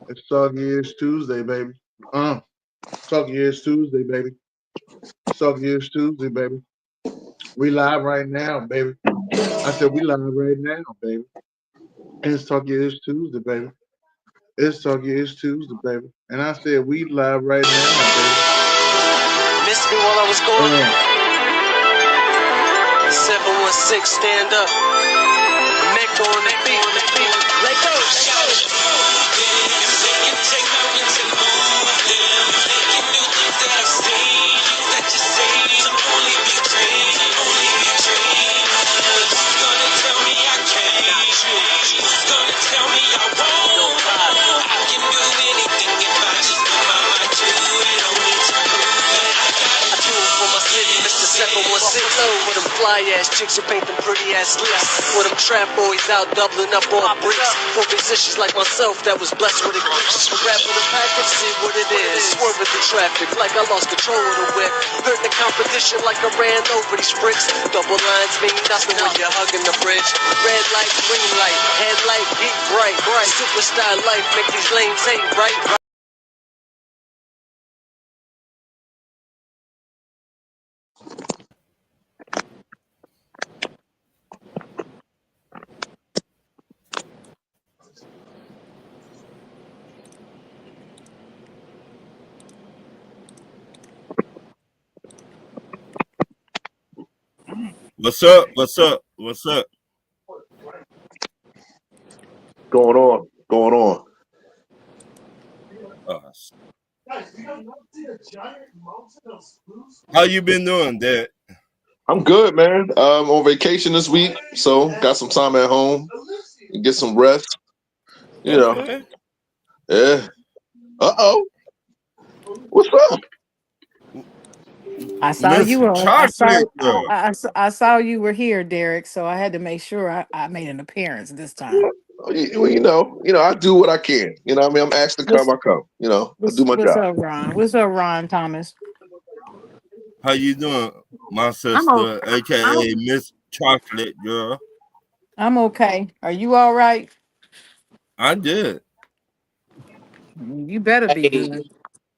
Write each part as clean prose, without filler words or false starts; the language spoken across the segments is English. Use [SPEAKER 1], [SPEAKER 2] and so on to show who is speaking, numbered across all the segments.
[SPEAKER 1] It's Soggy Ears Tuesday, baby. Soggy Ears Tuesday, baby. Soggy Ears Tuesday, baby. We live right now, baby. I said we live right now, baby. It's Soggy Ears Tuesday, baby. It's Soggy Ears Tuesday, baby. And I said we live right now, baby.
[SPEAKER 2] Missed me while I was gone.
[SPEAKER 1] Uh,
[SPEAKER 2] 716, stand up. Neck on the beat. Let go. With them fly ass chicks who paint them pretty ass lips. With them trap boys out doubling up on bricks. For musicians like myself that was blessed with a glitch. Rap with a package, see what it is. Swerving through traffic like I lost control of the whip. Hurt the competition like I ran over these bricks. Double lines mean nothing when you're hugging the bridge. Red light, green light, headlight, beat bright. Superstar life make these lanes hate right.
[SPEAKER 3] What's up? What's up? What's up?
[SPEAKER 4] Going on.
[SPEAKER 3] How you been doing, Dad?
[SPEAKER 4] I'm good, man. On vacation this week, so got some time at home and get some rest. You know. Yeah. What's up?
[SPEAKER 5] I saw
[SPEAKER 3] Miss
[SPEAKER 5] you were.
[SPEAKER 3] Chocolate Girl.
[SPEAKER 5] I saw you were here, Derek. So I had to make sure I made an appearance this time.
[SPEAKER 4] Well, you know, I do what I can. You know what I mean? I'm asked to come, I come. You know, I do my
[SPEAKER 5] What's
[SPEAKER 4] job.
[SPEAKER 5] up, Ron? What's up, Ron Thomas?
[SPEAKER 3] How you doing, my
[SPEAKER 5] I'm
[SPEAKER 3] sister, aka Miss Chocolate Girl?
[SPEAKER 5] I'm okay. Are you all right?
[SPEAKER 3] I did.
[SPEAKER 5] You better be good.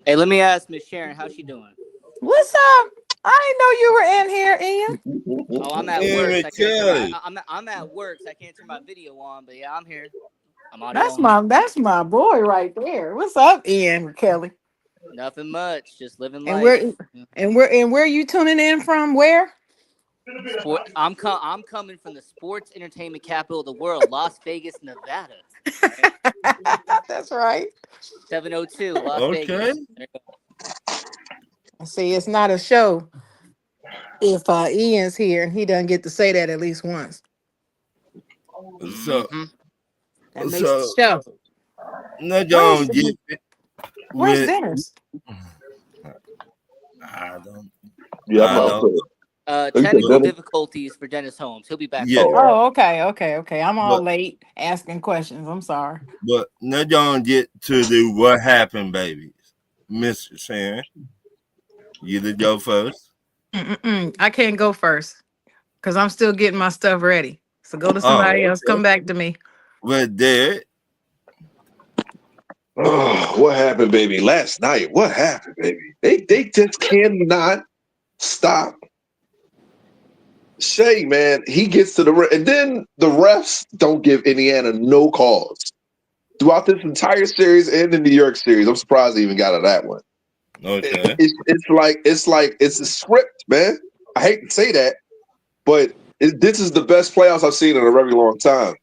[SPEAKER 6] Hey, let me ask Miss Sharon, how's she doing?
[SPEAKER 5] What's up? I didn't know you were in here, Ian.
[SPEAKER 6] Oh, I'm at
[SPEAKER 3] Yeah,
[SPEAKER 6] work.
[SPEAKER 3] me
[SPEAKER 6] So I can't turn
[SPEAKER 3] too.
[SPEAKER 6] I'm at work, so I can't turn my video on. But yeah, I'm here. I'm audio
[SPEAKER 5] That's
[SPEAKER 6] only.
[SPEAKER 5] my boy right there. What's up, Ian Kelly?
[SPEAKER 6] Nothing much, just living
[SPEAKER 5] And
[SPEAKER 6] life.
[SPEAKER 5] where you tuning in from? Where?
[SPEAKER 6] I'm coming from the sports entertainment capital of the world, Las Vegas, Nevada. Right?
[SPEAKER 5] That's right.
[SPEAKER 6] 702, Las
[SPEAKER 3] Okay.
[SPEAKER 6] Vegas. There you go.
[SPEAKER 5] See, it's not a show if Ian's here and he doesn't get to say that at least once.
[SPEAKER 3] So,
[SPEAKER 5] That makes
[SPEAKER 3] so
[SPEAKER 5] the show.
[SPEAKER 3] no, y'all get
[SPEAKER 5] Where's
[SPEAKER 3] with.
[SPEAKER 5] Dennis?
[SPEAKER 3] I don't.
[SPEAKER 4] Yeah,
[SPEAKER 3] I don't.
[SPEAKER 6] Technical difficulties for Dennis Holmes. He'll be back.
[SPEAKER 3] Yeah.
[SPEAKER 5] Oh, okay. I'm all
[SPEAKER 3] But-
[SPEAKER 5] late asking questions. I'm sorry.
[SPEAKER 3] But now y'all get to the what happened, babies. Miss Sharon, you to go first.
[SPEAKER 5] I can't go first because I'm still getting my stuff ready. So go to somebody else. Come back to me.
[SPEAKER 3] Well, Derek.
[SPEAKER 4] Oh, what happened, baby? Last night. What happened, baby? They just cannot stop Shay, man. He gets to the and then the refs don't give Indiana no calls throughout this entire series and the New York series. I'm surprised they even got to that one.
[SPEAKER 3] Okay.
[SPEAKER 4] It's like it's a script, man. I hate to say that, but this is the best playoffs I've seen in a very long time,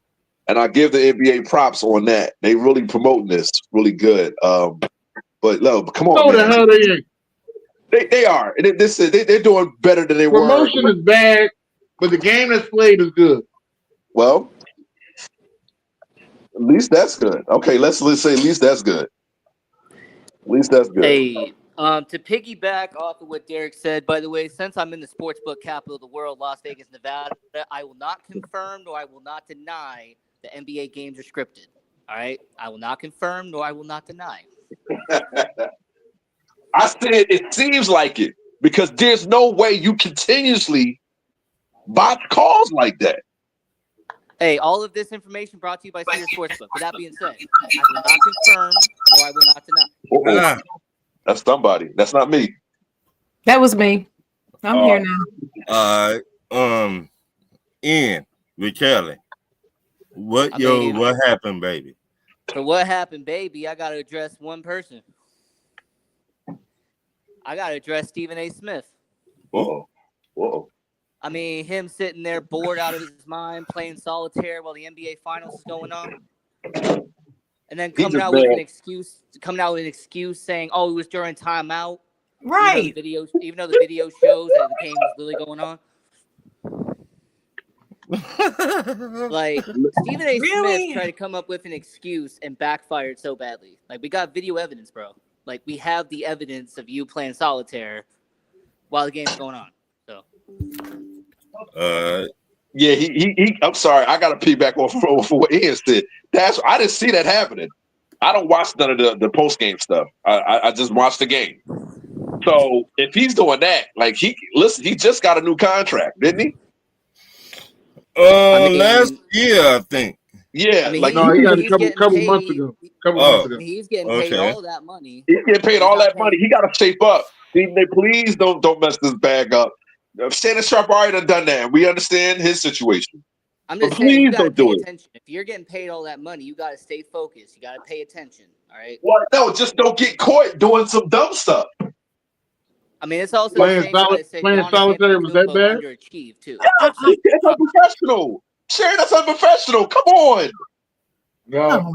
[SPEAKER 4] and I give the NBA props on that. They really promoting this really good. But no, come on,
[SPEAKER 1] the
[SPEAKER 4] man.
[SPEAKER 1] hell
[SPEAKER 4] They are. They're doing better than they were.
[SPEAKER 1] Promotion is bad, but the game that's played is good.
[SPEAKER 4] Well, at least that's good. Okay, let's say at least that's good. At least that's good.
[SPEAKER 6] Hey, to piggyback off of what Derek said, by the way, since I'm in the sportsbook capital of the world, Las Vegas, Nevada, I will not confirm nor I will not deny the NBA games are scripted. All right? I will not confirm nor I will not deny.
[SPEAKER 4] I said it seems like it because there's no way you continuously botch calls like that.
[SPEAKER 6] Hey, all of this information brought to you by Cedar Sportsbook. With that being said, I will not confirm or I will not deny.
[SPEAKER 4] Uh-oh.
[SPEAKER 3] Ah,
[SPEAKER 4] That's somebody. That's not me.
[SPEAKER 5] That was me. I'm here now.
[SPEAKER 3] Ian with Kelly. What happened, baby?
[SPEAKER 6] For what happened, baby, I got to address one person. I got to address Stephen A. Smith.
[SPEAKER 4] Whoa.
[SPEAKER 6] I mean, him sitting there bored out of his mind, playing solitaire while the NBA Finals is going on, and then coming out with an excuse saying, "Oh, it was during timeout."
[SPEAKER 5] Right.
[SPEAKER 6] Even though the video shows that the game was literally going on. Like Stephen A. Smith tried to come up with an excuse and backfired so badly. Like we got video evidence, bro. Like we have the evidence of you playing solitaire while the game's going on. So,
[SPEAKER 4] yeah, he. I'm sorry, I got to piggyback off for what Ian said. I didn't see that happening. I don't watch none of the post game stuff. I just watch the game. So if he's doing that, like he just got a new contract, didn't he?
[SPEAKER 3] Last year, I think.
[SPEAKER 4] Yeah,
[SPEAKER 1] he got a couple months ago.
[SPEAKER 6] He's getting paid all that money.
[SPEAKER 4] He's getting paid all that money. He got to shape up. Please don't mess this bag up. Shannon Sharp already done that. We understand his situation.
[SPEAKER 6] I'm just saying, you gotta pay attention. If you're getting paid all that money, you got to stay focused. You got to pay attention. All right.
[SPEAKER 4] Well, no, just don't get caught doing some dumb stuff.
[SPEAKER 6] I mean, it's also
[SPEAKER 1] playing solitaire was that bad?
[SPEAKER 6] Underachieved too.
[SPEAKER 4] That's unprofessional. Sharon, that's unprofessional. Come on.
[SPEAKER 1] No,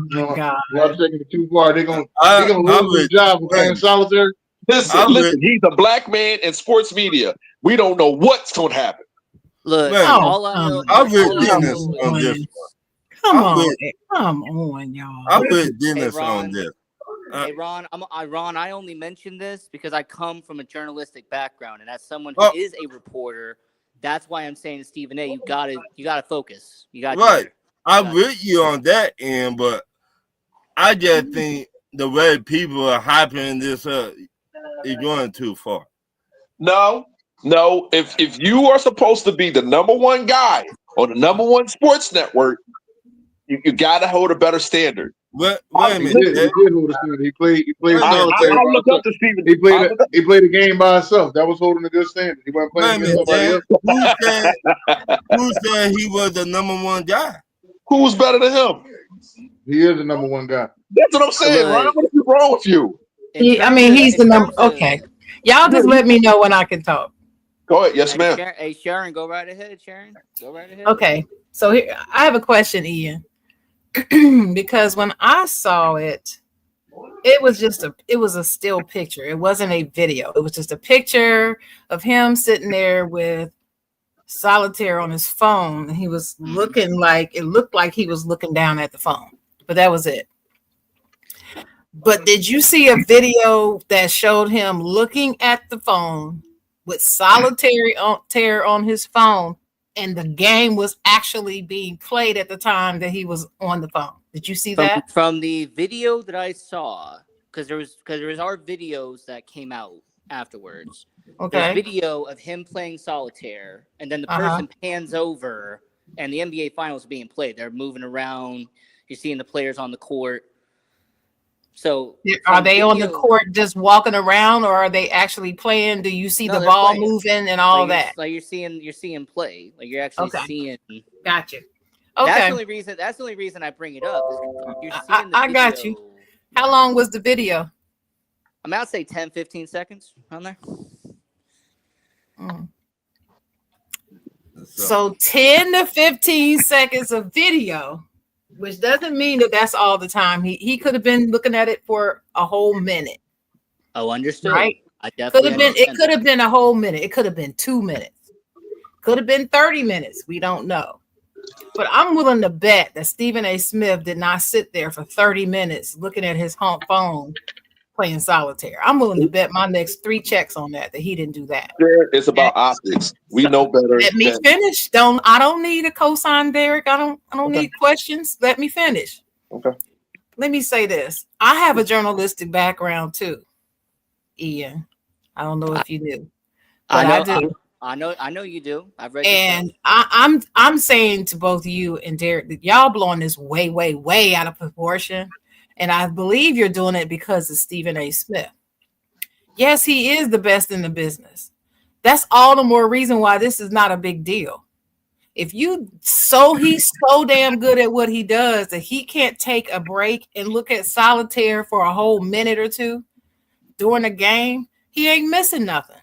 [SPEAKER 1] y'all taking it too far. They're gonna lose their job for playing solitaire.
[SPEAKER 4] Listen, he's a black man in sports media. We don't know what's going to happen.
[SPEAKER 6] Look,
[SPEAKER 3] all I know,
[SPEAKER 5] Come on, y'all.
[SPEAKER 3] I'll put Dennis on this.
[SPEAKER 6] Hey Ron, I only mention this because I come from a journalistic background, and as someone who is a reporter, that's why I'm saying to Stephen A. You gotta focus. You got
[SPEAKER 3] right. I'm with you on that end, but I just think the way people are hyping this up is going too far.
[SPEAKER 4] No. If you are supposed to be the number one guy on the number one sports network, you got to hold a better standard.
[SPEAKER 3] Wait a minute.
[SPEAKER 1] He did hold a standard. He played solitaire.
[SPEAKER 4] I'll look up to Stephen.
[SPEAKER 1] He played the game by himself. That was holding a good standard. He wasn't playing against somebody else.
[SPEAKER 3] Who said he was the number one guy?
[SPEAKER 4] Who's better than him?
[SPEAKER 1] He is the number one guy.
[SPEAKER 4] That's what I'm saying, Ron. What is wrong with you?
[SPEAKER 5] He's the number. Okay, y'all just let me know when I can talk.
[SPEAKER 4] Go ahead. Yes, ma'am.
[SPEAKER 6] Sharon, go right ahead. Sharon, go right ahead.
[SPEAKER 5] Okay, so here I have a question, Ian. Because when I saw it, it was a still picture. It wasn't a video. It was just a picture of him sitting there with solitaire on his phone. And he was looked like he was looking down at the phone, but that was it. But did you see a video that showed him looking at the phone with solitaire on his phone, and the game was actually being played at the time that he was on the phone? Did you see that?
[SPEAKER 6] From the video that I saw, because there was our videos that came out afterwards.
[SPEAKER 5] Okay.
[SPEAKER 6] There's video of him playing solitaire, and then the person pans over, and the NBA Finals are being played. They're moving around. You're seeing the players on the court. So
[SPEAKER 5] are they on the court just walking around, or are they actually playing? Do you see the ball playing, moving and all that?
[SPEAKER 6] Like you're seeing play. Like you're actually seeing.
[SPEAKER 5] Gotcha. Okay.
[SPEAKER 6] That's the only reason I bring it up. You're seeing the
[SPEAKER 5] I got you. How long was the video?
[SPEAKER 6] I'm about to say 10, 15 seconds on there.
[SPEAKER 5] So 10 to 15 seconds of video, which doesn't mean that that's all the time. He could have been looking at it for a whole minute.
[SPEAKER 6] Oh, understood.
[SPEAKER 5] Right?
[SPEAKER 6] I definitely
[SPEAKER 5] it could have been a whole minute. It could have been 2 minutes. Could have been 30 minutes. We don't know. But I'm willing to bet that Stephen A. Smith did not sit there for 30 minutes looking at his phone playing solitaire. I'm willing to bet my next 3 checks on that he didn't do that.
[SPEAKER 4] It's about optics. We know better.
[SPEAKER 5] Let me finish. I don't need a cosign, Derek. I don't need questions. Let me finish.
[SPEAKER 4] Okay.
[SPEAKER 5] Let me say this. I have a journalistic background too, Ian. I don't know if you knew. But I do.
[SPEAKER 6] I know you do. I've read.
[SPEAKER 5] And I'm saying to both you and Derek that y'all blowing this way, way, way out of proportion. And I believe you're doing it because of Stephen A. Smith. Yes, he is the best in the business. That's all the more reason why this is not a big deal. If he's so damn good at what he does that he can't take a break and look at solitaire for a whole minute or two during a game, he ain't missing nothing.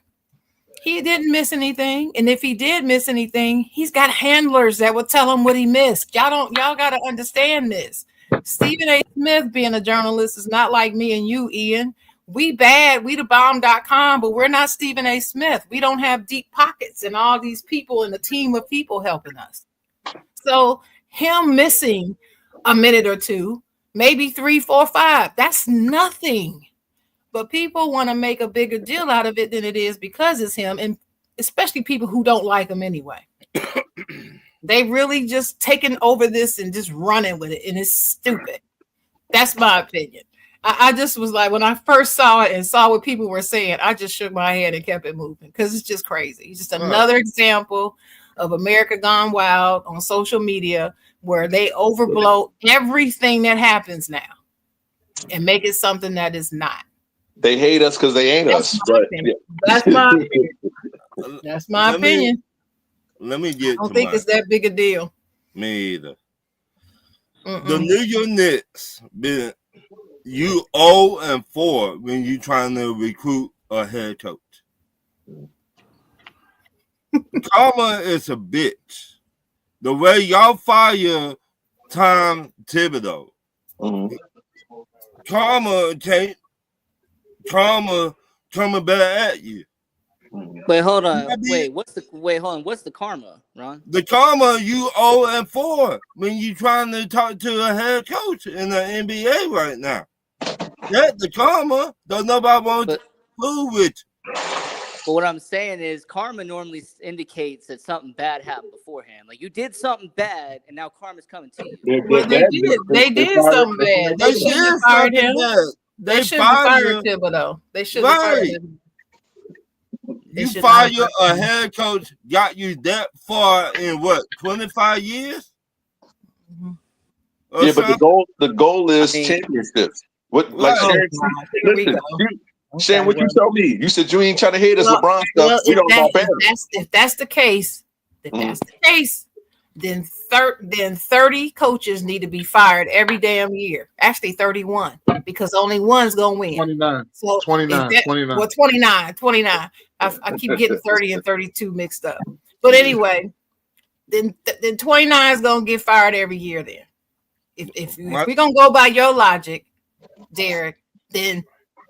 [SPEAKER 5] He didn't miss anything. And if he did miss anything, he's got handlers that will tell him what he missed. Y'all got to understand this. Stephen A. Smith being a journalist is not like me and you, Ian. We the bomb.com, but we're not Stephen A. Smith. We don't have deep pockets and all these people and a team of people helping us. So him missing a minute or two, maybe 3, 4, 5, that's nothing. But people want to make a bigger deal out of it than it is because it's him, and especially people who don't like him anyway. They really just taking over this and just running with it, and it's stupid. That's my opinion. I just was like, when I first saw it and saw what people were saying, I just shook my head and kept it moving because it's just crazy. It's just another example of America gone wild on social media where they overblow everything that happens now and make it something that is not.
[SPEAKER 4] They hate us because they ain't us.
[SPEAKER 5] That's my opinion. That's my opinion.
[SPEAKER 3] Let me get.
[SPEAKER 5] I don't think it's that big a deal.
[SPEAKER 3] Me either. The New York Knicks been 0-4 when you trying to recruit a head coach. Karma is a bitch. The way y'all fire Tom Thibodeau, Karma coming back at you.
[SPEAKER 6] Wait, hold on. What's the karma, Ron?
[SPEAKER 3] The karma, you 0-4 when you trying to talk to a head coach in the NBA right now. That's the karma. Don't nobody want to fool with you.
[SPEAKER 6] But what I'm saying is karma normally indicates that something bad happened beforehand. Like you did something bad and now karma's coming to you.
[SPEAKER 5] Well, they did something bad. They shouldn't have fired him. They shouldn't have fired Thibodeau. They shouldn't have fired him.
[SPEAKER 3] You fire a head coach, got you that far in what, 25 years?
[SPEAKER 4] Yeah, but the goal is championships. What like Shan, what you tell me? You said you ain't trying to hate us LeBron stuff. We don't know
[SPEAKER 5] if that's the case, then 30 coaches need to be fired every damn year. Actually 31, because only one's gonna win.
[SPEAKER 1] 29.
[SPEAKER 5] So
[SPEAKER 1] 29.
[SPEAKER 5] Well, 29. I keep getting 30 and 32 mixed up. But anyway, then 29 is gonna get fired every year. Then, if we're gonna go by your logic, Derek, then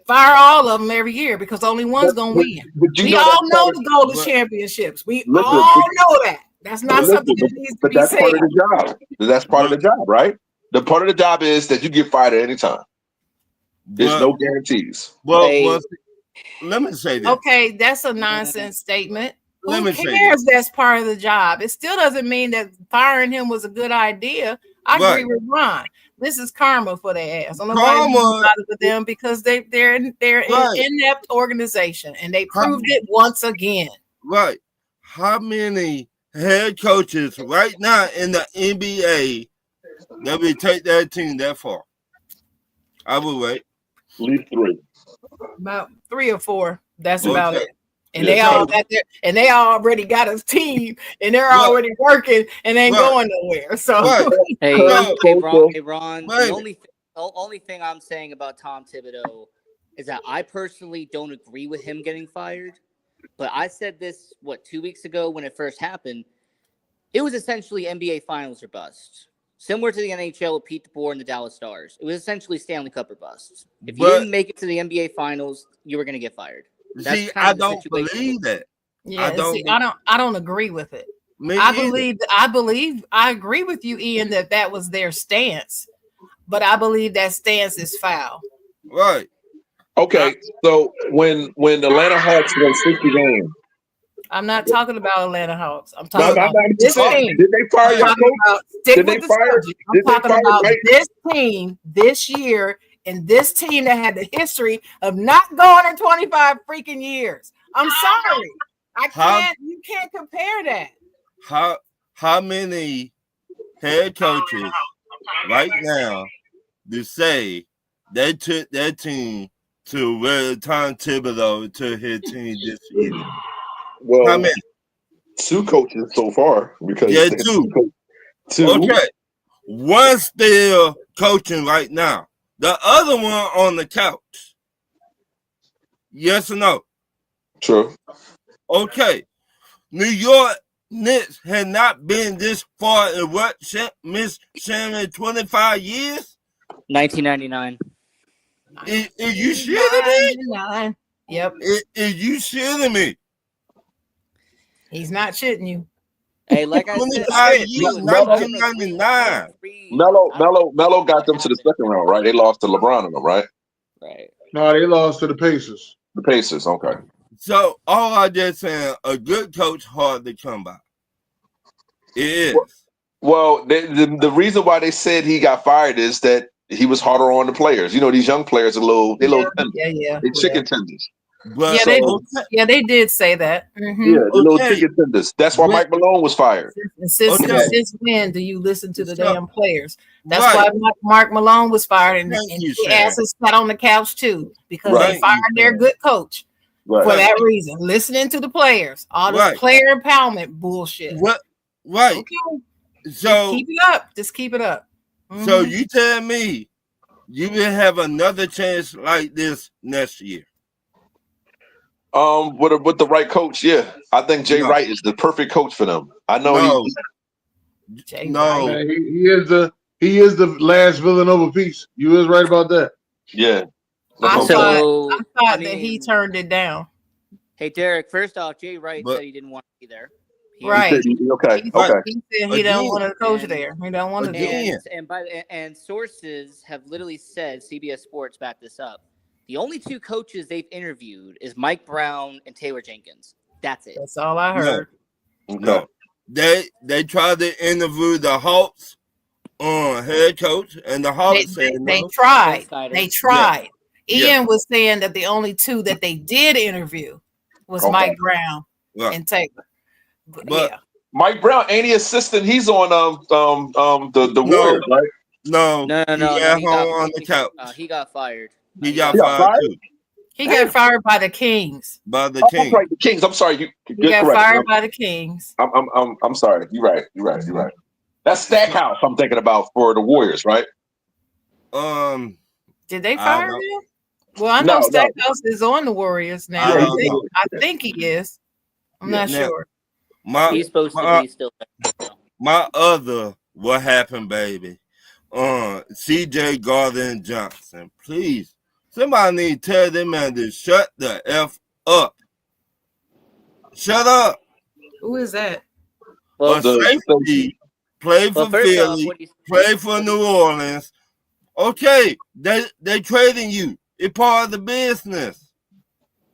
[SPEAKER 5] fire all of them every year because only one's gonna win. We all know the goal of championships. We all know that. That's not something that needs to be said.
[SPEAKER 4] But that's part of the job. That's part of the job, right? The part of the job is that you get fired at any time. There's no guarantees.
[SPEAKER 3] Well, let me say this.
[SPEAKER 5] Okay, that's a nonsense statement. Who cares? That's part of the job. It still doesn't mean that firing him was a good idea. I agree with Ron. This is karma for their ass. I'm not with them because they're an inept organization and they proved it once again.
[SPEAKER 3] Right. How many head coaches right now in the NBA that would take that team that far? I would wait.
[SPEAKER 4] At least 3.
[SPEAKER 5] About 3 or 4. That's about it. And they already got a team and they're already working and ain't going nowhere. So
[SPEAKER 6] hey Ron, the only thing I'm saying about Tom Thibodeau is that I personally don't agree with him getting fired. But I said this 2 weeks ago when it first happened. It was essentially NBA Finals or bust. Similar to the NHL with Pete DeBoer and the Dallas Stars. It was essentially Stanley Cup or bust. If you didn't make it to the NBA Finals, you were going to get fired.
[SPEAKER 3] See, I don't believe that.
[SPEAKER 5] Yeah, I don't agree with it. I agree with you, Ian, that was their stance, but I believe that stance is foul.
[SPEAKER 3] Right.
[SPEAKER 4] Okay, so when Atlanta Hawks won 60 games.
[SPEAKER 5] I'm not talking about Atlanta Hawks. I'm talking about this team.
[SPEAKER 4] Did they fire your coach?
[SPEAKER 5] Stick with the subject. I'm talking about this team this year. And this team that had the history of not going in 25 freaking years. I'm sorry. You can't compare that.
[SPEAKER 3] How many head coaches right now to say they took that team to where Tom Thibodeau took his team this year. How
[SPEAKER 4] Well,
[SPEAKER 3] many?
[SPEAKER 4] 2 coaches so far because
[SPEAKER 3] Yeah,
[SPEAKER 4] they have
[SPEAKER 3] 2.
[SPEAKER 4] 2.
[SPEAKER 3] Okay. One still coaching right now. The other one on the couch. Yes or no?
[SPEAKER 4] True.
[SPEAKER 3] Okay. New York Knicks had not been this far in what, Miss Shannon, 25 years?
[SPEAKER 6] 1999.
[SPEAKER 3] Is you shitting me?
[SPEAKER 5] 99. Yep.
[SPEAKER 3] Is you shitting me?
[SPEAKER 5] He's not shitting you.
[SPEAKER 6] Hey, like I said,
[SPEAKER 3] 25 years, 1999.
[SPEAKER 4] Melo got them to the second round, right? They lost to LeBron and them, right?
[SPEAKER 6] Right.
[SPEAKER 1] No, they lost to the Pacers.
[SPEAKER 4] The Pacers, okay.
[SPEAKER 3] So all I just saying, a good coach hard to come by. It is.
[SPEAKER 4] Well, the reason why they said he got fired is that he was harder on the players. You know, these young players are little tender.
[SPEAKER 5] Yeah.
[SPEAKER 4] They chicken tenders.
[SPEAKER 3] But
[SPEAKER 5] they did say that. Mm-hmm.
[SPEAKER 4] Yeah, the little chicken tenders. That's why Mike Malone was fired.
[SPEAKER 5] Since when do you listen to the damn players? That's why Mark Malone was fired, and his ass is sat on the couch too, because they fired their good coach for that reason. Listening to the players, all this player empowerment bullshit.
[SPEAKER 3] Right.
[SPEAKER 5] Okay.
[SPEAKER 3] So
[SPEAKER 5] just keep it up. Mm-hmm.
[SPEAKER 3] So you tell me you will have another chance like this next year?
[SPEAKER 4] With the right coach, yeah. I think Jay Wright is the perfect coach for them. I know
[SPEAKER 1] he is the last Villanova piece. You was right about that.
[SPEAKER 4] Yeah.
[SPEAKER 5] I thought that he turned it down.
[SPEAKER 6] Hey Derek, first off, Jay Wright said he didn't want to be there.
[SPEAKER 5] Right.
[SPEAKER 4] He said
[SPEAKER 5] he don't want to coach there. He don't want to do
[SPEAKER 6] it. And sources have literally said, CBS Sports backed this up, the only 2 coaches they've interviewed is Mike Brown and Taylor Jenkins. That's it.
[SPEAKER 5] That's all I heard.
[SPEAKER 3] No. They tried to interview the Hawks head coach, and the Hawks said
[SPEAKER 5] they tried. They tried.
[SPEAKER 3] Yeah.
[SPEAKER 5] Ian was saying that the only 2 that they did interview was Mike Brown and Taylor. But
[SPEAKER 4] Mike Brown ain't he assistant? He's on the Warriors, right?
[SPEAKER 3] No.
[SPEAKER 6] He
[SPEAKER 3] on the couch.
[SPEAKER 6] He got fired.
[SPEAKER 3] He got fired too.
[SPEAKER 5] He got fired by the Kings.
[SPEAKER 4] By the Kings. Right, the Kings. I'm sorry.
[SPEAKER 5] He got fired by the Kings.
[SPEAKER 4] I'm sorry. You're right. That's Stackhouse I'm thinking about for the Warriors, right?
[SPEAKER 5] Did they fire him? Well, I know Stackhouse is on the Warriors now. I think he is. I'm not sure.
[SPEAKER 6] He's supposed to be still there.
[SPEAKER 3] My other what happened, baby. CJ Gardner Johnson. Please. Somebody need to tell them man to shut the F up. Shut up.
[SPEAKER 5] Who is that?
[SPEAKER 6] Well,
[SPEAKER 3] safety, play for Philly, play for New Orleans. Okay, they trading you. It's part of the business.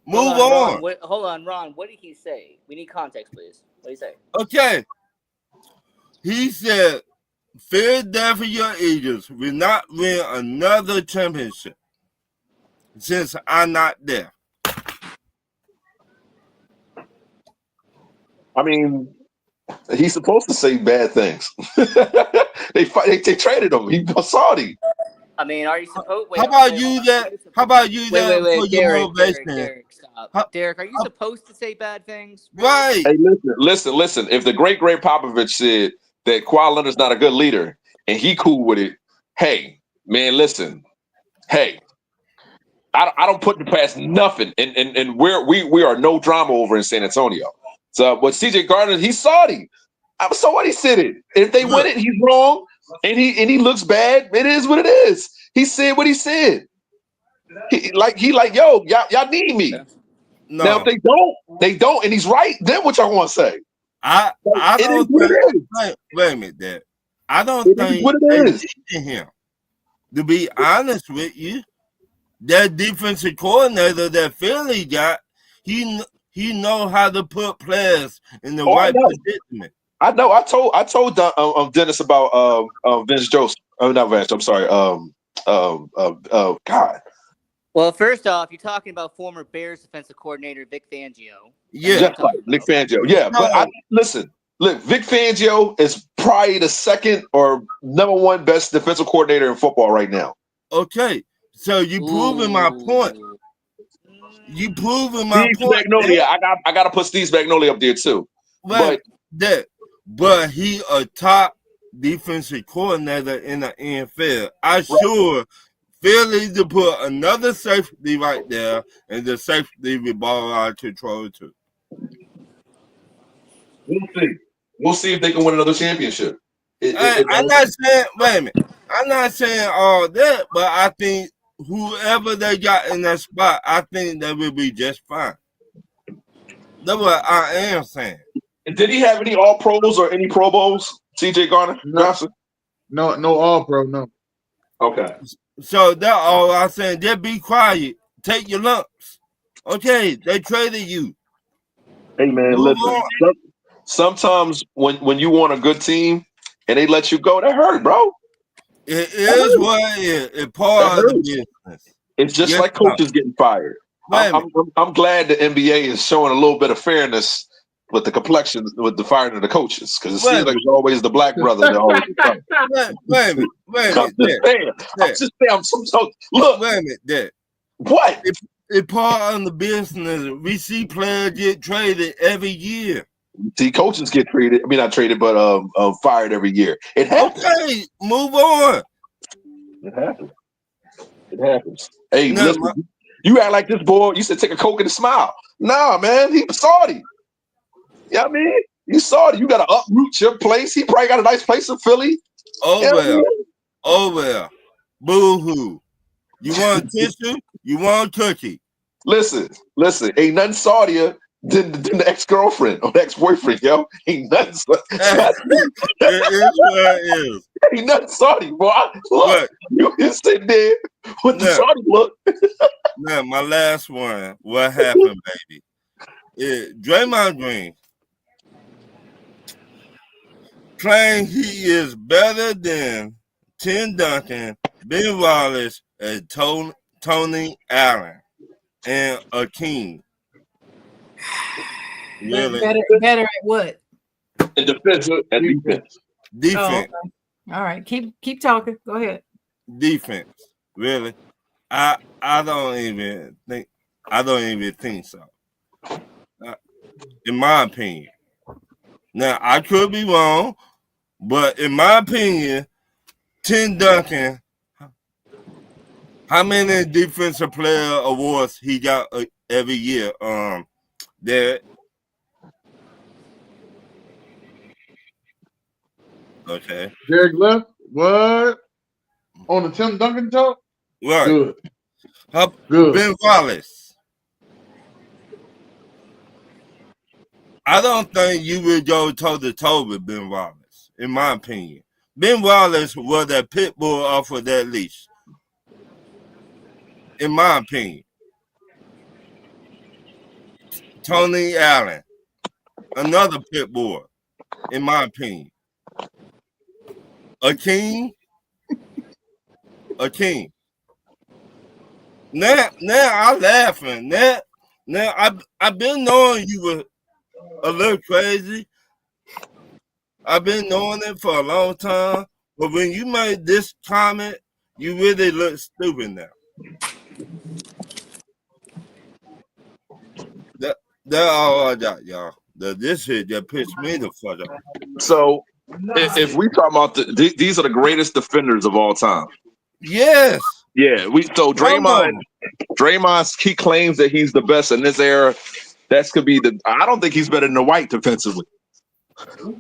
[SPEAKER 3] Move on.
[SPEAKER 6] Hold on, Ron. What did he say? We need context, please. What did he say?
[SPEAKER 3] Okay. He said Philadelphia Eagles will not win another championship since I'm not there.
[SPEAKER 4] I mean, he's supposed to say bad things. They traded him. He was Saudi.
[SPEAKER 6] I mean, are you supposed?
[SPEAKER 3] How about you that?
[SPEAKER 6] Wait, Derek, stop. Derek, are you supposed to say bad things?
[SPEAKER 3] Right.
[SPEAKER 4] Hey, listen. If the great Popovich said that Kawhi Leonard's not a good leader and he cool with it, hey, man, listen. Hey, I don't put the past nothing, and we are no drama over in San Antonio. So, but CJ Gardner, he's Saudi. So what? He said it. If they win it, he's wrong, and he looks bad. It is what it is. He said what he said. He like, yo, y'all need me.
[SPEAKER 3] No.
[SPEAKER 4] Now if they don't, and he's right. Then what y'all want to say?
[SPEAKER 3] I don't think. Wait a minute, Dad. I don't think
[SPEAKER 4] what it is.
[SPEAKER 3] Him. To be honest with you, that defensive coordinator that Philly got, he know how to put players in the right predicament.
[SPEAKER 4] I know. I told Dennis about Vince Joseph. Not Vince. I'm sorry. God.
[SPEAKER 6] Well, first off, you're talking about former Bears defensive coordinator Vic Fangio.
[SPEAKER 4] Yeah, just like Vic Fangio. Yeah, but listen. Look, Vic Fangio is probably the second or number one best defensive coordinator in football right now.
[SPEAKER 3] Okay, So you proving my point.
[SPEAKER 6] Ooh.
[SPEAKER 3] You proving my
[SPEAKER 4] Steve
[SPEAKER 3] point.
[SPEAKER 4] Spagnuolo. I got to put Steve Spagnuolo up there too.
[SPEAKER 3] But he a top defensive coordinator in the NFL. I sure feel need to put another safety right there, and the safety with ball out of control too.
[SPEAKER 4] We'll see. We'll see if they can win another championship.
[SPEAKER 3] I'm not saying. Wait a minute. I'm not saying all that, but I think whoever they got in that spot, I think they will be just fine. That's what I am saying.
[SPEAKER 4] Did he have any All Pros or any Pro Bowls? CJ Garner, Johnson?
[SPEAKER 1] No, All Pro, no.
[SPEAKER 4] Okay.
[SPEAKER 3] So that's all I'm saying. Just be quiet. Take your lumps. Okay, they traded you.
[SPEAKER 4] Hey man,
[SPEAKER 3] Move
[SPEAKER 4] listen.
[SPEAKER 3] on.
[SPEAKER 4] Sometimes when you want a good team and they let you go, that hurt, bro.
[SPEAKER 3] It is what it is. It's part of the business.
[SPEAKER 4] It's just like coaches getting fired. I'm glad the NBA is showing a little bit of fairness with the complexion with the firing of the coaches, because it seems like it's always the black brother that always
[SPEAKER 3] Wait a minute.
[SPEAKER 4] Look,
[SPEAKER 3] wait a minute, Dad.
[SPEAKER 4] What?
[SPEAKER 3] It's part of the business. We see players get traded every year.
[SPEAKER 4] See, coaches get traded. I mean, not traded, but fired every year. It happens.
[SPEAKER 3] Okay, move on.
[SPEAKER 4] It happens. It happens. Hey, listen, you act like this boy. You said take a Coke and a smile. Nah, man, he was Saudi. You know what I mean? You Saudi. You got to uproot your place. He probably got a nice place in Philly.
[SPEAKER 3] Oh well. Boo-hoo. You want a tissue? You want a cookie?
[SPEAKER 4] Listen. Ain't nothing Saudier than the ex-girlfriend or ex-boyfriend, yo. Ain't nothing.
[SPEAKER 3] It is what it is.
[SPEAKER 4] Ain't nothing Saudi, boy. Look, you just sitting there with the Saudi look.
[SPEAKER 3] Now, my last one. What happened, baby? Draymond Green claimed he is better than Tim Duncan, Ben Wallace, and Tony Allen, and Akeem. Really?
[SPEAKER 5] Better at what?
[SPEAKER 4] In defense and defense.
[SPEAKER 3] Defense.
[SPEAKER 5] Oh, okay. All right. Keep talking. Go ahead.
[SPEAKER 3] Defense. Really? I don't even think so. In my opinion. Now I could be wrong, but in my opinion, Tim Duncan, how many defensive player awards he got every year? There. Okay.
[SPEAKER 1] Derek left. What? On the Tim Duncan talk?
[SPEAKER 3] Right.
[SPEAKER 1] Good.
[SPEAKER 3] Good. Ben Wallace. I don't think you would go toe-to-toe with Ben Wallace, in my opinion. Ben Wallace was that pit bull off of that leash, in my opinion. Tony Allen, another pit bull, in my opinion. Akeem. Now I'm laughing. Now I've been knowing you were a little crazy. I've been knowing it for a long time. But when you made this comment, you really look stupid now. That's all I got, y'all. This shit just pissed me the fuck up.
[SPEAKER 4] So if we talk about these are the greatest defenders of all time.
[SPEAKER 3] Yes.
[SPEAKER 4] Yeah. So Draymond, he claims that he's the best in this era. That could be I don't think he's better than the White defensively.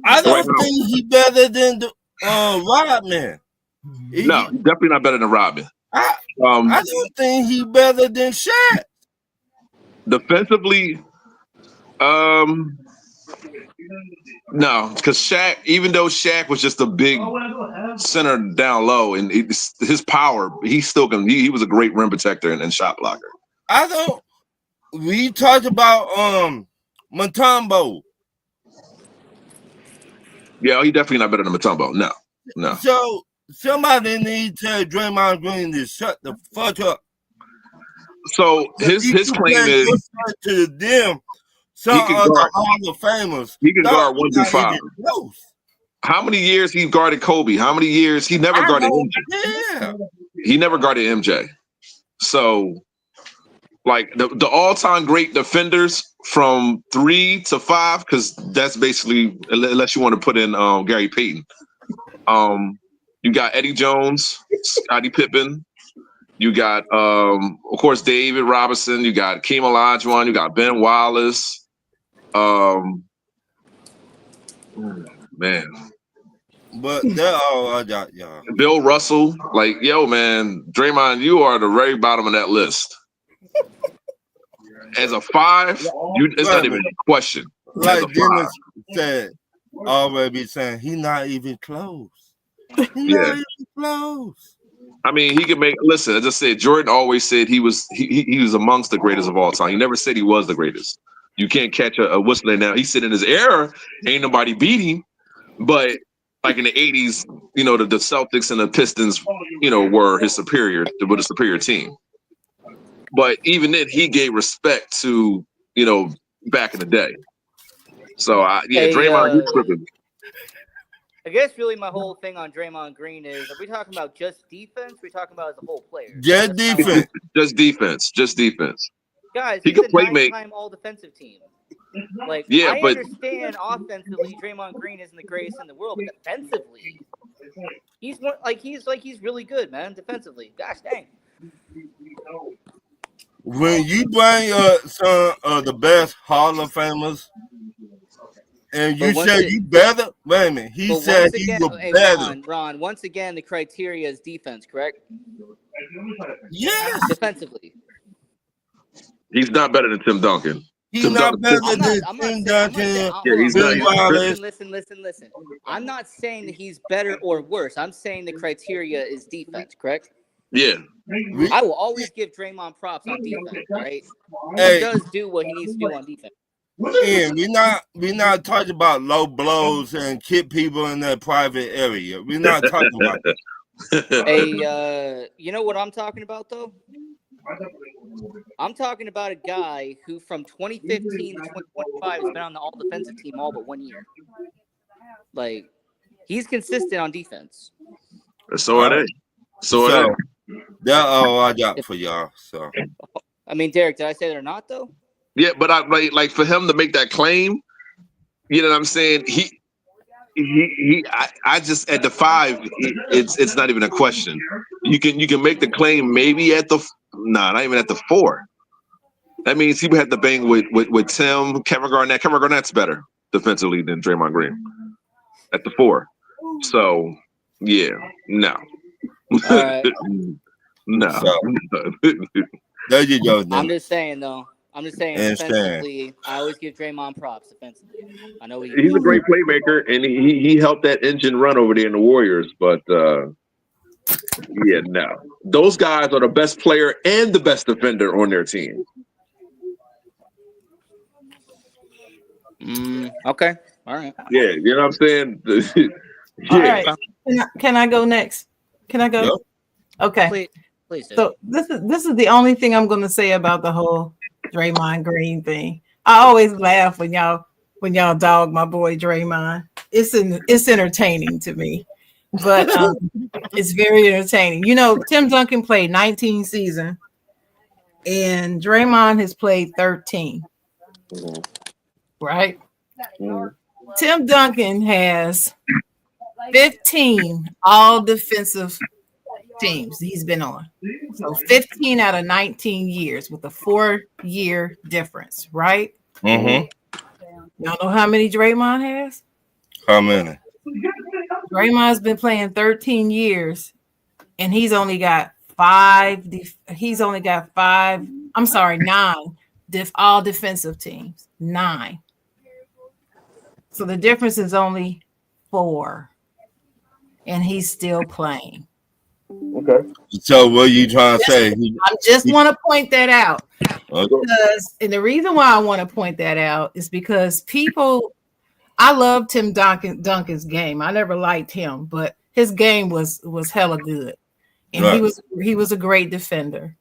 [SPEAKER 3] I don't think he's better than the Rodman.
[SPEAKER 4] No, definitely not better than Rodman.
[SPEAKER 3] I don't think he's better than Shaq.
[SPEAKER 4] Defensively, no, because Shaq, even though Shaq was just a big center down low and his power, he still can. He was a great rim protector and shot blocker.
[SPEAKER 3] We talked about Mutombo.
[SPEAKER 4] Yeah, he definitely not better than Mutombo. No.
[SPEAKER 3] So somebody needs to tell Draymond Green to shut the fuck up.
[SPEAKER 4] So his claim is
[SPEAKER 3] to them. Some of the Hall of Famers.
[SPEAKER 4] He can guard 1 through 5. How many years he guarded Kobe? How many years he never guarded MJ?
[SPEAKER 3] Yeah.
[SPEAKER 4] He never guarded MJ. So, like the all-time great defenders from 3 to 5, because that's basically, unless you want to put in Gary Payton. You got Eddie Jones, Scottie Pippen. You got, of course, David Robinson. You got Keem Olajuwon. You got Ben Wallace. Man.
[SPEAKER 3] But they're all I got, y'all.
[SPEAKER 4] Bill Russell. Like, yo, man, Draymond, you are the very bottom of that list. As a 5, it's not even a question.
[SPEAKER 3] Like Dennis said, already saying, he's not even close. He's not even close.
[SPEAKER 4] I mean, he could make. Listen, as I said, Jordan always said he was amongst the greatest of all time. He never said he was the greatest. You can't catch a whistler now. He said in his era, ain't nobody beat him. But like in the 80s, the Celtics and the Pistons, were his superior team. But even then, he gave respect to back in the day. So Draymond, he's tripping.
[SPEAKER 6] I guess really my whole thing on Draymond Green is, are we talking about just defense? Or are we talking about as a whole player?
[SPEAKER 3] Just defense.
[SPEAKER 4] Just defense.
[SPEAKER 6] Guys,
[SPEAKER 4] he
[SPEAKER 6] he's
[SPEAKER 4] could
[SPEAKER 6] a
[SPEAKER 4] play
[SPEAKER 6] 9-time all-defensive team. Like, I understand offensively, Draymond Green isn't the greatest in the world, but defensively, he's really good, man. Defensively, gosh dang.
[SPEAKER 3] When you bring some of the best Hall of Famers, and you said you better, wait a minute. He said he was better.
[SPEAKER 6] Ron, once again, the criteria is defense, correct?
[SPEAKER 3] Yes.
[SPEAKER 6] Defensively.
[SPEAKER 4] He's not better than Tim Duncan.
[SPEAKER 3] He's not better than Tim Duncan.
[SPEAKER 6] Listen. I'm not saying that he's better or worse. I'm saying the criteria is defense, correct?
[SPEAKER 4] Yeah.
[SPEAKER 6] I will always give Draymond props on defense, right? He does do what he needs to do on defense.
[SPEAKER 3] Ian, we're not talking about low blows and kick people in their private area. We're not talking about that.
[SPEAKER 6] Hey, you know what I'm talking about though? I'm talking about a guy who from 2015 to 2025 has been on the all defensive team all but 1 year. Like, he's consistent on defense.
[SPEAKER 4] So are they.
[SPEAKER 3] That's all I got for y'all. So
[SPEAKER 6] I mean, Derek, did I say they're not though?
[SPEAKER 4] Yeah, but I like for him to make that claim, you know what I'm saying? I just at the 5, it's not even a question. You can make the claim maybe at the not even at the 4. That means he would have to bang with Tim, Kevin Garnett. Kevin Garnett's better defensively than Draymond Green at the 4. So yeah, no. No.
[SPEAKER 3] So, there you go. Then.
[SPEAKER 6] I'm just saying defensively, I always give Draymond props defensively. I know
[SPEAKER 4] he's a great playmaker, and he helped that engine run over there in the Warriors. But no, those guys are the best player and the best defender on their team.
[SPEAKER 6] Okay, all right.
[SPEAKER 4] Yeah, you know what I'm saying.
[SPEAKER 5] All right, can I go next? Can I go?
[SPEAKER 3] Yep.
[SPEAKER 5] Okay.
[SPEAKER 6] Please do.
[SPEAKER 5] So this is the only thing I'm going to say about the whole Draymond Green thing. I always laugh when y'all dog my boy Draymond. It's entertaining to me, but it's very entertaining. Tim Duncan played 19 seasons, and Draymond has played 13. Right? Tim Duncan has 15 all defensive teams he's been on. So 15 out of 19 years with a 4-year difference, right?
[SPEAKER 3] Mm-hmm.
[SPEAKER 5] Y'all know how many Draymond has?
[SPEAKER 3] How many?
[SPEAKER 5] Draymond's been playing 13 years, and he's only got 9 all defensive teams. 9. So the difference is only 4. And he's still playing.
[SPEAKER 4] Okay.
[SPEAKER 3] So what are you trying to say?
[SPEAKER 5] I just want to point that out. And the reason why I want to point that out is because I love Tim Duncan's game. I never liked him, but his game was hella good. And
[SPEAKER 3] right.
[SPEAKER 5] he was a great defender.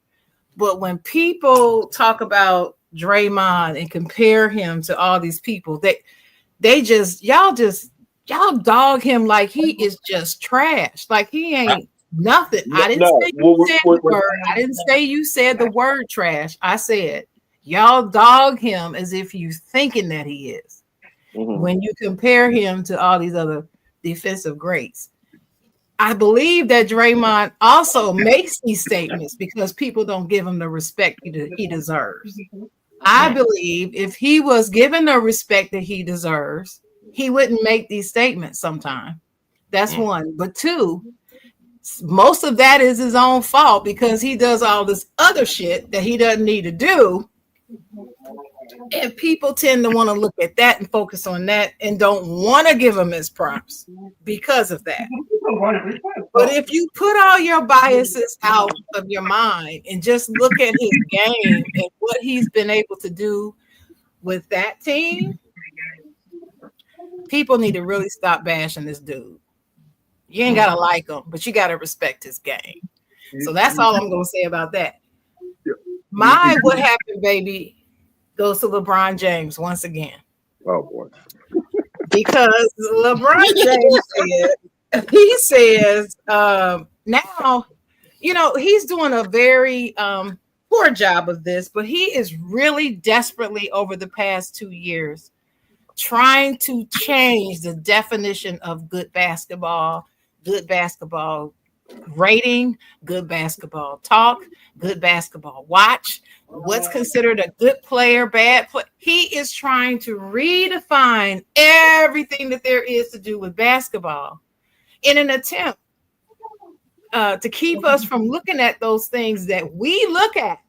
[SPEAKER 5] But when people talk about Draymond and compare him to all these people, y'all dog him like he is just trash. Like he ain't Nothing. I didn't
[SPEAKER 4] No,
[SPEAKER 5] say you said the word. I didn't say you said the word trash. I said y'all dog him as if you thinking that he is. When you compare him to all these other defensive greats. I believe that Draymond also makes these statements because people don't give him the respect he deserves. I believe if he was given the respect that he deserves, he wouldn't make these statements sometime. That's one. But two, most of that is his own fault because he does all this other shit that he doesn't need to do. And people tend to want to look at that and focus on that and don't want to give him his props because of that. But if you put all your biases out of your mind and just look at his game and what he's been able to do with that team, people need to really stop bashing this dude. You ain't got to like him, but you got to respect his game. So that's all I'm going to say about that. My what happened, baby, goes to LeBron James once again.
[SPEAKER 4] Oh, boy.
[SPEAKER 5] Because LeBron James he says now, you know, he's doing a very poor job of this, but he is really desperately over the past 2 years trying to change the definition of good basketball rating, good basketball talk, good basketball watch, what's considered a good player, bad play. He is trying to redefine everything that there is to do with basketball in an attempt to keep us from looking at those things that we look at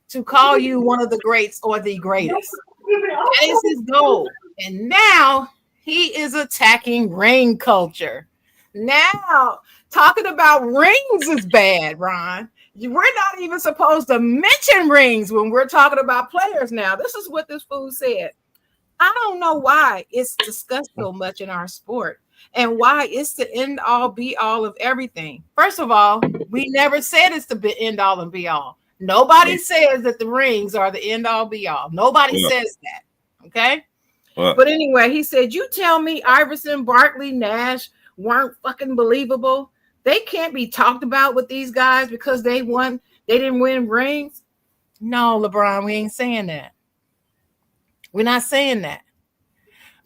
[SPEAKER 5] to call you one of the greats or the greatest. That is his goal. And now he is attacking ring culture. Now, talking about rings is bad, Ron. We're not even supposed to mention rings when we're talking about players now. This is what this fool said. I don't know why it's discussed so much in our sport and why it's the end all be all of everything. First of all, we never said it's the end all and be all. Nobody says that the rings are the end all be all. Nobody says that. Okay. But anyway, he said, you tell me Iverson, Barkley, Nash weren't fucking believable. They can't be talked about with these guys because they didn't win rings. No, LeBron, we ain't saying that. We're not saying that.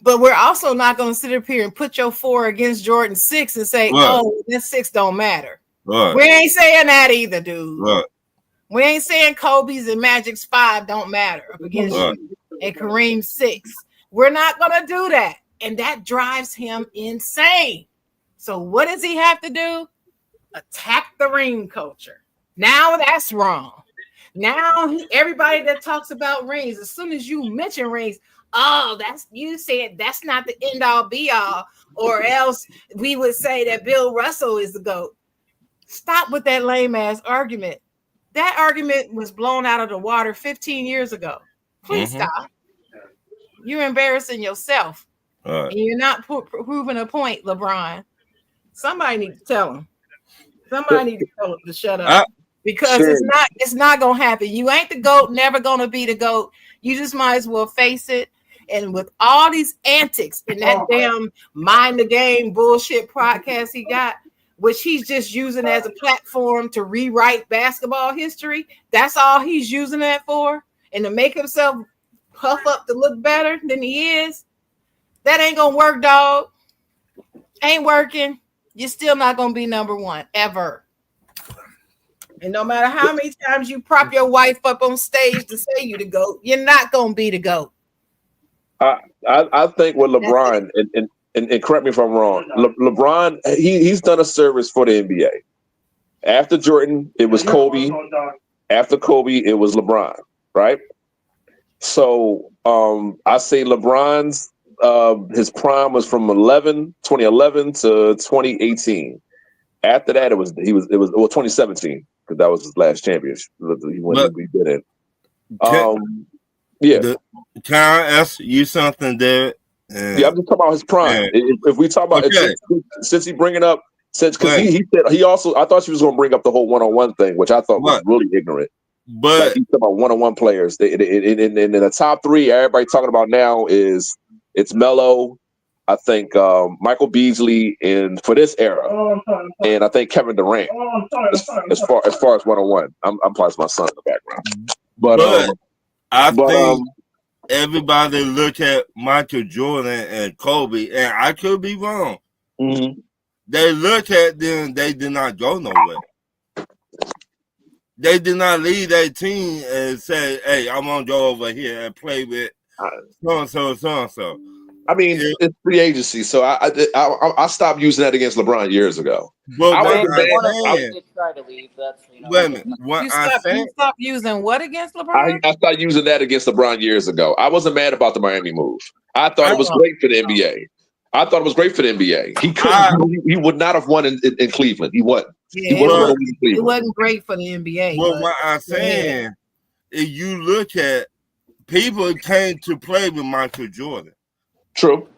[SPEAKER 5] But we're also not going to sit up here and put your 4 against Jordan's 6 and say, oh, that 6 don't matter. We ain't saying that either, dude. We ain't saying Kobe's and Magic's 5 don't matter up against you and Kareem's 6. We're not going to do that. And that drives him insane. So what does he have to do? Attack the ring culture. Now that's wrong. Now everybody that talks about rings, as soon as you mention rings, oh, you said that's not the end all be all, or else we would say that Bill Russell is the GOAT. Stop with that lame ass argument. That argument was blown out of the water 15 years ago. Please stop. You're embarrassing yourself. And you're not proving a point, LeBron. Somebody need to tell him. Somebody need to tell him to shut up. Because it's not gonna happen. You ain't the GOAT, never gonna be the GOAT. You just might as well face it. And with all these antics in that damn mind the game bullshit podcast he got, which he's just using as a platform to rewrite basketball history, that's all he's using that for, and to make himself puff up to look better than he is. That ain't gonna work, dog. Ain't working. You're still not gonna be number one ever. And no matter how many times you prop your wife up on stage to say you the GOAT, you're not gonna be the GOAT.
[SPEAKER 4] I think with LeBron, and correct me if I'm wrong, LeBron, he's done a service for the NBA. After Jordan, it was Kobe. After Kobe, it was LeBron, right? So I say LeBron's his prime was from 2011 to 2018. After that, it was 2017 because that was his last championship. He did it.
[SPEAKER 3] Can I ask you something, Derek?
[SPEAKER 4] Yeah, I'm just talking about his prime. If we talk about since he bringing up because he said he also, I thought she was going to bring up the whole one-on-one thing, which I thought was really ignorant.
[SPEAKER 3] But
[SPEAKER 4] like he's talking about one-on-one players. In the top 3, everybody talking about now it's Melo, I think Michael Beasley for this era, and I think Kevin Durant. As far as 101, I'm plus my son in the background. But
[SPEAKER 3] I think everybody look at Michael Jordan and Kobe, and I could be wrong.
[SPEAKER 4] Mm-hmm.
[SPEAKER 3] They look at them, they did not go nowhere. They did not leave their team and say, hey, I'm going to go over here and play with so-and-so.
[SPEAKER 4] I mean, it's free agency, so I stopped using that against LeBron years ago.
[SPEAKER 3] But
[SPEAKER 4] I
[SPEAKER 3] wait
[SPEAKER 6] did try to leave. That's,
[SPEAKER 3] a minute.
[SPEAKER 5] You stopped using what against LeBron?
[SPEAKER 4] I started using that against LeBron years ago. I wasn't mad about the Miami move. I thought it was great for the NBA. I thought it was great for the NBA. He would not have won in Cleveland. He wasn't.
[SPEAKER 5] Yeah, it wasn't great for the NBA.
[SPEAKER 3] Well, what I'm saying is, you look at people came to play with Michael Jordan.
[SPEAKER 4] True.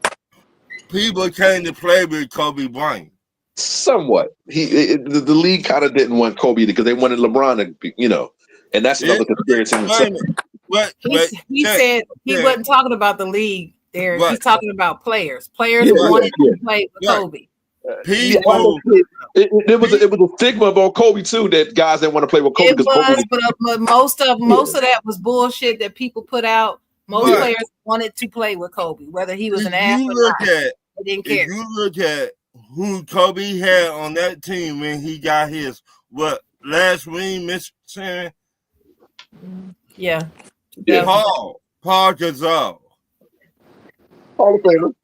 [SPEAKER 3] People came to play with Kobe Bryant.
[SPEAKER 4] Somewhat. The league kind of didn't want Kobe because they wanted LeBron to, and that's another conspiracy.
[SPEAKER 5] He said he wasn't talking about the league there. He's talking about players. Players wanted to play with Kobe.
[SPEAKER 4] It was a stigma about Kobe too, that guys didn't want to play with Kobe.
[SPEAKER 5] But most of that was bullshit that people put out. Most players wanted to play with Kobe, whether he was an ass or not. They didn't care.
[SPEAKER 3] If you look at who Kobe had on that team when he got his last ring, Mr. Shannon?
[SPEAKER 5] Yeah.
[SPEAKER 3] Paul Gasol.
[SPEAKER 4] Hall of Famer.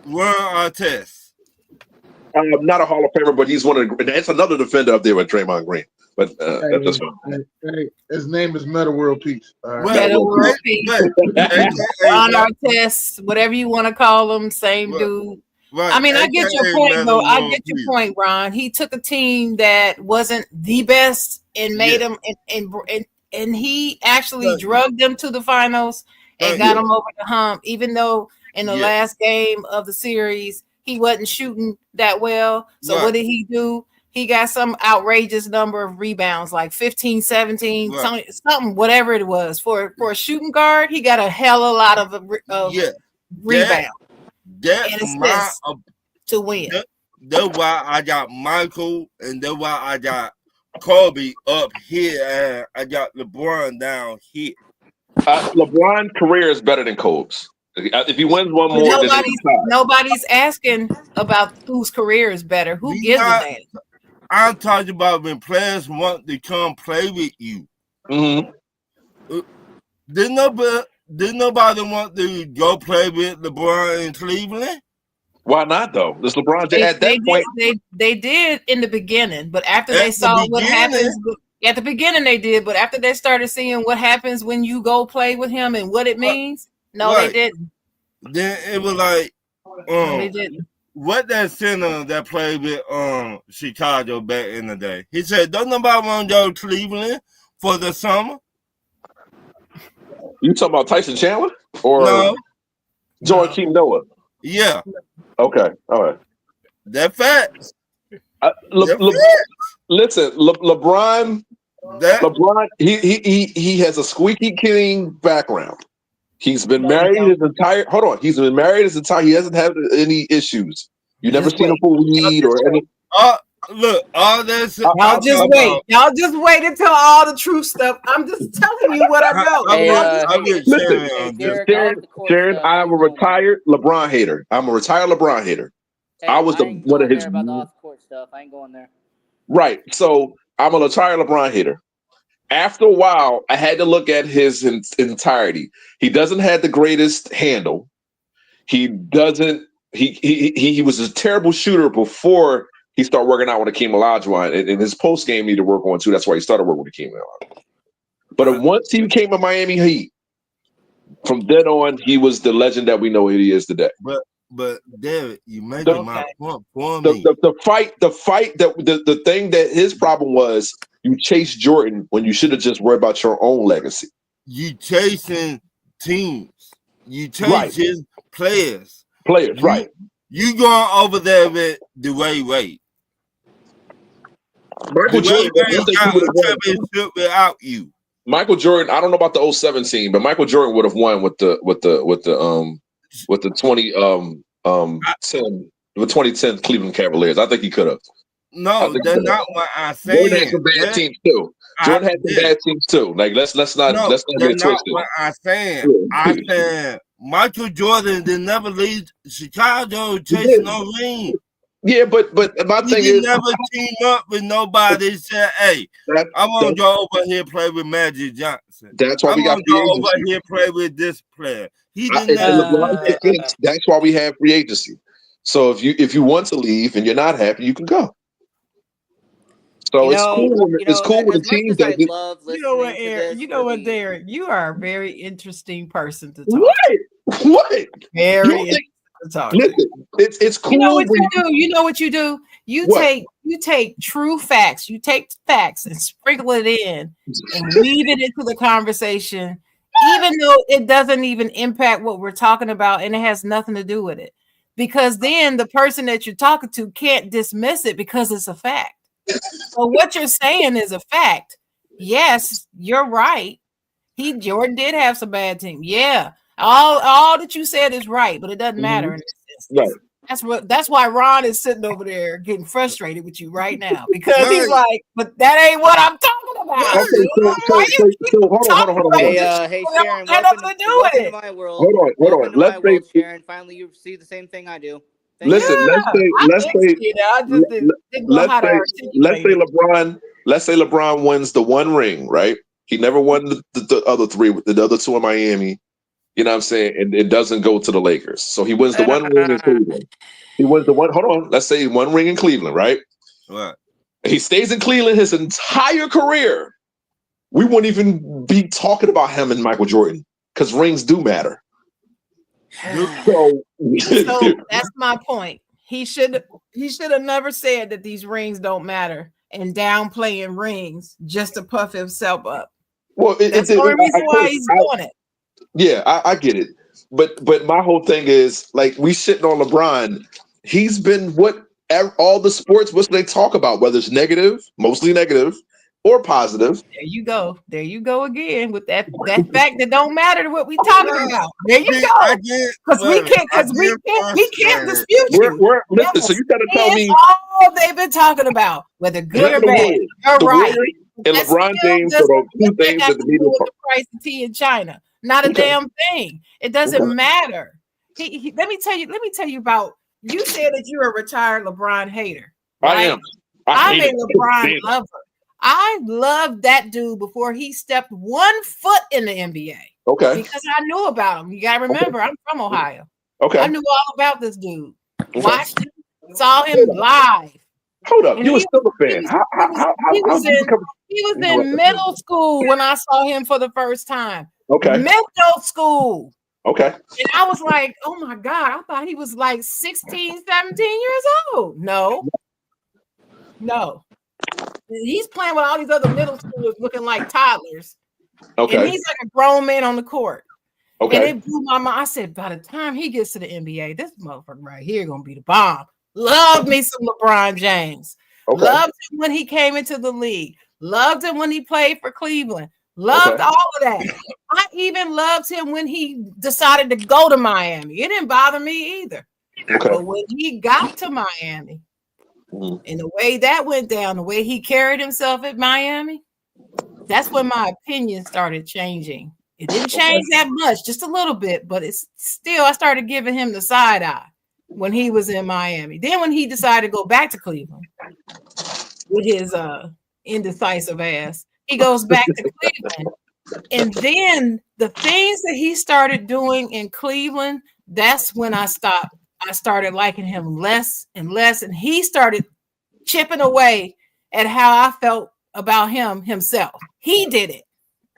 [SPEAKER 3] Ron Artest.
[SPEAKER 4] Not a Hall of Famer, but he's one of the. That's another defender up there with Draymond Green. But that's just fine.
[SPEAKER 1] Hey, his name is Metta World Peace.
[SPEAKER 5] Metta World Peace. Ron Artest, whatever you want to call him, same dude.
[SPEAKER 3] Right.
[SPEAKER 5] I mean, I get your point, though. I get your point, Ron. He took a team that wasn't the best and made them, and he actually drugged them to the finals and got them over the hump, even though in the last game of the series, he wasn't shooting that well. So what did he do? He got some outrageous number of rebounds, like 15, 17, something, whatever it was. For a shooting guard, he got a hell of a lot of rebound.
[SPEAKER 3] That's
[SPEAKER 5] to win.
[SPEAKER 3] That's why I got Michael, and that's why I got Kobe up here, and I got LeBron down here.
[SPEAKER 4] LeBron's career is better than Kobe's. If he wins one more,
[SPEAKER 5] nobody's asking about whose career is better. Who gives a damn?
[SPEAKER 3] I'm talking about when players want to come play with you.
[SPEAKER 4] Mm-hmm.
[SPEAKER 3] Did nobody want to go play with LeBron in Cleveland?
[SPEAKER 4] Why not though? This LeBron at that point
[SPEAKER 5] they did in the beginning, but after they saw what happens at the beginning, they did. But after they started seeing what happens when you go play with him and what it means, they didn't.
[SPEAKER 3] Then it was like,
[SPEAKER 5] they didn't.
[SPEAKER 3] What that center that played with Chicago back in the day? He said, "Don't nobody want to go to Cleveland for the summer."
[SPEAKER 4] You talking about Tyson Chandler or Joakim Noah?
[SPEAKER 3] Yeah.
[SPEAKER 4] Okay. All right.
[SPEAKER 3] That facts.
[SPEAKER 4] Listen, LeBron. LeBron. He has a squeaky clean background. He's been married his entire. Hold on. He's been married his entire. He hasn't had any issues. You never seen him for weed or any.
[SPEAKER 3] Look, all this.
[SPEAKER 5] Y'all just wait. Y'all just wait until all the true stuff. I'm just telling you what I know.
[SPEAKER 4] Sharon, I'm a retired LeBron hater. I'm a retired LeBron hater.
[SPEAKER 6] Hey,
[SPEAKER 4] I was one of his.
[SPEAKER 6] About the off-court stuff. I ain't going there.
[SPEAKER 4] Right. So I'm a retired LeBron hater. After a while, I had to look at his entirety. He doesn't have the greatest handle. He doesn't. He was a terrible shooter before he started working out with Akeem Olajuwon, and his post game needed to work on too. That's why he started working with Akeem Olajuwon. But once he became a Miami Heat, from then on, he was the legend that we know he is today.
[SPEAKER 3] But David, you made my point for
[SPEAKER 4] me.
[SPEAKER 3] The
[SPEAKER 4] thing that his problem was, you chased Jordan when you should have just worried about your own legacy.
[SPEAKER 3] You chasing teams. You chasing players.
[SPEAKER 4] Players, right.
[SPEAKER 3] You going over there with Dwayne Wade.
[SPEAKER 4] Michael Jordan
[SPEAKER 3] got a championship without you.
[SPEAKER 4] Michael Jordan. I don't know about the 07 team, but Michael Jordan would have won with the 2010 Cleveland Cavaliers. I think he could have.
[SPEAKER 3] No, that's not what I'm
[SPEAKER 4] Jordan had
[SPEAKER 3] saying.
[SPEAKER 4] some bad teams too. Jordan had some bad teams too. Like let's not get it
[SPEAKER 3] that's not
[SPEAKER 4] twisted.
[SPEAKER 3] what I'm saying. I said Michael Jordan did never leave Chicago chasing no ring.
[SPEAKER 4] Yeah, but my thing is
[SPEAKER 3] never team up with nobody. Said, "Hey, I want to go over here play with Magic Johnson.
[SPEAKER 4] That's why we got
[SPEAKER 3] free agency. Over here play with this player." He didn't.
[SPEAKER 4] That's why we have free agency. So if you want to leave and you're not happy, you can go. So it's cool with the team that
[SPEAKER 5] you know what, Eric? You know what, Derek? You are a very interesting person to talk.
[SPEAKER 4] What?
[SPEAKER 5] Very interesting to talk.
[SPEAKER 4] Listen, it's cool.
[SPEAKER 5] You know what you do? You know what you do? You take true facts. You take facts and sprinkle it in and weave it into the conversation, even though it doesn't even impact what we're talking about and it has nothing to do with it. Because then the person that you're talking to can't dismiss it because it's a fact. So what you're saying is a fact. Yes, you're right. Jordan did have some bad team. Yeah, all that you said is right, but it doesn't matter in this instance. Right. That's why Ron is sitting over there getting frustrated with you right now because he's like, but that ain't what I'm talking about.
[SPEAKER 4] Okay, so hold on.
[SPEAKER 6] Hey, Sharon, welcome to my world.
[SPEAKER 4] Hold on.
[SPEAKER 6] Let's say, Sharon, finally you see the same thing I do.
[SPEAKER 4] Listen, let's say LeBron wins the one ring, right? He never won the other three, the other two in Miami. You know what I'm saying? And it doesn't go to the Lakers. So he wins the one ring in Cleveland. He wins the one. Hold on. Let's say one ring in Cleveland, right?
[SPEAKER 3] Right.
[SPEAKER 4] He stays in Cleveland his entire career. We wouldn't even be talking about him and Michael Jordan because rings do matter.
[SPEAKER 5] So that's my point. He should have never said that these rings don't matter and downplaying rings just to puff himself up.
[SPEAKER 4] Well,
[SPEAKER 5] that's the only reason why he's doing it.
[SPEAKER 4] Yeah, I get it. But my whole thing is like we shitting on LeBron. He's been all the sports, what they talk about, whether it's negative, mostly negative, or positive.
[SPEAKER 5] There you go again with that fact that don't matter to what we talking about. There you go. Because we can't dispute you.
[SPEAKER 4] Listen, so you gotta tell me
[SPEAKER 5] all they've been talking about, whether good or bad. You're right.
[SPEAKER 4] And LeBron James are the two things that the media
[SPEAKER 5] the price of tea in China. Not a damn thing. It doesn't matter. Let me tell you about. You said that you're a retired LeBron hater. Right?
[SPEAKER 4] I am.
[SPEAKER 5] I'm a LeBron lover. I loved that dude before he stepped 1 foot in the NBA.
[SPEAKER 4] Okay.
[SPEAKER 5] Because I knew about him. You gotta remember, I'm from Ohio.
[SPEAKER 4] Okay.
[SPEAKER 5] I knew all about this dude. Watched him, saw him live.
[SPEAKER 4] Hold up, you were still a fan.
[SPEAKER 5] He was in middle school when I saw him for the first time.
[SPEAKER 4] Okay.
[SPEAKER 5] Middle school.
[SPEAKER 4] Okay.
[SPEAKER 5] And I was like, oh my God, I thought he was like 16, 17 years old. No. He's playing with all these other middle schoolers looking like toddlers. Okay. And he's like a grown man on the court. Okay. And it blew my mind. I said, by the time he gets to the NBA, this motherfucker right here gonna be the bomb. Love me some LeBron James. Okay. Loved him when he came into the league. Loved him when he played for Cleveland. Loved all of that. I even loved him when he decided to go to Miami. It didn't bother me either. Okay. But when he got to Miami, and the way that went down, the way he carried himself at Miami, that's when my opinion started changing. It didn't change that much, just a little bit, but it's still, I started giving him the side eye when he was in Miami. Then when he decided to go back to Cleveland with his indecisive ass, he goes back to Cleveland. And then the things that he started doing in Cleveland, that's when I stopped. I started liking him less and less, and he started chipping away at how I felt about himself. He did it.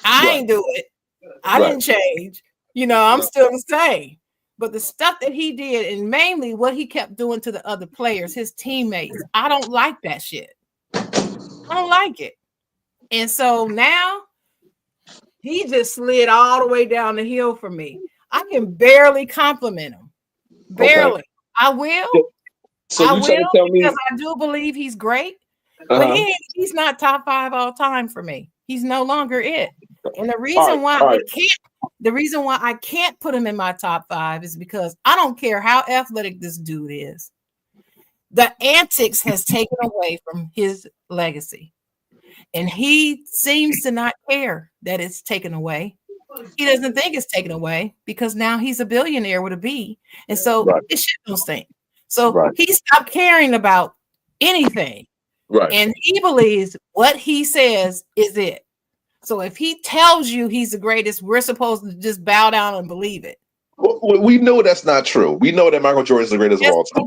[SPEAKER 5] I ain't do it. I didn't change. I'm still the same. But the stuff that he did, and mainly what he kept doing to the other players, his teammates, I don't like that shit. I don't like it. And so now he just slid all the way down the hill for me. I can barely compliment him. Barely. Okay. I will.
[SPEAKER 4] So you trying to tell me,
[SPEAKER 5] because I do believe he's great, but he's not top 5 all time for me. He's no longer it. And the reason why
[SPEAKER 4] all right.
[SPEAKER 5] I can't put him in my top 5 is because I don't care how athletic this dude is. The antics has taken away from his legacy. And he seems to not care that it's taken away. He doesn't think it's taken away because now he's a billionaire with a B. And so it shit don't stink. So he stopped caring about anything.
[SPEAKER 4] Right.
[SPEAKER 5] And he believes what he says is it. So if he tells you he's the greatest, we're supposed to just bow down and believe it.
[SPEAKER 4] Well, we know that's not true. We know that Michael Jordan is the greatest of all time.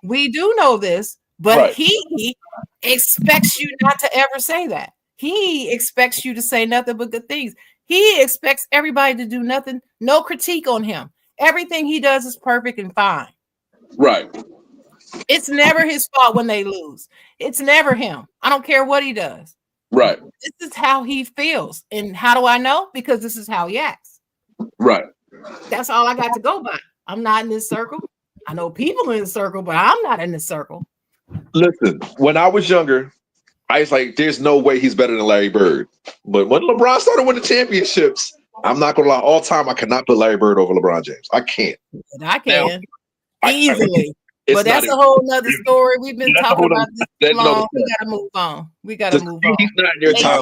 [SPEAKER 5] We do know this, but he expects you not to ever say that. He expects you to say nothing but good things. He expects everybody to do nothing, no critique on him. Everything he does is perfect and fine.
[SPEAKER 4] Right.
[SPEAKER 5] It's never his fault when they lose. It's never him. I don't care what he does.
[SPEAKER 4] Right.
[SPEAKER 5] This is how he feels. And how do I know? Because this is how he acts.
[SPEAKER 4] Right.
[SPEAKER 5] That's all I got to go by. I'm not in this circle. I know people in the circle, but I'm not in the circle.
[SPEAKER 4] Listen, when I was younger, I was like, there's no way he's better than Larry Bird. But when LeBron started winning championships, I'm not going to lie, all time, I cannot put Larry Bird over LeBron James. I can't.
[SPEAKER 5] And I can. Easily.
[SPEAKER 4] It's
[SPEAKER 5] but that's a whole nother story. We've been talking about this too long. We gotta move on. We gotta move on.
[SPEAKER 4] He's not in your time.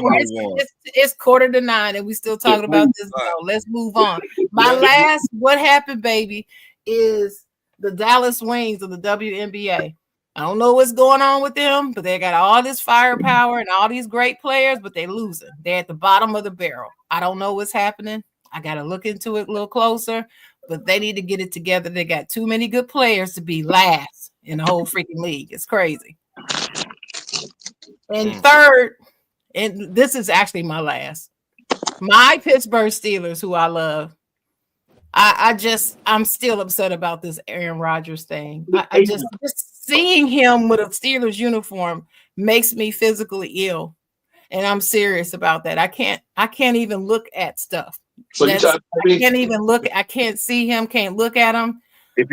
[SPEAKER 5] It's 8:45 and we still talking about this. So let's move on. My last what happened, baby, is the Dallas Wings of the WNBA. I don't know what's going on with them, but they got all this firepower and all these great players, but they losing. They're at the bottom of the barrel. I don't know what's happening. I gotta look into it a little closer. But they need to get it together. They got too many good players to be last in the whole freaking league. It's crazy. And third, and this is actually my last, my Pittsburgh Steelers, who I love. I'm still upset about this Aaron Rodgers thing. I just seeing him with a Steelers uniform makes me physically ill. And I'm serious about that. I can't even look at stuff.
[SPEAKER 4] So
[SPEAKER 5] I can't even look. I can't see him. Can't look at him.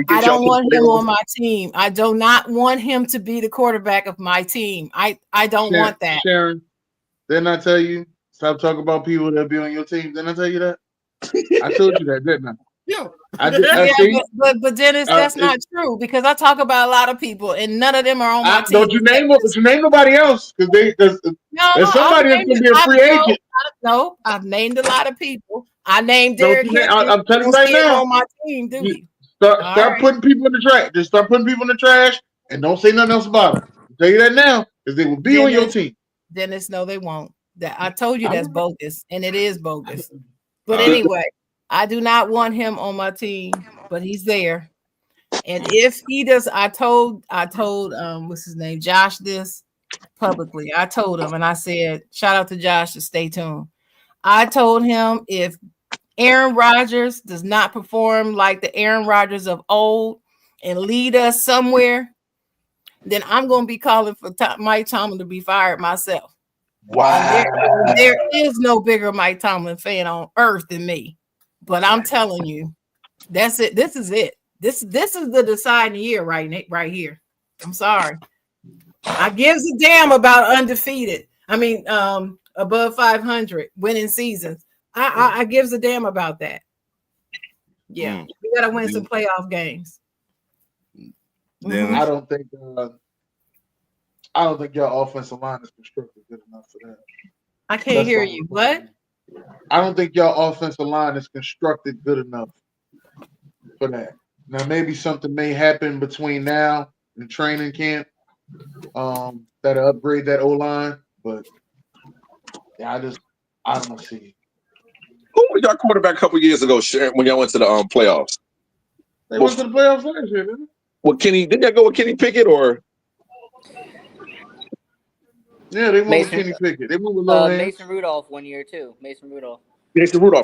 [SPEAKER 5] I don't want him on my team. I do not want him to be the quarterback of my team. I don't want that.
[SPEAKER 1] Sharon, didn't I tell you stop talking about people that be on your team? Didn't I tell you that? I told you that, didn't I?
[SPEAKER 5] Yeah. But Dennis, that's not true because I talk about a lot of people and none of them are on my team.
[SPEAKER 1] Don't you name them? But you name nobody else because there's somebody that's gonna be a free agent.
[SPEAKER 5] No, I've named a lot of people. I named Derek Henry.
[SPEAKER 1] I'm telling you right now.
[SPEAKER 5] On my team, do you?
[SPEAKER 1] Start putting people in the trash. Just start putting people in the trash and don't say nothing else about it. I'll tell you that now because they will be on your team.
[SPEAKER 5] Dennis, no, they won't. That I told you that's bogus, and it is bogus. But anyway, I do not want him on my team, but he's there. And if he does, I told what's his name, Josh, this publicly. I told him, and I said, shout out to Josh to stay tuned. I told him if Aaron Rodgers does not perform like the Aaron Rodgers of old and lead us somewhere, then I'm going to be calling for Mike Tomlin to be fired myself.
[SPEAKER 4] Wow.
[SPEAKER 5] There is no bigger Mike Tomlin fan on earth than me. But I'm telling you, that's it. This is it. This is the deciding year right here. I'm sorry. I gives a damn about undefeated. I mean, above 500 winning seasons. I gives a damn about that. Yeah, we gotta win some playoff games.
[SPEAKER 1] I don't think your offensive line is constructed good enough for that.
[SPEAKER 5] I can't hear you. What?
[SPEAKER 1] I don't think your offensive line is constructed good enough for that. Now, maybe something may happen between now and training camp that'll upgrade that O-line, but yeah, I don't see it.
[SPEAKER 4] Who was your quarterback a couple years ago, Sharon, when y'all went to the playoffs?
[SPEAKER 1] They went to the playoffs last year, didn't they?
[SPEAKER 4] Well, didn't y'all go with Kenny Pickett or?
[SPEAKER 1] Yeah, they went with Kenny Pickett. They went with
[SPEAKER 6] Mason Rudolph 1 year too. Mason Rudolph,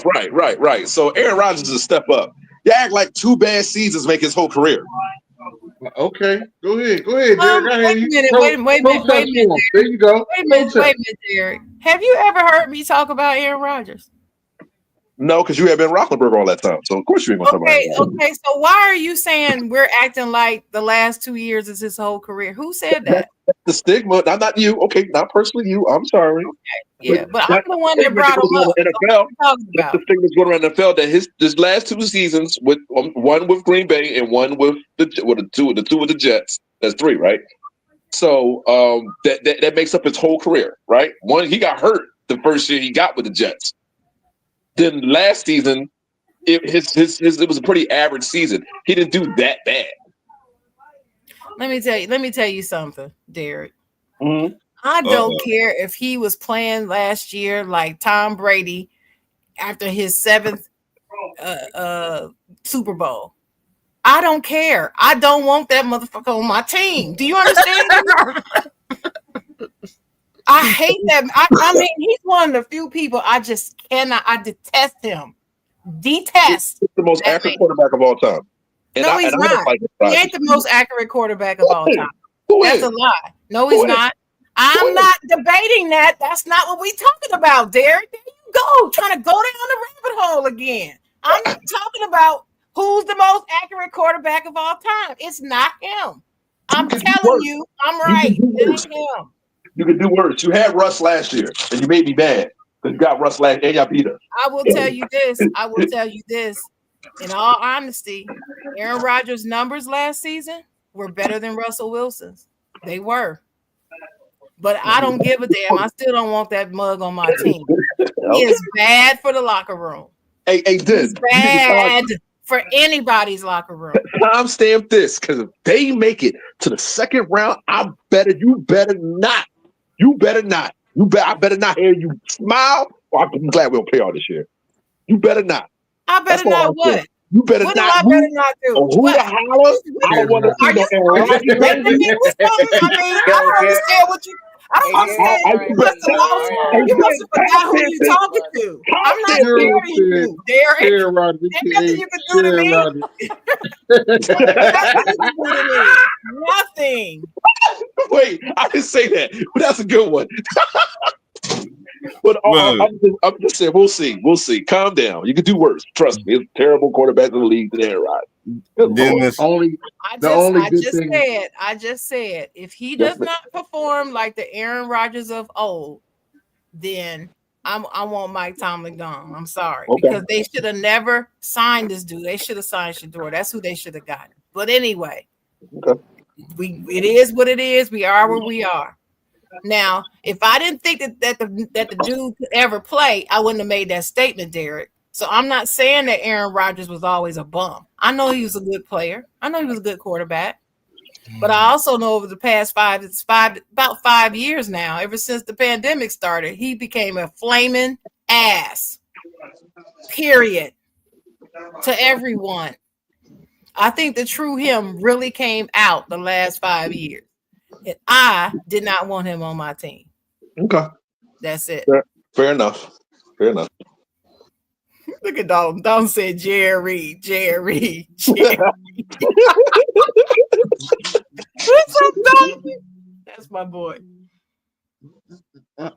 [SPEAKER 6] right. So Aaron Rodgers is a step up. You act like 2 bad seasons make his whole career.
[SPEAKER 1] Okay, go ahead, Derek.
[SPEAKER 5] Wait a minute.
[SPEAKER 1] There you go.
[SPEAKER 5] Wait a minute, Derek. Have you ever heard me talk about Aaron Rodgers?
[SPEAKER 4] No, because you had been Roethlisberger all that time. So of course you ain't gonna talk about
[SPEAKER 5] Okay. So why are you saying we're acting like the last 2 years is his whole career? Who said that?
[SPEAKER 4] That's the stigma. Not you. Okay, not personally you. I'm sorry.
[SPEAKER 5] Yeah, but I'm the one that brought him up.
[SPEAKER 4] NFL.
[SPEAKER 5] Talking
[SPEAKER 4] That's the
[SPEAKER 5] about.
[SPEAKER 4] stigma going around the NFL that his last 2 seasons with one with Green Bay and one with the two with the Jets. That's 3, right? So that makes up his whole career, right? One, he got hurt the first year he got with the Jets. Then last season, it was a pretty average season. He didn't do that bad.
[SPEAKER 5] Let me tell you something, Derek.
[SPEAKER 4] Mm-hmm.
[SPEAKER 5] I don't care if he was playing last year like Tom Brady after his 7th Super Bowl. I don't care. I don't want that motherfucker on my team. Do you understand? I hate that. I mean, he's one of the few people I just cannot. I detest him. Detest.
[SPEAKER 4] He's the most accurate quarterback of all time.
[SPEAKER 5] He's not. He ain't the most accurate quarterback of all time. That's a lie. No, he's not. I'm not debating that. That's not what we're talking about, Derek. There you go, trying to go down the rabbit hole again. I'm not talking about who's the most accurate quarterback of all time. It's not him. I'm telling you, I'm right. It ain't him.
[SPEAKER 4] You can do worse. You had Russ last year, and you made me mad because you got Russ last, and y'all beat us.
[SPEAKER 5] I will tell you this. In all honesty, Aaron Rodgers' numbers last season were better than Russell Wilson's. They were. But I don't give a damn. I still don't want that mug on my team. He is bad for the locker room.
[SPEAKER 4] Hey,
[SPEAKER 5] He's bad for anybody's locker room.
[SPEAKER 4] Timestamp this, because if they make it to the 2nd round, you better not. I better not hear you smile. Or I'm glad we don't play all this year. You better not.
[SPEAKER 5] I better not what?
[SPEAKER 4] You better
[SPEAKER 5] what
[SPEAKER 4] not.
[SPEAKER 5] I better not do?
[SPEAKER 4] Who the holler? I don't want to see no Aaron Rodgers.
[SPEAKER 5] I don't understand what you. I don't understand. You must have forgot who you talking to. I'm not hearing you, Derek.
[SPEAKER 1] Aaron Rodgers.
[SPEAKER 5] Nothing you can do to me. Nothing.
[SPEAKER 4] Wait, I didn't say that, but that's a good one. But I'm just saying, we'll see. Calm down. You can do worse. Trust me. It's a terrible quarterback in the league than Aaron Rodgers.
[SPEAKER 5] I just said, if he does not perform like the Aaron Rodgers of old, then I want Mike Tomlin gone. I'm sorry. Because they should have never signed this dude. They should have signed Shedeur. That's who they should have gotten. But anyway, it is what it is. We are where we are. Now, if I didn't think that the dude could ever play, I wouldn't have made that statement, Derek. So I'm not saying that Aaron Rodgers was always a bum. I know he was a good player. I know he was a good quarterback. But I also know over the past about 5 years now, ever since the pandemic started, he became a flaming ass. Period. To everyone. I think the true him really came out the last 5 years. And I did not want him on my team.
[SPEAKER 4] Okay.
[SPEAKER 5] That's it.
[SPEAKER 4] Fair enough.
[SPEAKER 5] Look at Dalton. Dalton said Jerry. What's up, Dalton? That's my boy.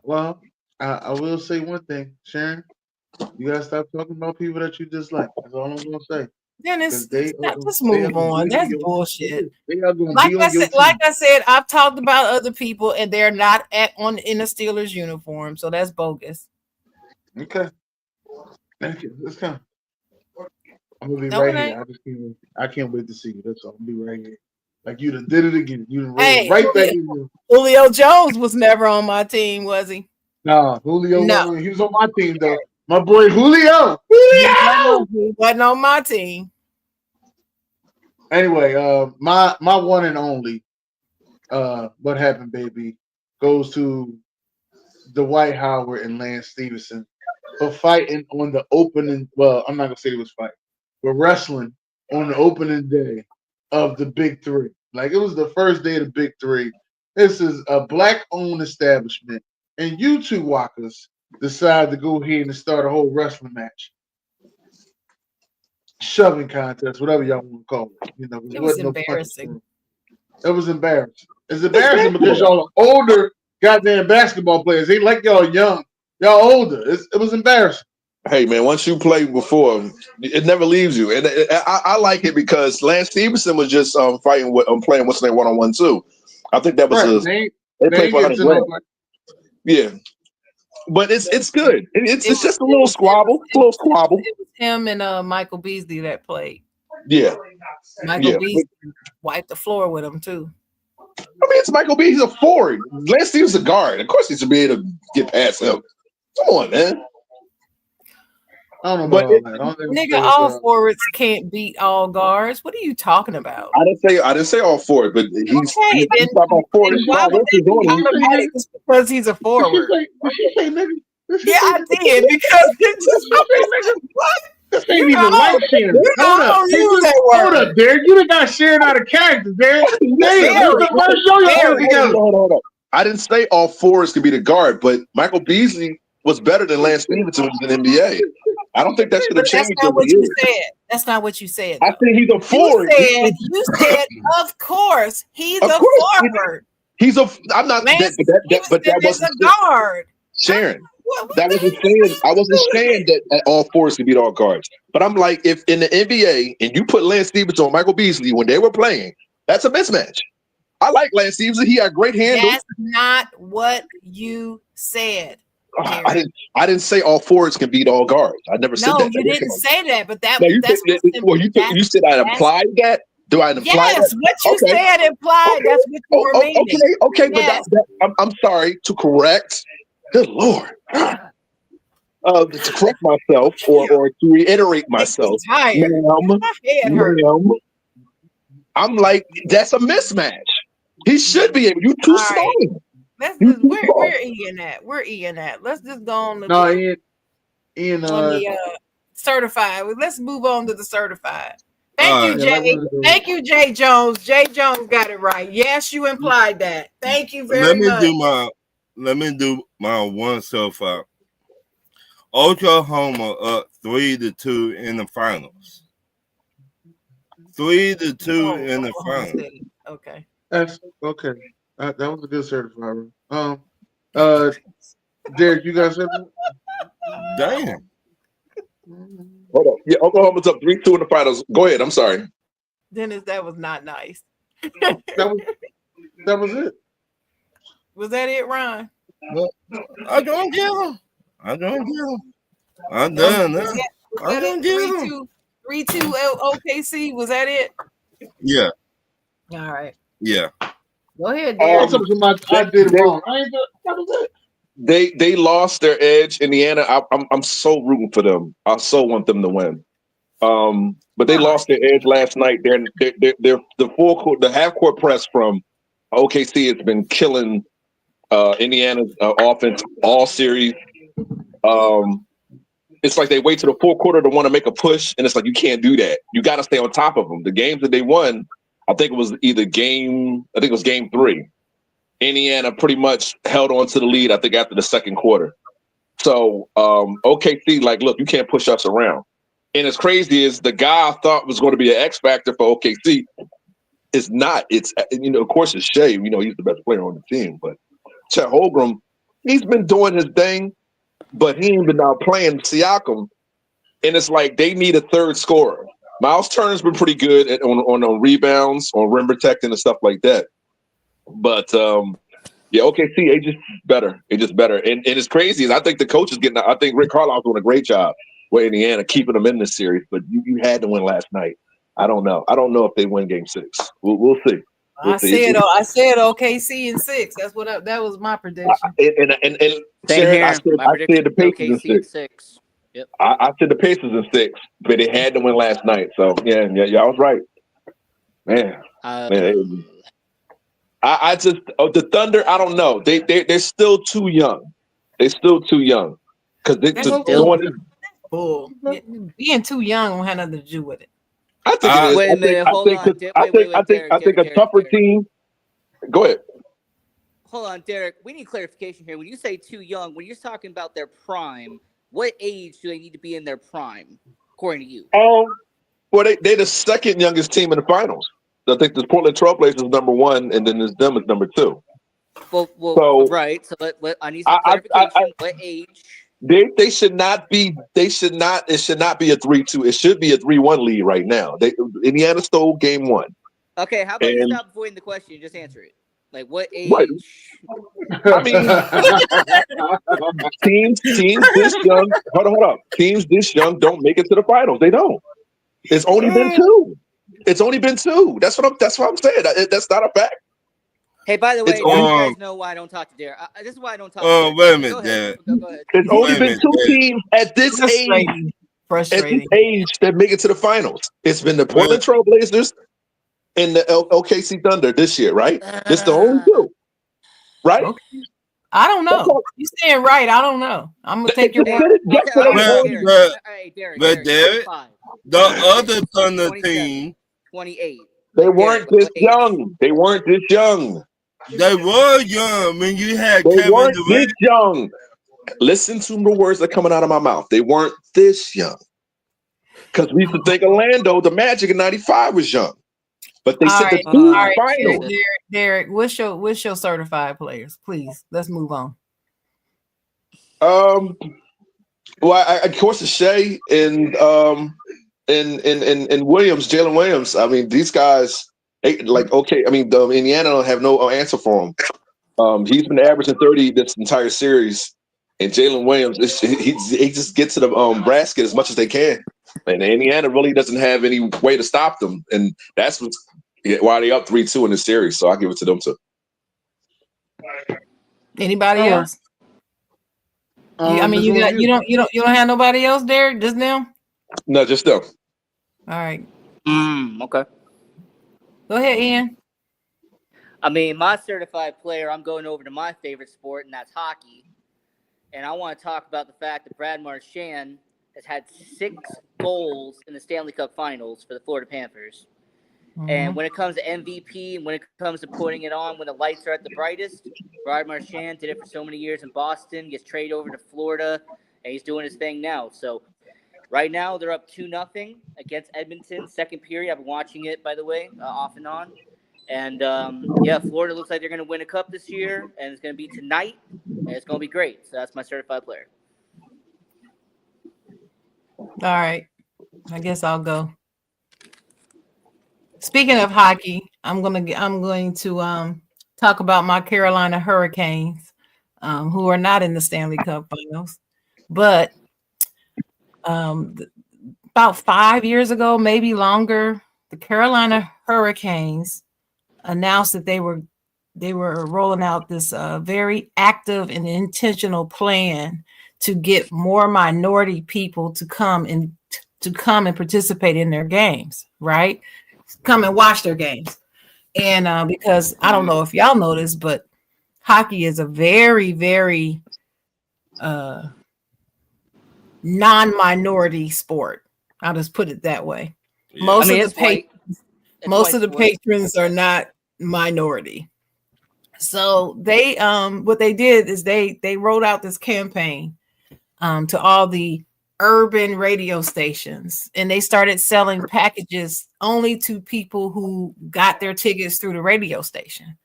[SPEAKER 1] Well, I will say one thing, Sharon. You gotta stop talking about people that you dislike. That's all I'm gonna say.
[SPEAKER 5] Dennis, let's move on. That's bullshit.
[SPEAKER 1] Like
[SPEAKER 5] I said, I've talked about other people and they're not in a Steelers uniform, so that's bogus.
[SPEAKER 1] Okay. Thank you. Let's come. I'm gonna be right here. I can't wait to see you. That's all. I'm gonna be right here. Like you done did it again. You done rolled right back in you.
[SPEAKER 5] Julio Jones was never on my team, was he?
[SPEAKER 1] Nah, Julio. No. He was on my team though. My boy Julio.
[SPEAKER 5] He wasn't on my team.
[SPEAKER 1] Anyway, my one and only, what happened, baby, goes to Dwight Howard and Lance Stevenson for fighting on the opening. Well, I'm not gonna say it was fighting, but wrestling on the opening day of the Big Three. Like it was the first day of the Big Three. This is a black-owned establishment, and you two walkers decide to go ahead and start a whole wrestling match, shoving contest, whatever y'all want to call it. You know,
[SPEAKER 5] it was embarrassing.
[SPEAKER 1] It was embarrassing. It's embarrassing because y'all are older goddamn basketball players. Ain't like y'all young. Y'all older. It was embarrassing.
[SPEAKER 4] Hey man, once you play before, it never leaves you, and I like it because Lance Stevenson was just fighting with playing what's name 1-on-1 too. I think that was
[SPEAKER 1] Right.
[SPEAKER 4] they
[SPEAKER 1] They
[SPEAKER 4] played
[SPEAKER 1] ain't
[SPEAKER 4] for
[SPEAKER 1] get
[SPEAKER 4] 100
[SPEAKER 1] to no
[SPEAKER 4] grand. Yeah, but it's good. It's
[SPEAKER 5] It was
[SPEAKER 4] just a little squabble,
[SPEAKER 5] it was him and Michael Beasley that played.
[SPEAKER 4] Yeah,
[SPEAKER 5] Michael
[SPEAKER 4] yeah.
[SPEAKER 5] Beasley wiped the floor with him too.
[SPEAKER 4] I mean, it's Michael B. He's a forward. Lance Stevenson's a guard. Of course, he should be able to get past him. Come on, man.
[SPEAKER 1] I don't know
[SPEAKER 4] But
[SPEAKER 1] about all that. I don't think
[SPEAKER 5] Nigga,
[SPEAKER 1] it
[SPEAKER 5] all
[SPEAKER 1] was,
[SPEAKER 5] forwards can't beat all guards. What are you talking about?
[SPEAKER 4] I didn't say all forward, but he's
[SPEAKER 5] Okay, then
[SPEAKER 4] about forward.
[SPEAKER 5] why would they be automatic just because he's a forward?
[SPEAKER 1] Did she say nigga?
[SPEAKER 5] Yeah, I did because it's just what?
[SPEAKER 1] This
[SPEAKER 5] You
[SPEAKER 1] ain't even
[SPEAKER 5] know,
[SPEAKER 1] light skinned.
[SPEAKER 5] you know, I don't use that
[SPEAKER 1] Hold
[SPEAKER 5] word.
[SPEAKER 1] up, Derek. You done got sharing out of character, Derek. Damn,
[SPEAKER 5] Very,
[SPEAKER 1] let's show your
[SPEAKER 5] very.
[SPEAKER 1] own together.
[SPEAKER 4] Hold on. I didn't say all forwards could be the guard, but Michael Beasley was better than Lance Stevenson when he was in the NBA. I don't think that should have
[SPEAKER 5] But that's
[SPEAKER 4] changed.
[SPEAKER 5] not what you said. That's not what you said.
[SPEAKER 4] I
[SPEAKER 5] Though.
[SPEAKER 4] think he's a forward.
[SPEAKER 5] You said, of course, he's
[SPEAKER 4] Of
[SPEAKER 5] a
[SPEAKER 4] course.
[SPEAKER 5] forward.
[SPEAKER 4] He's a. I'm not.
[SPEAKER 5] Lance
[SPEAKER 4] But that
[SPEAKER 5] Stevenson is
[SPEAKER 4] wasn't
[SPEAKER 5] a guard.
[SPEAKER 4] Sharon.
[SPEAKER 5] What
[SPEAKER 4] That
[SPEAKER 5] the
[SPEAKER 4] wasn't
[SPEAKER 5] heck
[SPEAKER 4] saying. I
[SPEAKER 5] are you
[SPEAKER 4] wasn't
[SPEAKER 5] doing?
[SPEAKER 4] saying that all forwards could beat all guards. But I'm like, if in the NBA and you put Lance Stevenson on Michael Beasley when they were playing, that's a mismatch. I like Lance Stevenson. He had great handles.
[SPEAKER 5] That's not what you said.
[SPEAKER 4] I didn't say all forwards can beat all guards. I never said that.
[SPEAKER 5] No, you didn't say that. But
[SPEAKER 4] No, you said I implied that. Do I imply that?
[SPEAKER 5] What you said implied.
[SPEAKER 4] Okay.
[SPEAKER 5] That's what you were meaning.
[SPEAKER 4] Okay,
[SPEAKER 5] Yes.
[SPEAKER 4] but I'm sorry to correct. Good Lord. To correct myself or to reiterate myself.
[SPEAKER 5] Tired. My head hurt.
[SPEAKER 4] I'm like, that's a mismatch. He should be able. You too small.
[SPEAKER 5] We're Ian at. We're Ian at. Let's just go on to
[SPEAKER 1] Ian,
[SPEAKER 5] on the certified. Let's move on to the certified. Thank you, Jay. Thank you, Jay Jones. Jay Jones got it right. Yes, you implied that. Thank you very much.
[SPEAKER 3] Let me do my one self out. Oklahoma up 3-2 in the finals. 3-2 in the finals.
[SPEAKER 5] Okay.
[SPEAKER 1] That's okay. That was a good certified. Derek, you got something?
[SPEAKER 3] Damn.
[SPEAKER 4] Hold on. Yeah, Oklahoma's up 3-2 in the finals. Go ahead. I'm sorry.
[SPEAKER 5] Dennis, that was not nice.
[SPEAKER 1] That was it.
[SPEAKER 5] Was that it, Ron?
[SPEAKER 3] I don't give him. I'm done now. I don't give him.
[SPEAKER 5] 3-2 OKC. Was that it?
[SPEAKER 3] Yeah.
[SPEAKER 5] All right.
[SPEAKER 3] Yeah.
[SPEAKER 5] Go ahead, Derek.
[SPEAKER 1] I did it wrong. That was it.
[SPEAKER 4] They lost their edge. Indiana. I'm so rooting for them. I so want them to win. But they lost their edge last night. They're the half court press from OKC has been killing Indiana's offense all series. It's like they wait to the fourth quarter to want to make a push, and it's like you can't do that. You got to stay on top of them. The games that they won, I think it was game 3. Indiana pretty much held on to the lead, I think, after the second quarter. So OKC, like, look, you can't push us around. And as crazy as the guy I thought was going to be an X factor for OKC is not. It's, of course, it's Shea. He's the best player on the team. But Chet Holmgren, he's been doing his thing, but he ain't been out playing Siakam. And it's like they need a third scorer. Miles Turner's been pretty good on rebounds, on rim protecting and stuff like that. But OKC, they just better. And it's crazy. I think the coach is I think Rick Carlisle's doing a great job with Indiana, keeping them in this series. But you had to win last night. I don't know if they win Game 6. We'll see.
[SPEAKER 5] I said OKC in 6. That was my prediction.
[SPEAKER 4] Sharon, I said the Pacers in 6.
[SPEAKER 6] Yep.
[SPEAKER 4] I said the Pacers in 6, but they had to win last night. So yeah, I was right. Man. I just the Thunder. I don't know. They're still too young. Because
[SPEAKER 5] being too young won't have nothing to do with it.
[SPEAKER 4] I think it is.
[SPEAKER 6] Wait a minute. Hold on.
[SPEAKER 4] I think a tougher team. Go ahead.
[SPEAKER 6] Hold on, Derek. We need clarification here. When you say too young, when you're talking about their prime, what age do they need to be in their prime, according to you?
[SPEAKER 4] Well, they're the second youngest team in the finals. I think the Portland Trailblazers is number 1, and then there's them is number 2.
[SPEAKER 6] Well, right. So I need some clarification. What age
[SPEAKER 4] They should not be. They should not. It should not be a 3-2. It should be a 3-1 lead right now. Indiana stole game one.
[SPEAKER 6] Okay, how about you stop avoiding the question and just answer it? Like, what
[SPEAKER 4] Right.
[SPEAKER 6] age?
[SPEAKER 4] I mean, teams this young. Hold up. Teams this young don't make it to the finals. They don't. It's only been two. It's only been two. That's what I'm saying. That's not a fact.
[SPEAKER 6] Hey, by the way, you guys know why I don't talk to Derek. This is why I don't talk to Derek.
[SPEAKER 3] Wait a minute, Derek.
[SPEAKER 6] Go ahead.
[SPEAKER 4] It's only been two teams at this age.
[SPEAKER 5] Frustrating.
[SPEAKER 4] At this age that make it to the finals. It's been the Portland Trailblazers and the OKC Thunder this year, right? It's the only two, right?
[SPEAKER 5] Okay. I don't know. You saying right? I don't know. I'm gonna take your word.
[SPEAKER 6] Derek,
[SPEAKER 3] the other Thunder team,
[SPEAKER 6] 28.
[SPEAKER 4] They weren't this young. They weren't this young.
[SPEAKER 3] They were young when you had
[SPEAKER 4] They
[SPEAKER 3] Kevin
[SPEAKER 4] weren't
[SPEAKER 3] Durant.
[SPEAKER 4] this young. Listen to the words that are coming out of my mouth. They weren't this young. Because we used to think Orlando, the Magic in '95 was young. But they said the two finals.
[SPEAKER 5] Derek, what's your certified players? Please, let's move on.
[SPEAKER 4] Well, of course, it's Shea and Williams, Jalen Williams. I mean, these guys, okay. I mean, Indiana don't have no answer for him. He's been averaging 30 this entire series, and Jalen Williams, he just gets to the basket as much as they can, and Indiana really doesn't have any way to stop them, and that's why they up 3-2 in this series. So I give it to them too.
[SPEAKER 5] Anybody else? I mean, you don't have nobody else, Derek? Just them?
[SPEAKER 4] No, just them.
[SPEAKER 5] All right.
[SPEAKER 6] Okay.
[SPEAKER 5] Go ahead, Ian.
[SPEAKER 6] I mean, my certified player, I'm going over to my favorite sport, and that's hockey. And I want to talk about the fact that Brad Marchand has had 6 goals in the Stanley Cup Finals for the Florida Panthers. Mm-hmm. And when it comes to MVP, and when it comes to putting it on when the lights are at the brightest, Brad Marchand did it for so many years in Boston, gets traded over to Florida, and he's doing his thing now. So right now, they're up 2-0 against Edmonton. Second period. I've been watching it, by the way, off and on. And, Florida looks like they're going to win a cup this year, and it's going to be tonight, and it's going to be great. So that's my certified player.
[SPEAKER 5] All right. I guess I'll go. Speaking of hockey, I'm going to talk about my Carolina Hurricanes, who are not in the Stanley Cup Finals. But about 5 years ago, maybe longer, the Carolina Hurricanes announced that they were rolling out this very active and intentional plan to get more minority people to come and participate in their games, right? Come and watch their games. And because I don't know if y'all know this, but hockey is a very, very non-minority sport. I'll just put it that way. Yeah. Most of the patrons are not minority. So they what they did is they wrote out this campaign to all the urban radio stations, and they started selling packages only to people who got their tickets through the radio station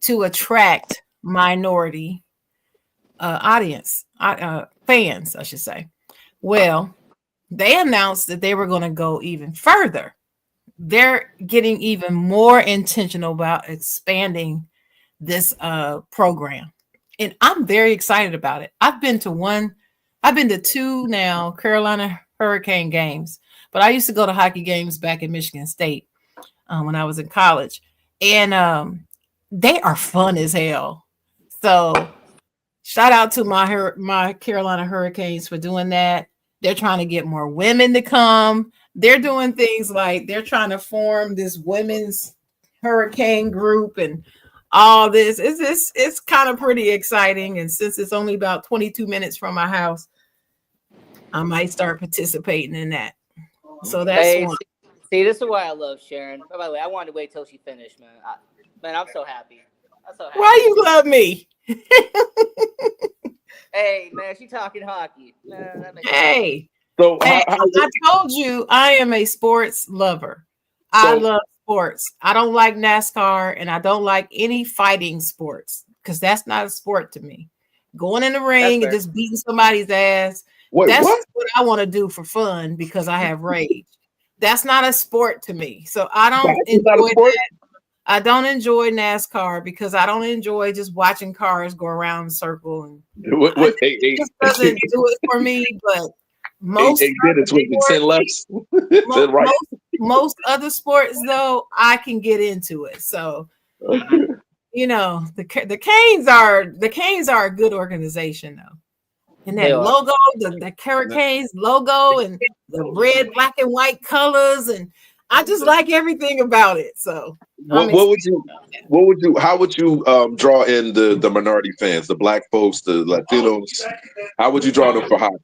[SPEAKER 5] to attract minority fans, I should say. Well, they announced that they were going to go even further. They're getting even more intentional about expanding this program. And I'm very excited about it. I've been to 2 now Carolina Hurricane games, but I used to go to hockey games back in Michigan State when I was in college. And they are fun as hell. So shout out to my Carolina Hurricanes for doing that. They're trying to get more women to come. They're doing things like they're trying to form this women's hurricane group and all this. It's kind of pretty exciting. And since it's only about 22 minutes from my house, I might start participating in that. So that's one.
[SPEAKER 6] See, this is why I love Sharon. By the way, I wanted to wait till she finished, man. I'm so happy.
[SPEAKER 5] Why you love me?
[SPEAKER 6] Hey, man, she talking hockey.
[SPEAKER 5] Hey, I told you I am a sports lover. I love sports. I don't like NASCAR, and I don't like any fighting sports because that's not a sport to me. going in the ring and just beating somebody's ass.
[SPEAKER 4] Wait,
[SPEAKER 5] That's
[SPEAKER 4] what?
[SPEAKER 5] what I want to do for fun because I have rage. That's not a sport to me. So I don't enjoy that. I don't enjoy NASCAR because I don't enjoy just watching cars go around in a circle. And it just doesn't do it for me. But most other sports, though, I can get into it. So, you know, the Canes are a good organization, though. And that logo, the Hurricanes logo, and the red, black, and white colors, and I just like everything about it. So,
[SPEAKER 4] how would you draw in the minority fans, the black folks, the Latinos? How would you draw them for hockey?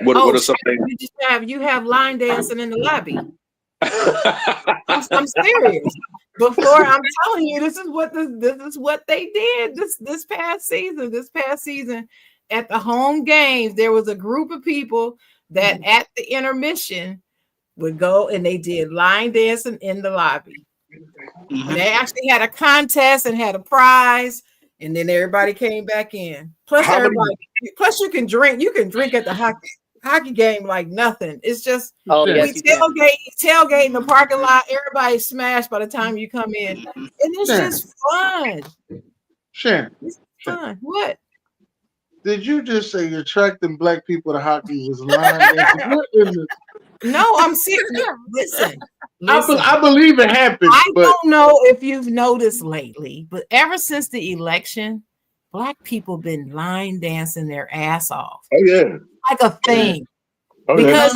[SPEAKER 4] What are some things?
[SPEAKER 5] You have line dancing in the lobby. I'm serious. Before I'm telling you, this is what they did this past season. This past season, at the home games, there was a group of people that at the intermission would go and they did line dancing in the lobby. Mm-hmm. They actually had a contest and had a prize, and then everybody came back in. Plus, you can drink. You can drink at the hockey game like nothing. It's just we tailgate in the parking lot. Everybody's smashed by the time you come in, and it's just fun.
[SPEAKER 1] Sharon,
[SPEAKER 5] it's fun. What?
[SPEAKER 1] Did you just say attracting black people to hockey was line dancing?
[SPEAKER 5] No, I'm serious. Listen.
[SPEAKER 1] I believe it happened.
[SPEAKER 5] I don't know if you've noticed lately, but ever since the election, black people been line dancing their ass off.
[SPEAKER 4] Oh yeah,
[SPEAKER 5] like a thing.
[SPEAKER 4] Oh,
[SPEAKER 5] because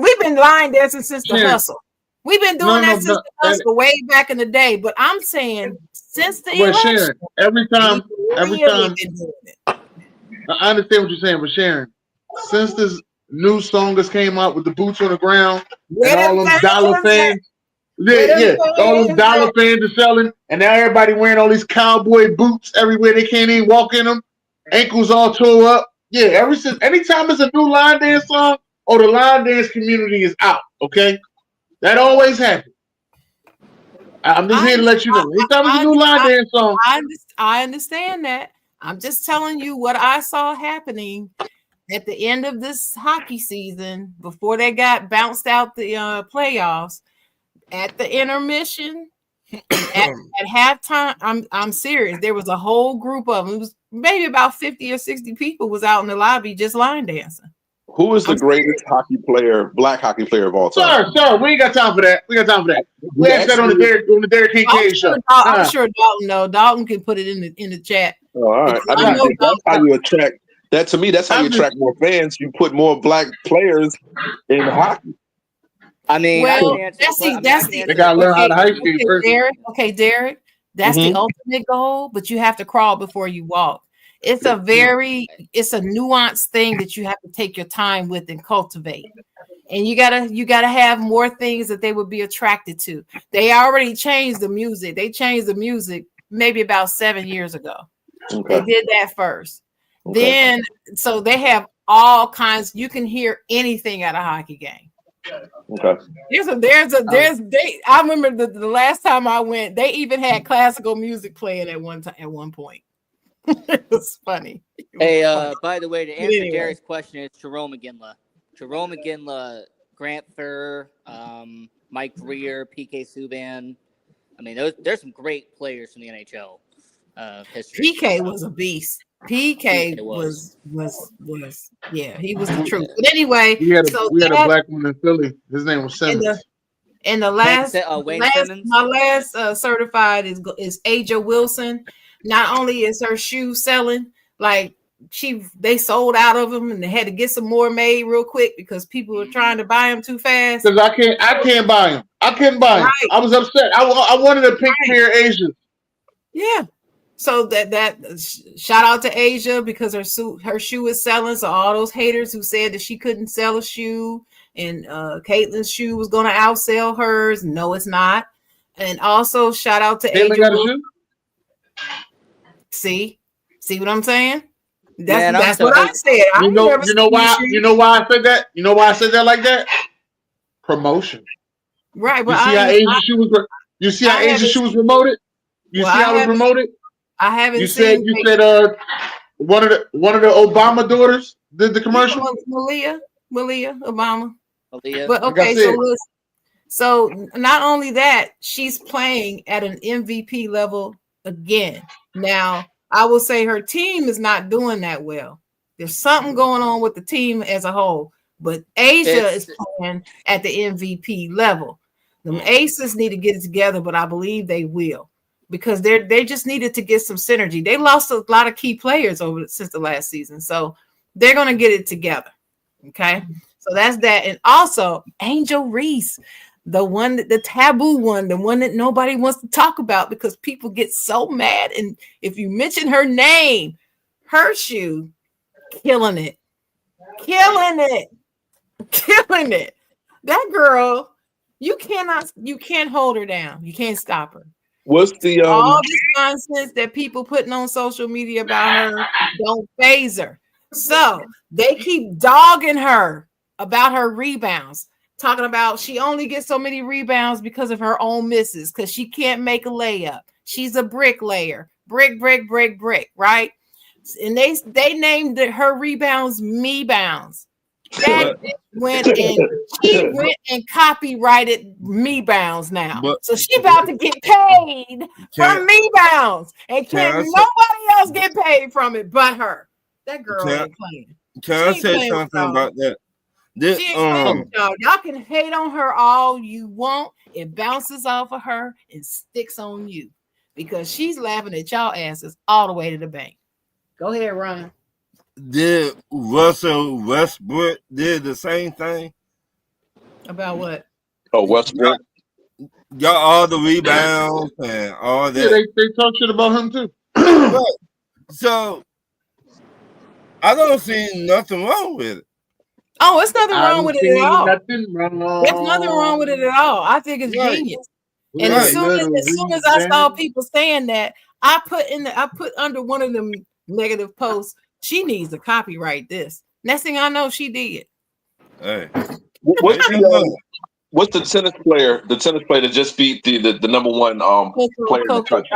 [SPEAKER 5] we've been line dancing since the hustle. We've been doing that since the hustle, way back in the day. But I'm saying since the election,
[SPEAKER 1] Sharon, every time. I understand what you're saying, but Sharon, since this new song has came out with the boots on the ground and all those dollar fans, all those dollar fans are selling, and now everybody wearing all these cowboy boots everywhere. They can't even walk in them, ankles all tore up. Yeah, anytime it's a new line dance song, the line dance community is out. Okay, that always happens. I'm just here to let you know. Anytime it's a new line dance song,
[SPEAKER 5] I understand that. I'm just telling you what I saw happening at the end of this hockey season before they got bounced out the playoffs. At the intermission, at halftime, I'm serious. There was a whole group of them. It was maybe about 50 or 60 people was out in the lobby just line dancing.
[SPEAKER 4] Who is the greatest black hockey player of all time?
[SPEAKER 1] Sir, we ain't got time for that. We asked that on the Derek Kincaid show.
[SPEAKER 5] I'm sure Dalton knows. Dalton can put it in the chat.
[SPEAKER 4] Oh, all right. I think that's how you attract. That to me, that's how you attract more fans. You put more black players in hockey.
[SPEAKER 6] I mean,
[SPEAKER 5] that's
[SPEAKER 1] they gotta learn how to ice skate first.
[SPEAKER 5] Derek, that's the ultimate goal, but you have to crawl before you walk. It's a nuanced thing that you have to take your time with and cultivate. And you gotta have more things that they would be attracted to. They already changed the music. They changed the music maybe about 7 years ago. Okay. They did that first. Okay. Then so they have all kinds. You can hear anything at a hockey game.
[SPEAKER 4] Okay.
[SPEAKER 5] I remember the last time I went, they even had classical music playing at one point. It was funny.
[SPEAKER 6] By the way, to answer Derek's question, it's Jerome McGinley, Grant Furr, Mike Greer, PK Subban. I mean, there's some great players from the NHL history.
[SPEAKER 5] PK was a beast. PK was he was the truth. But anyway,
[SPEAKER 1] we had a black one in Philly. His name was Simmons.
[SPEAKER 5] And my last certified is Aja Wilson. Not only is her shoe selling, like they sold out of them, and they had to get some more made real quick because people were trying to buy them too fast.
[SPEAKER 1] Because I can't buy them. I couldn't buy them. Right. I was upset. I wanted a pink pair of Asia.
[SPEAKER 5] Yeah. So that shout out to Asia because her shoe is selling. So all those haters who said that she couldn't sell a shoe and Caitlin's shoe was going to outsell hers, no, it's not. And also shout out to Asia.
[SPEAKER 1] Got a shoe?
[SPEAKER 5] See what I'm saying? That's what I said.
[SPEAKER 1] You know why I said that? You know why I said that like that? Promotion.
[SPEAKER 5] Right, but
[SPEAKER 1] you see how Asia's shoe was promoted? You see how it was promoted?
[SPEAKER 5] I haven't
[SPEAKER 1] You
[SPEAKER 5] seen.
[SPEAKER 1] said one of the Obama daughters did the commercial.
[SPEAKER 5] Malia Obama.
[SPEAKER 6] Aaliyah.
[SPEAKER 5] But
[SPEAKER 1] Like I
[SPEAKER 5] okay,
[SPEAKER 1] said.
[SPEAKER 5] so not only that, she's playing at an MVP level again. Now, I will say her team is not doing that well. There's something going on with the team as a whole, but Asia is playing at the MVP level. The Aces need to get it together, but I believe they will, because they just needed to get some synergy. They lost a lot of key players since the last season, so they're gonna get it together. Okay, so that's that. And also Angel Reese, the taboo one, the one that nobody wants to talk about because people get so mad. And if you mention her name, her shoe, killing it. That girl, you can't hold her down. You can't stop her.
[SPEAKER 4] What's the
[SPEAKER 5] All this nonsense that people putting on social media about her don't phase her. So they keep dogging her about her rebounds, talking about she only gets so many rebounds because of her own misses, because she can't make a layup. She's a bricklayer. Brick, right? And they named her rebounds me bounds. That went and copyrighted me bounds now. So she about to get paid from me bounds. And can't nobody else get paid from it but her. That girl ain't playing.
[SPEAKER 3] Can I say something about that?
[SPEAKER 5] Y'all can hate on her all you want. It bounces off of her and sticks on you because she's laughing at y'all asses all the way to the bank. Go ahead, Ryan.
[SPEAKER 3] Did Russell Westbrook did the same thing?
[SPEAKER 5] About what?
[SPEAKER 4] Oh, Westbrook
[SPEAKER 3] got all the rebounds and all that.
[SPEAKER 1] Yeah, they talk shit about him too.
[SPEAKER 3] Right. So I don't see nothing wrong with it.
[SPEAKER 5] Oh, it's nothing wrong with it at all.
[SPEAKER 1] Nothing wrong.
[SPEAKER 5] There's nothing wrong with it at all. I think it's genius. And as soon as I saw people saying that, I put under one of them negative posts, she needs to copyright this. Next thing I know, she did.
[SPEAKER 3] Hey.
[SPEAKER 4] What's the tennis player? The tennis player that just beat the number one player in the country.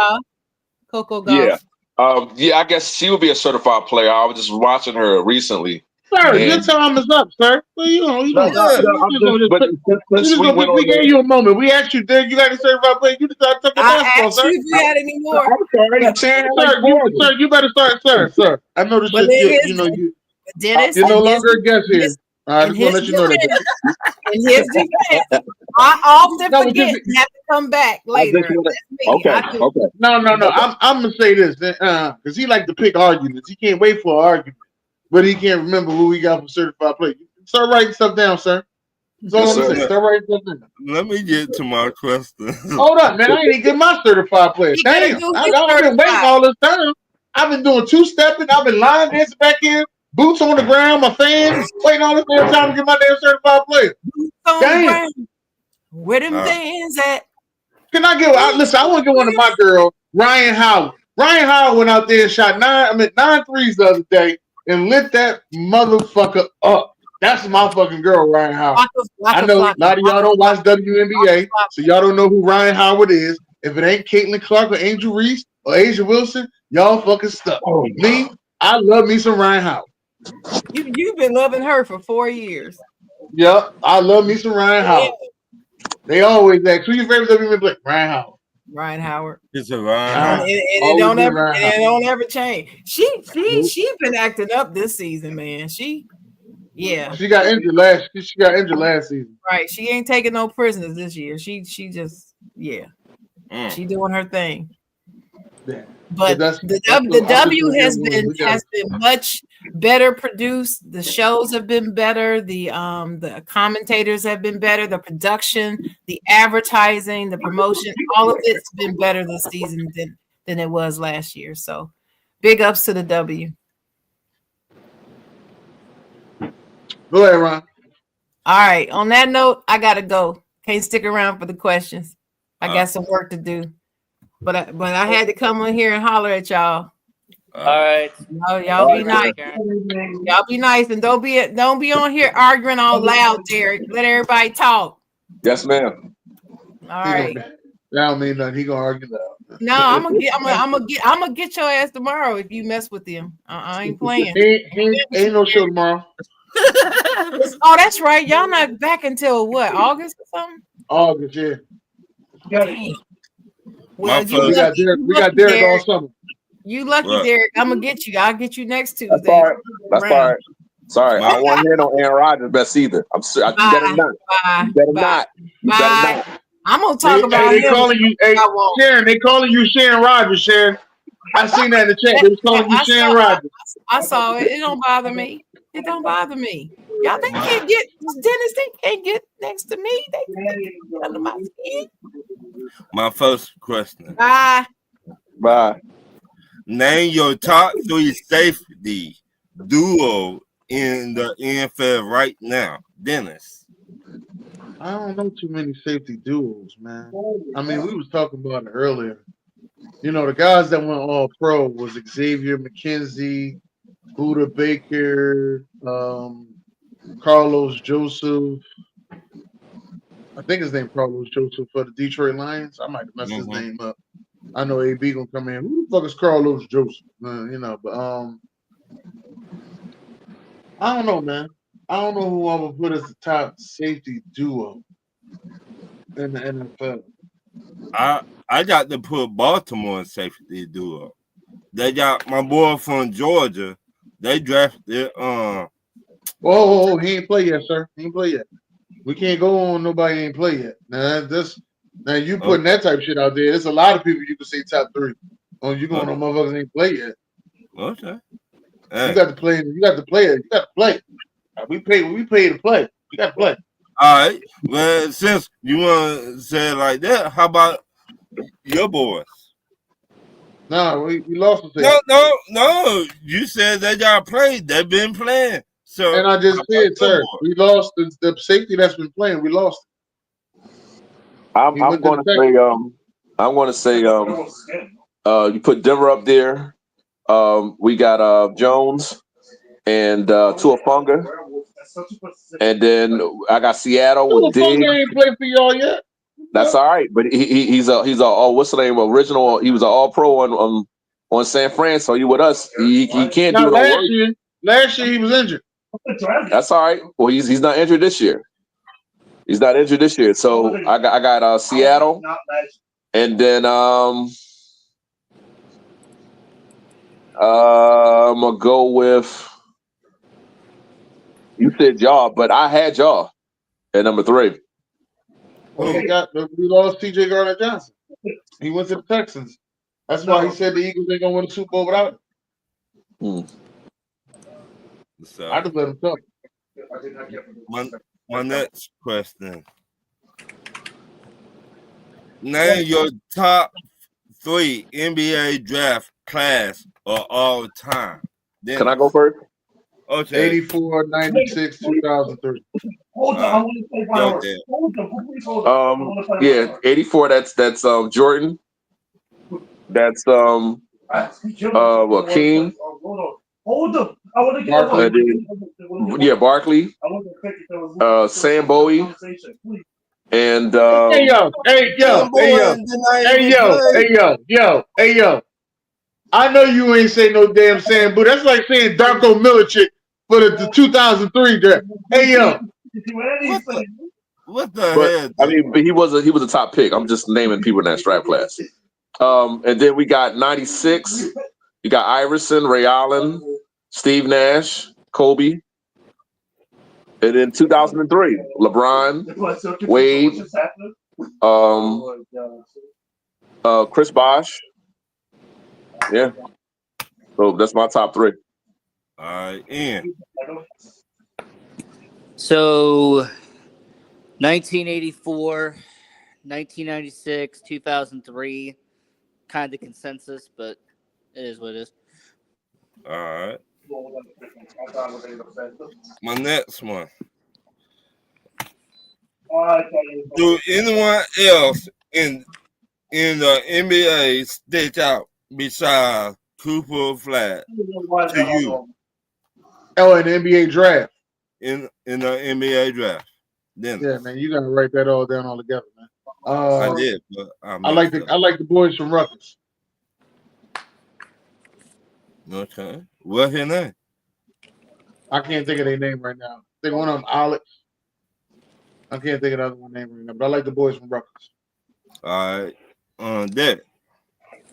[SPEAKER 5] Coco Gauff.
[SPEAKER 4] Yeah. I guess she would be a certified player. I was just watching her recently.
[SPEAKER 1] Sir, your time is up, sir. Well, we gave you a moment. We asked you, did you got a certified player? You decided to talk about basketball, sir.
[SPEAKER 5] You had any more?
[SPEAKER 1] I'm sorry. Sir, you better start, sir. I know this shit.
[SPEAKER 5] Dennis,
[SPEAKER 1] you're no longer a guest here. I just want to let you know that.
[SPEAKER 5] In his defense, I often forget and have to come back later.
[SPEAKER 4] Okay.
[SPEAKER 1] No. I'm gonna say this because he like to pick arguments. He can't wait for an argument, but he can't remember who we got from certified player. Start writing stuff down, sir. That's all I'm saying. Start writing stuff down.
[SPEAKER 3] Let me get to my question.
[SPEAKER 1] Hold up, man. I ain't even get my certified player. Damn, I've been waiting all this time. I've been doing two-stepping. I've been line dancing back here. Boots on the ground, my fans waiting all this damn time to get my damn certified player. Damn.
[SPEAKER 5] Where them fans at?
[SPEAKER 1] Can I get? Listen, I want to get one of my girls, Ryan Howard. Ryan Howard went out there and shot 9 threes the other day and lit that motherfucker up. That's my fucking girl, Ryan Howard. I know a lot of y'all don't watch WNBA, so y'all don't know who Ryan Howard is. If it ain't Caitlin Clark or Angel Reese or Asia Wilson, y'all fucking stuck. Me, I love me some Ryan Howard.
[SPEAKER 5] You've been loving her for 4 years.
[SPEAKER 1] Yep, I love me some Ryan Howard. They always ask, who your favorite WNBA player? Ryan Howard.
[SPEAKER 5] Ryan Howard.
[SPEAKER 3] It's a Ryan Howard.
[SPEAKER 5] And it don't ever change. She's been acting up this season, man. She got injured last season. Right. She ain't taking no prisoners this year. She just she doing her thing. Yeah. But the W has been much better produced. The shows have been better. The commentators have been better. The production, the advertising, the promotion, all of it's been better this season than it was last year. So big ups to the W.
[SPEAKER 1] Go ahead, Ron.
[SPEAKER 5] All right. On that note, I gotta go. Can't stick around for the questions. I got some work to do. But I had to come on here and holler at y'all.
[SPEAKER 6] All right.
[SPEAKER 5] Y'all be nice. Y'all be nice and don't be on here arguing all loud, Derek. Let everybody talk.
[SPEAKER 4] Yes, ma'am.
[SPEAKER 5] All right.
[SPEAKER 1] That don't mean nothing. He gonna argue loud.
[SPEAKER 5] No, I'm gonna get your ass tomorrow if you mess with him. I ain't playing.
[SPEAKER 1] Ain't no show tomorrow.
[SPEAKER 5] Oh, that's right. Y'all not back until what, August or something?
[SPEAKER 1] August, yeah.
[SPEAKER 5] Dang. Well,
[SPEAKER 1] We got Derek
[SPEAKER 5] Derek.
[SPEAKER 1] all summer.
[SPEAKER 5] You lucky,
[SPEAKER 3] What?
[SPEAKER 5] Derek. I'm gonna get you. I'll get you next Tuesday.
[SPEAKER 4] That's all right. That's all right. Sorry, I don't want to hear no Aaron Rodgers best either. You better not. You better not. You better not.
[SPEAKER 5] I'm gonna talk about
[SPEAKER 1] they
[SPEAKER 5] him.
[SPEAKER 1] calling you, Sharon. They calling you Sharon Rodgers, Sharon. I seen that in the chat. They was calling you Sharon Rodgers.
[SPEAKER 5] I saw it. It don't bother me. It don't bother me. Y'all they can't get Dennis. They can't get next to me. They under my skin.
[SPEAKER 3] My first question.
[SPEAKER 4] Bye.
[SPEAKER 3] Name your top 3 safety duo in the NFL right now, Dennis.
[SPEAKER 1] I don't know too many safety duos, man. I mean, we was talking about it earlier. You know, the guys that went all pro was Xavier McKenzie, Buda Baker, Carlos Joseph. I think his name Carlos Joseph for the Detroit Lions. I might have messed his name up. I know AB gonna come in. Who the fuck is Carlos Joseph? You know, but I don't know, man. I don't know who I would put as the top safety duo in the NFL.
[SPEAKER 3] I got to put Baltimore in safety duo. They got my boy from Georgia. They drafted
[SPEAKER 1] Whoa, he ain't play yet, sir. He ain't play yet. We can't go on nobody ain't play yet. Now you putting that type of shit out there. There's a lot of people you can say top 3. Oh, you going on motherfuckers ain't play yet.
[SPEAKER 3] Okay.
[SPEAKER 1] You got to play. You got to play it. You got to play. We pay to play. You got to play.
[SPEAKER 3] All right. Well, since you want to say it like that, how about your boys?
[SPEAKER 1] No, we lost the
[SPEAKER 3] No. You said they got played. They've been playing. So,
[SPEAKER 1] and I just said, sir, we lost the safety that's been playing. We lost.
[SPEAKER 4] I'm going to say you put Denver up there. We got Jones and Tuafunga, and then I got Seattle with Diggs.
[SPEAKER 1] Tuafunga ain't played for y'all yet.
[SPEAKER 4] That's all right, but he's a what's the name? Original. He was an All Pro on San Fran. So you with us? He can't do it.
[SPEAKER 1] Last year he was injured.
[SPEAKER 4] That's all right. Well, he's not injured this year. He's not injured this year. So I got Seattle, and then I'm gonna go with. You said y'all, but I had y'all at number 3.
[SPEAKER 1] Well, we lost TJ Gardner-Johnson. He went to the Texans. That's why he said the Eagles ain't gonna win the Super Bowl without him.
[SPEAKER 3] So,
[SPEAKER 1] I just let him talk.
[SPEAKER 3] My next question. Name your top 3 NBA draft class of all time. Dennis.
[SPEAKER 4] Can I go first?
[SPEAKER 1] Okay. 84, 96, 2003.
[SPEAKER 4] Yeah, 84. That's Jordan. That's King. Barkley. Sam Bowie. And
[SPEAKER 1] hey yo. I know you ain't say no damn Sam Bowie. That's like saying Darko Milicic for the 2003 draft. Hey yo.
[SPEAKER 3] What the hell?
[SPEAKER 4] I mean, but he was a top pick. I'm just naming people in that draft class. And then we got 96. You got Iverson, Ray Allen, Steve Nash, Kobe. And then 2003, LeBron, Wade, Chris Bosh. Yeah. So that's my top 3.
[SPEAKER 3] All right, Ian.
[SPEAKER 6] So 1984, 1996, 2003, kind of consensus, but it is what it is.
[SPEAKER 3] All right. My next one. Do anyone else in the NBA stick out besides Cooper Flagg to you?
[SPEAKER 1] Oh, in the NBA draft.
[SPEAKER 3] In the NBA draft. Then.
[SPEAKER 1] Yeah, man, you gotta write that all down all together, man.
[SPEAKER 3] I did, but I messed up.
[SPEAKER 1] I like the boys from Rutgers.
[SPEAKER 3] Okay. What's his name?
[SPEAKER 1] I can't think of their name right now. I think one of them Alex. I can't think of the other one name right now, but I like the boys from Rutgers.
[SPEAKER 3] All right. There.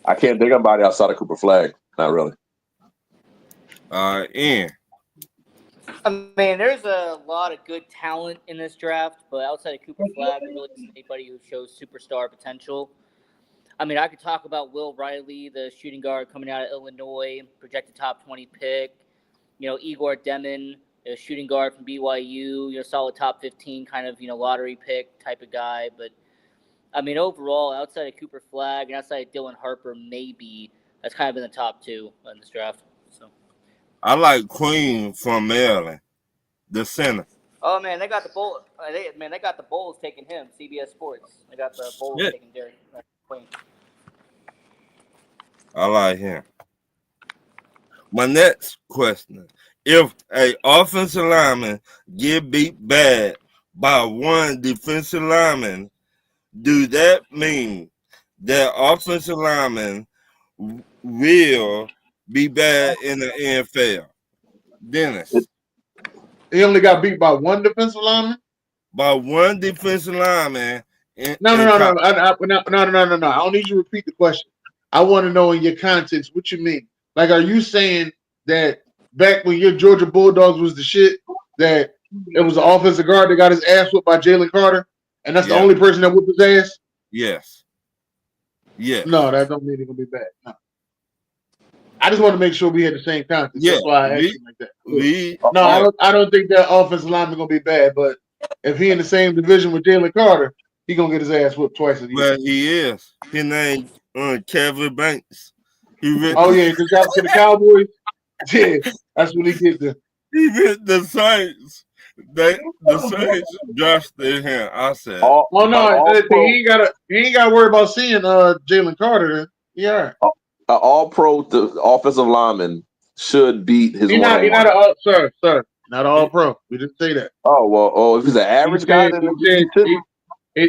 [SPEAKER 4] I can't think of anybody outside of Cooper Flagg. Not really.
[SPEAKER 3] All right, Ian.
[SPEAKER 6] I mean, there's a lot of good talent in this draft, but outside of Cooper Flagg, there really isn't anybody who shows superstar potential. I mean, I could talk about Will Riley, the shooting guard coming out of Illinois, projected top 20 pick. You know, Igor Demin, a shooting guard from BYU, you know, solid top 15 kind of, you know, lottery pick type of guy. But, I mean, overall, outside of Cooper Flagg and outside of Dylan Harper, maybe, that's kind of been the top two in this draft. So,
[SPEAKER 3] I like Queen from Maryland, the center.
[SPEAKER 6] oh man, they got the Bulls. They got the Bulls taking him. CBS Sports. They got the Bulls taking Derek Queen.
[SPEAKER 3] I like him. My next question: if a offensive lineman get beat bad by one defensive lineman, do that mean that offensive lineman will be bad in the NFL? Dennis.
[SPEAKER 1] He only got beat by one defensive lineman?
[SPEAKER 3] By one defensive lineman.
[SPEAKER 1] No. I don't need you to repeat the question. I want to know in your context what you mean. Like, are you saying that back when your Georgia Bulldogs was the shit, that it was the offensive guard that got his ass whipped by Jalen Carter, and that's the only person that whipped his ass?
[SPEAKER 3] Yes. Yes.
[SPEAKER 1] No, that don't mean it's gonna be bad. No. I just want to make sure we had the same context.
[SPEAKER 3] Yeah,
[SPEAKER 1] that's why I asked you like that. I don't think that offensive lineman gonna be bad, but if he in the same division with Jalen Carter, he gonna get his ass whipped twice a year.
[SPEAKER 3] Well, he is. His name Kevin Banks.
[SPEAKER 1] Oh yeah, he just got to the Cowboys. Yeah, that's when he get the.
[SPEAKER 3] He hit the Saints. The Saints drafted him. I said.
[SPEAKER 1] He ain't got to worry about seeing Jalen Carter. Then. Yeah.
[SPEAKER 4] All-pro offensive lineman should beat his.
[SPEAKER 1] He's not sir. Not all-pro. We didn't say that.
[SPEAKER 4] Oh, if he's an average guy, then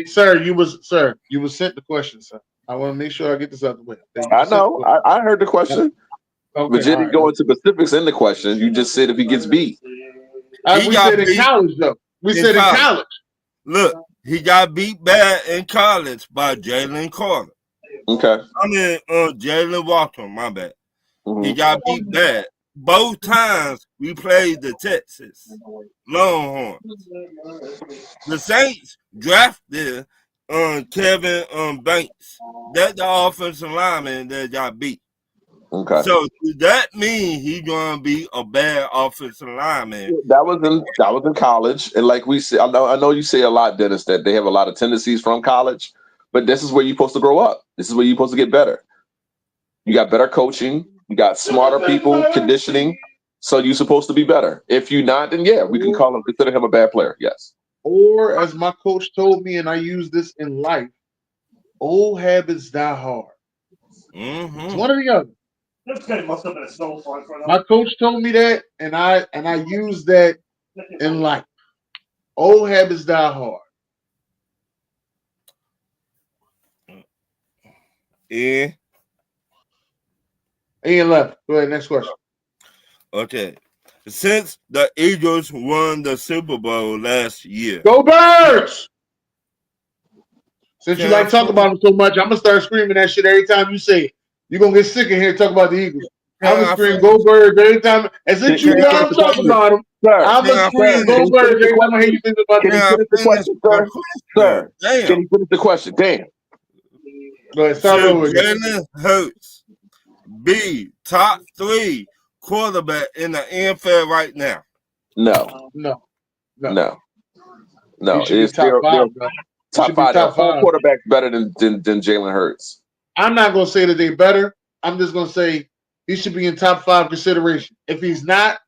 [SPEAKER 1] sir, you was sent the question, sir. I want to make sure I get this out the way.
[SPEAKER 4] I know. I heard the question. Okay, but you didn't go into specifics in the question. You just said if he gets beat.
[SPEAKER 1] We said in college, though. We said in college.
[SPEAKER 3] Look, he got beat bad in college by Jalen Carter.
[SPEAKER 4] Okay.
[SPEAKER 3] I mean, Jalen Walker, my bad. Mm-hmm. He got beat bad. Both times we played the Texas Longhorns. The Saints drafted Kevin Banks. That's the offensive lineman that got beat.
[SPEAKER 4] Okay.
[SPEAKER 3] So does that mean he's gonna be a bad offensive lineman?
[SPEAKER 4] That was in college, and like we say, I know you say a lot, Dennis, that they have a lot of tendencies from college, but this is where you're supposed to grow up. This is where you're supposed to get better. You got better coaching, you got smarter people, conditioning, so you're supposed to be better. If you're not, then yeah, we can consider him a bad player. Yes.
[SPEAKER 1] Or as my coach told me, and I use this in life, old habits die hard.
[SPEAKER 3] Mm-hmm.
[SPEAKER 1] It's one or the other. My coach told me that, and I use that in life. Old habits die hard.
[SPEAKER 3] Ian
[SPEAKER 1] left. Go ahead, next question.
[SPEAKER 3] Okay. Since the Eagles won the Super Bowl last year.
[SPEAKER 1] Go Birds! Since you like talking about them so much, I'm going to start screaming that shit every time you say it. You're going to get sick in here talking about the Eagles. I'm going to scream Go Birds every time. And since you know I'm talking about them, I'm going to scream Go Birds every time I hear you think about them.
[SPEAKER 4] Can you finish the question, sir? Sir, can you finish the question? Damn.
[SPEAKER 1] Go ahead, start over again.
[SPEAKER 3] Jalen Hurts be top 3 quarterback in the NFL right now?
[SPEAKER 4] No.
[SPEAKER 1] It is top 5.
[SPEAKER 4] Top 5. There are 4 quarterbacks better than Jalen Hurts.
[SPEAKER 1] I'm not going to say that they're better. I'm just going to say he should be in top 5 consideration. If he's not,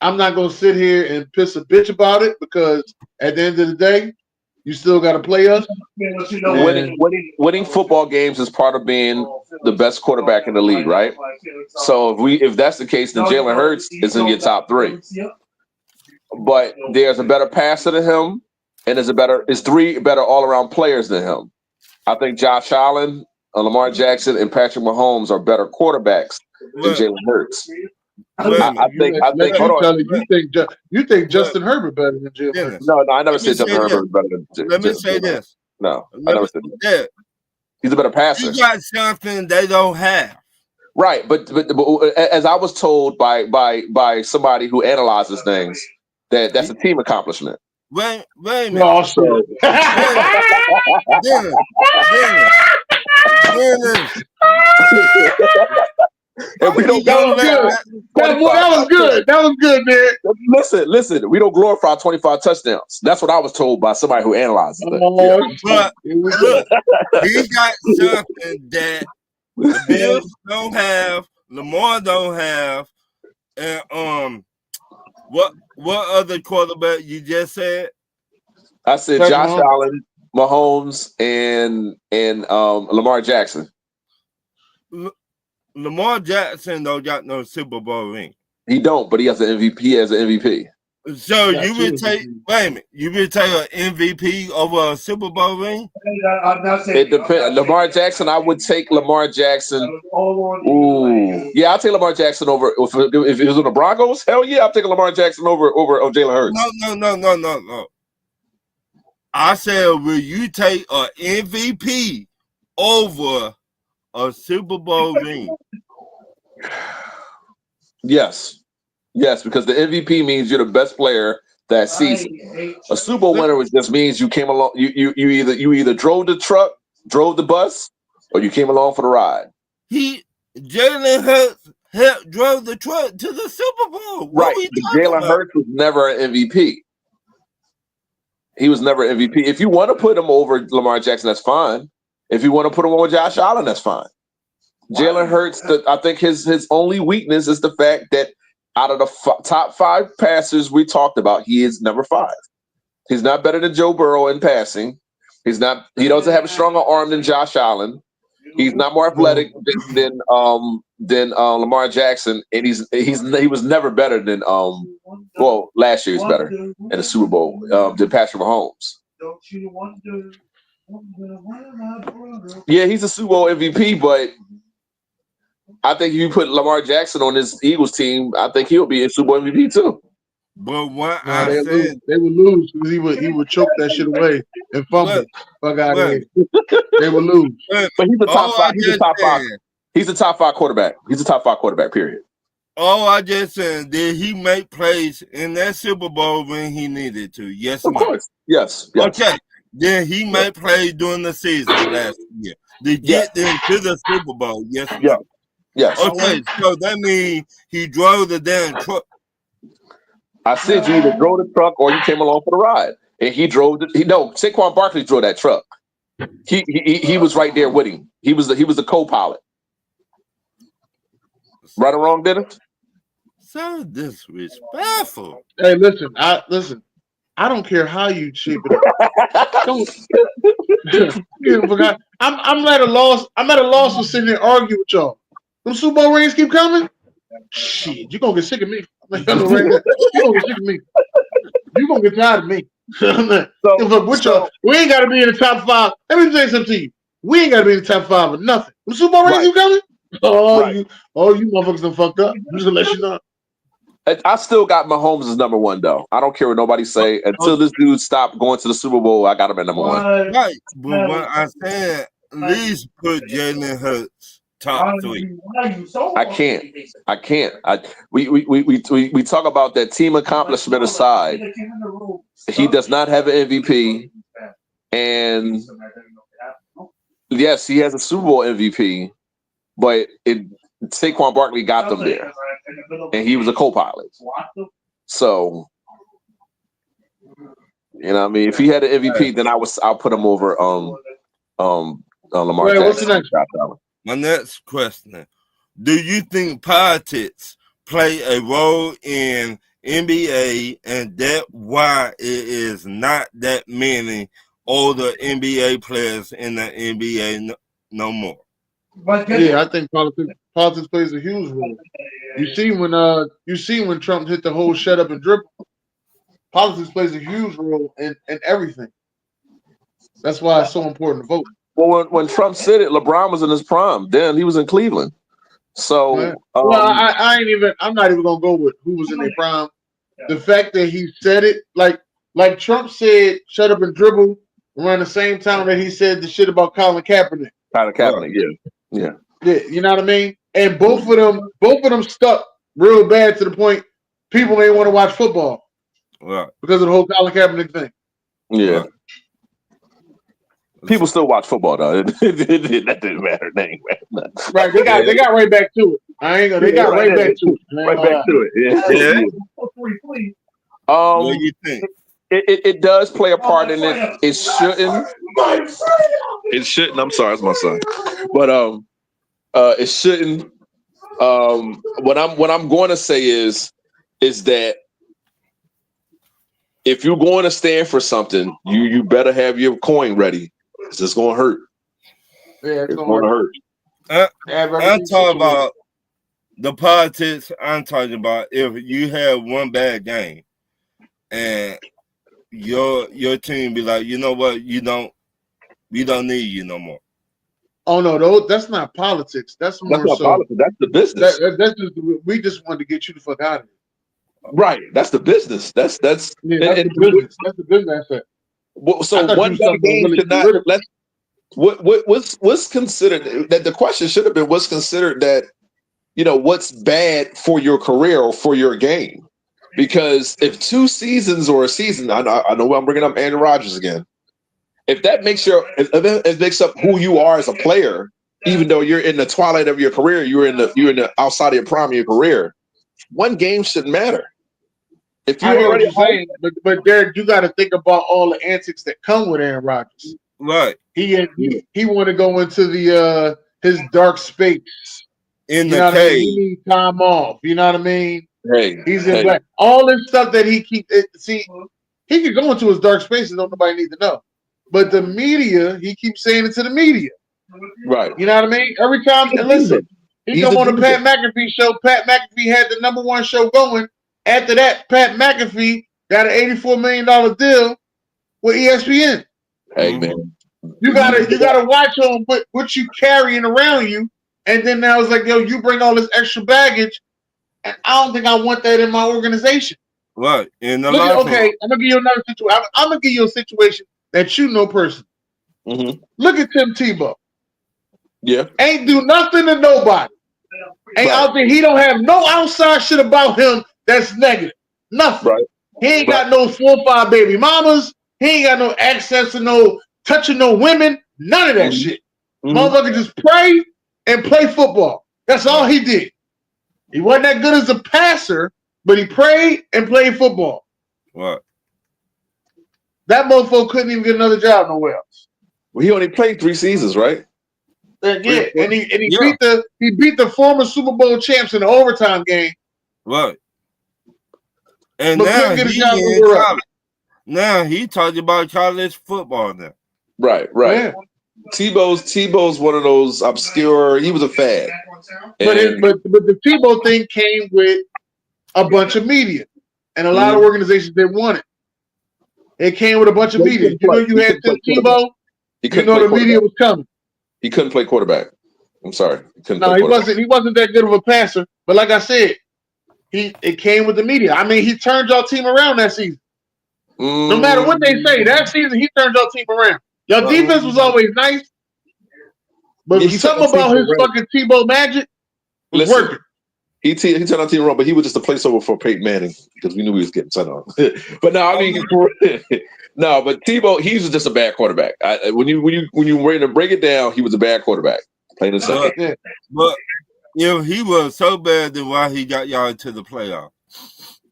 [SPEAKER 1] I'm not going to sit here and piss a bitch about it, because at the end of the day, you still got to play us.
[SPEAKER 4] Winning football games is part of being the best quarterback in the league, right? So if that's the case, then Jalen Hurts is in your top 3. But there's a better passer than him, and there's 3 better all-around players than him. I think Josh Allen, Lamar Jackson, and Patrick Mahomes are better quarterbacks than Jalen Hurts. I think. Hold on.
[SPEAKER 1] You think Justin Herbert better than Jalen Hurts?
[SPEAKER 4] No, I never said Justin Herbert was better than.
[SPEAKER 3] Let me say this.
[SPEAKER 4] No, I never said that. He's a better passer.
[SPEAKER 3] You got something they don't have.
[SPEAKER 4] Right, but as I was told by somebody who analyzes things, that's a team accomplishment.
[SPEAKER 3] Wait a minute.
[SPEAKER 1] No, so.
[SPEAKER 4] And we don't
[SPEAKER 1] that was good. That was good, man.
[SPEAKER 4] Listen. We don't glorify 25 touchdowns. That's what I was told by somebody who analyzes it.
[SPEAKER 3] But look, he got something that the Bills don't have, Lamar don't have, and what other quarterback you just said?
[SPEAKER 4] I said Josh Allen, Mahomes, and Lamar Jackson.
[SPEAKER 3] Lamar Jackson don't got no Super Bowl ring.
[SPEAKER 4] He don't, but he has an MVP. He has an MVP.
[SPEAKER 3] So you would take you would take an MVP over a Super Bowl ring?
[SPEAKER 4] It depends. Lamar Jackson, I would take Lamar Jackson. Ooh, yeah, I'll take Lamar Jackson over if it was on the Broncos. Hell yeah, I'll take Lamar Jackson over Jalen Hurts.
[SPEAKER 3] No. I said, will you take an MVP over a Super Bowl ring?
[SPEAKER 4] Yes, because the MVP means you're the best player that season. A Super Bowl winner just means you came along. You either drove the truck, drove the bus, or you came along for the ride.
[SPEAKER 3] Jalen Hurts drove the truck to the Super Bowl.
[SPEAKER 4] Right. Jalen Hurts was never an MVP. He was never an MVP. If you want to put him over Lamar Jackson, that's fine. If you want to put him over Josh Allen, that's fine. Jalen Hurts, I think his only weakness is the fact that out of the top 5 passers we talked about, he is number 5. He's not better than Joe Burrow in passing. He doesn't have a stronger arm than Josh Allen. He's not more athletic than Lamar Jackson, and he was never better than last year he was better in the Super Bowl than Patrick Mahomes. Yeah, he's a Super Bowl MVP, but I think if you put Lamar Jackson on this Eagles team, I think he'll be a Super Bowl MVP too.
[SPEAKER 3] But what
[SPEAKER 1] they would lose because he would choke that shit away and fumble. Fuck out of here. They would lose.
[SPEAKER 4] But he's a top 5. He's a top 5. He's a top 5 quarterback. He's a top 5 quarterback. Period.
[SPEAKER 3] All I just said, did he make plays in that Super Bowl when he needed to? Yes,
[SPEAKER 4] of course. Yes.
[SPEAKER 3] Okay. Then he made plays during the season last year to get them to the Super Bowl. Yes.
[SPEAKER 4] Yeah. Yes.
[SPEAKER 3] Okay, so that means he drove the damn truck.
[SPEAKER 4] I said you either drove the truck or you came along for the ride, and he drove. Saquon Barkley drove that truck. He was right there with him. He was the co-pilot. Right or wrong, Dennis?
[SPEAKER 3] So disrespectful.
[SPEAKER 1] Hey, listen. I don't care how you shape it up. I'm at a loss. I'm at a loss for sitting there arguing with y'all. Them Super Bowl rings keep coming. Shit, you gonna get sick of me. You gonna get sick of me. You gonna get tired of me. We ain't gotta be in the top 5. Let me say something to you. We ain't gotta be in the top 5 of nothing. Them Super Bowl rings keep coming. You motherfuckers done fucked up. I'm just gonna let you know.
[SPEAKER 4] I still got Mahomes as number 1 though. I don't care what nobody say. Until this dude stopped going to the Super Bowl, I got him at number 1.
[SPEAKER 3] Right, but what I said, at least put Jalen Hurts top 3.
[SPEAKER 4] I can't. We talk about that team accomplishment aside. He does not have an MVP, and yes, he has a Super Bowl MVP, but Saquon Barkley got them there, and he was a co-pilot. So, you know, what I mean, if he had an MVP, then I'll put him over Lamar Jackson.
[SPEAKER 1] What's the next?
[SPEAKER 3] My next question: do you think politics play a role in NBA, and that why it is not that many older NBA players in the NBA no more?
[SPEAKER 1] Yeah, I think politics plays a huge role. You see when Trump hit the whole shut up and dribble. Politics plays a huge role in everything. That's why it's so important to vote.
[SPEAKER 4] Well, when Trump said it, LeBron was in his prime. Then he was in Cleveland. So,
[SPEAKER 1] I'm not even gonna go with who was in their prime. The fact that he said it, like Trump said, "Shut up and dribble," around the same time that he said the shit about Colin Kaepernick.
[SPEAKER 4] Yeah.
[SPEAKER 1] You know what I mean? And both of them stuck real bad to the point people ain't want to watch football because of the whole Colin Kaepernick thing.
[SPEAKER 4] Yeah.
[SPEAKER 3] Right.
[SPEAKER 4] People still watch football though. That didn't matter.
[SPEAKER 1] Right? They got right back to it. They got right back to it.
[SPEAKER 4] Right back to it. Yeah.
[SPEAKER 3] What do you think?
[SPEAKER 4] It does play a part in it. It shouldn't. It shouldn't. I'm sorry, it's my son. But it shouldn't. What I'm going to say is that if you're going to stand for something, you better have your coin ready. It's just going to hurt.
[SPEAKER 1] Yeah,
[SPEAKER 4] it's going to hurt.
[SPEAKER 3] I'm talking about the politics. I'm talking about if you have one bad game and your team be like, you know what, we don't need you no more.
[SPEAKER 1] Oh no, that's not politics. That's more so.
[SPEAKER 4] Politics. That's the business.
[SPEAKER 1] We just wanted to get you the fuck out of here.
[SPEAKER 4] Right. That's the business. That's
[SPEAKER 1] the business. That's the business aspect.
[SPEAKER 4] So one bad game should not. What's considered that the question should have been what's considered that what's bad for your career or for your game. Because if 2 seasons or a season, I know I'm bringing up Aaron Rodgers again. If that makes it makes up who you are as a player, even though you're in the twilight of your career, you're in the outside of your prime of your career, one game shouldn't matter. If you already
[SPEAKER 1] saying, but Derek, you got to think about all the antics that come with Aaron Rodgers.
[SPEAKER 3] Right.
[SPEAKER 1] He want to go into the his dark space
[SPEAKER 3] in the cave.
[SPEAKER 1] He needs time off. You know what I mean? He's in
[SPEAKER 4] hey.
[SPEAKER 1] black. All this stuff that he keep see, he could go into his dark space and nobody need to know. But the media, he keeps saying it to the media.
[SPEAKER 4] Right.
[SPEAKER 1] You know what I mean? Every time, and listen, he come on the Pat McAfee show. Pat McAfee had the #1 show going. After that, Pat McAfee got an $84 million deal with ESPN.
[SPEAKER 4] Hey man,
[SPEAKER 1] you gotta watch on what you carrying around you, and then now it's like, yo, you bring all this extra baggage, and I don't think I want that in my organization.
[SPEAKER 3] Right.
[SPEAKER 1] I'm gonna give you another situation. I'm gonna give you a situation that you know personally.
[SPEAKER 4] Mm-hmm.
[SPEAKER 1] Look at Tim Tebow.
[SPEAKER 4] Yeah.
[SPEAKER 1] Ain't do nothing to nobody. Ain't out there. He don't have no outside shit about him that's negative. Nothing.
[SPEAKER 4] Right.
[SPEAKER 1] He ain't got no 4 or 5 baby mamas. He ain't got no access to no touching no women. None of that shit. Motherfucker just pray and play football. That's all he did. He wasn't that good as a passer, but he prayed and played football.
[SPEAKER 3] What?
[SPEAKER 1] That motherfucker couldn't even get another job nowhere else.
[SPEAKER 4] Well, he only played 3 seasons, right?
[SPEAKER 1] Yeah, and he beat the former Super Bowl champs in the overtime game.
[SPEAKER 3] Right. And
[SPEAKER 1] but
[SPEAKER 3] now
[SPEAKER 1] get a
[SPEAKER 3] he
[SPEAKER 1] job
[SPEAKER 3] in college. Now he talking about college football now.
[SPEAKER 4] Right.
[SPEAKER 1] Yeah.
[SPEAKER 4] Tebow's one of those obscure. He was a fad.
[SPEAKER 1] But the Tebow thing came with a bunch of media and a lot of organizations that wanted. It came with a bunch of media. You know, you had Tebow. You know the media was coming.
[SPEAKER 4] He couldn't play quarterback. I'm sorry.
[SPEAKER 1] No, he wasn't. He wasn't that good of a passer. But like I said, it came with the media. I mean, he turned y'all team around that season. No matter what they say, that season he turned y'all team around. Y'all defense was always nice, but something about his fucking Tebow magic was working.
[SPEAKER 4] He turned our team around, but he was just a placeholder for Peyton Manning because we knew he was getting sent on. But no, I mean, but Tebow, he was just a bad quarterback. When you were ready to break it down, he was a bad quarterback. Plain and simple.
[SPEAKER 3] But he was so bad that why he got y'all into the playoff.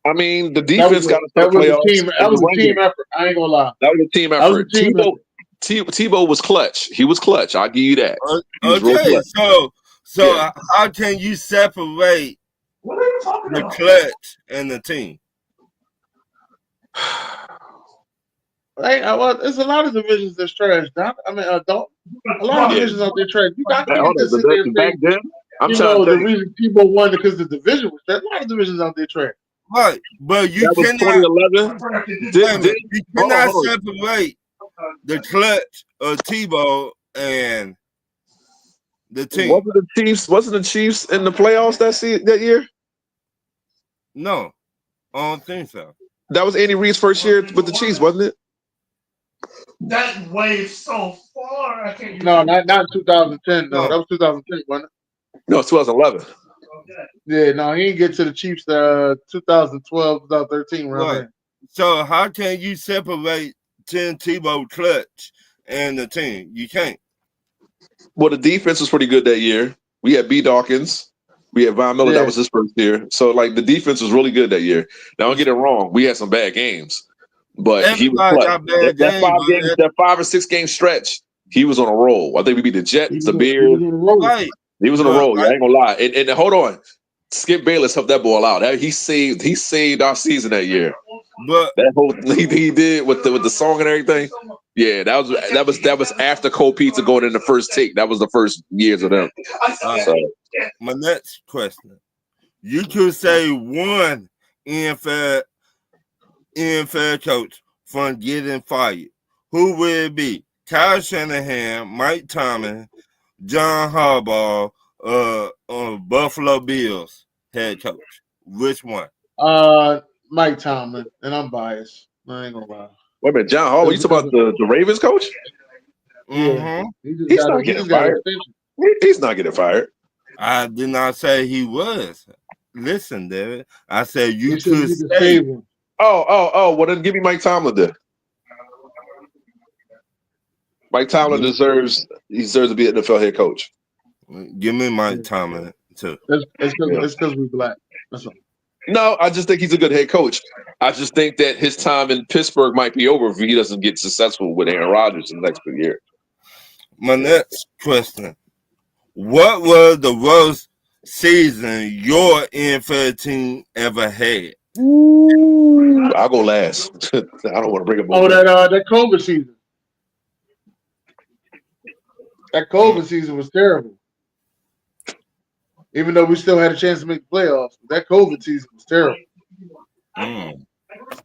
[SPEAKER 4] I mean, the defense got to the playoffs.
[SPEAKER 1] That was a team effort. I ain't gonna lie.
[SPEAKER 4] That was a team effort. Tebow was clutch. He was clutch. I'll give you that.
[SPEAKER 3] Okay, so how can you separate the clutch and the team?
[SPEAKER 1] There's a lot of divisions that's trash, Doc. I mean, a lot of divisions out there trash. You got to sit there and say, the reason Tebow won because the division was trash. A lot of divisions out there trash.
[SPEAKER 3] Right, but you cannot. You cannot separate the clutch of Tebow and the team.
[SPEAKER 4] Wasn't the Chiefs in the playoffs that year?
[SPEAKER 3] No, I don't think so.
[SPEAKER 4] That was Andy Reid's first year with the Chiefs, wasn't it?
[SPEAKER 7] That wave so far. I can't.
[SPEAKER 1] No, not 2010. No,
[SPEAKER 3] No.
[SPEAKER 1] that was 2010, wasn't it?
[SPEAKER 4] No, it's 2011.
[SPEAKER 7] Okay.
[SPEAKER 1] Yeah, no, he didn't get to the Chiefs 2012, 2013 round
[SPEAKER 3] Right.
[SPEAKER 1] there.
[SPEAKER 3] So how can you separate Tim Tebow clutch and the team? You can't.
[SPEAKER 4] Well, the defense was pretty good that year. We had B. Dawkins. We had Von Miller.
[SPEAKER 1] Yeah.
[SPEAKER 4] That was his first year. So, like, the defense was really good that year. Now, don't get it wrong. We had some bad games. But he was
[SPEAKER 3] Everybody
[SPEAKER 4] clutch.
[SPEAKER 3] got bad games,
[SPEAKER 4] That 5 or 6 game stretch, he was on a roll. I think we beat the Jets, the Bears.
[SPEAKER 3] Right.
[SPEAKER 4] He was on a
[SPEAKER 3] But
[SPEAKER 4] roll. Yeah, I ain't gonna lie. And hold on, Skip Bayless helped that ball out. He saved our season that year.
[SPEAKER 3] But
[SPEAKER 4] That whole he did with the song and everything. Yeah, that was after Cold Pizza going in the first take. That was the first years of them. So,
[SPEAKER 3] my next question: you could say one NFL coach from getting fired. Who would it be? Kyle Shanahan, Mike Tomlin, John Harbaugh, Buffalo Bills head coach. Which one?
[SPEAKER 1] Mike Tomlin, and I'm biased. I ain't gonna lie.
[SPEAKER 4] wait a minute, John Harbaugh. You talking about the Ravens coach?
[SPEAKER 1] Yeah,
[SPEAKER 3] Mm-hmm.
[SPEAKER 4] He's not getting fired. He's not getting fired.
[SPEAKER 3] I did not say he was. Listen, David. I said you
[SPEAKER 1] He said
[SPEAKER 3] could
[SPEAKER 1] you could
[SPEAKER 3] say.
[SPEAKER 1] save him.
[SPEAKER 4] Oh. Well, then give me Mike Tomlin then. Mike Tomlin deserves to be an NFL head coach.
[SPEAKER 3] Give me Mike Tomlin too.
[SPEAKER 1] It's because we're black. That's all.
[SPEAKER 4] No, I just think he's a good head coach. I just think that his time in Pittsburgh might be over if he doesn't get successful with Aaron Rodgers in the next few years.
[SPEAKER 3] My next question: what was the worst season your NFL team ever had?
[SPEAKER 4] I'll go last. I don't want to bring up.
[SPEAKER 1] Oh, that COVID season. That COVID season was terrible. Even though we still had a chance to make the playoffs, that COVID season was terrible.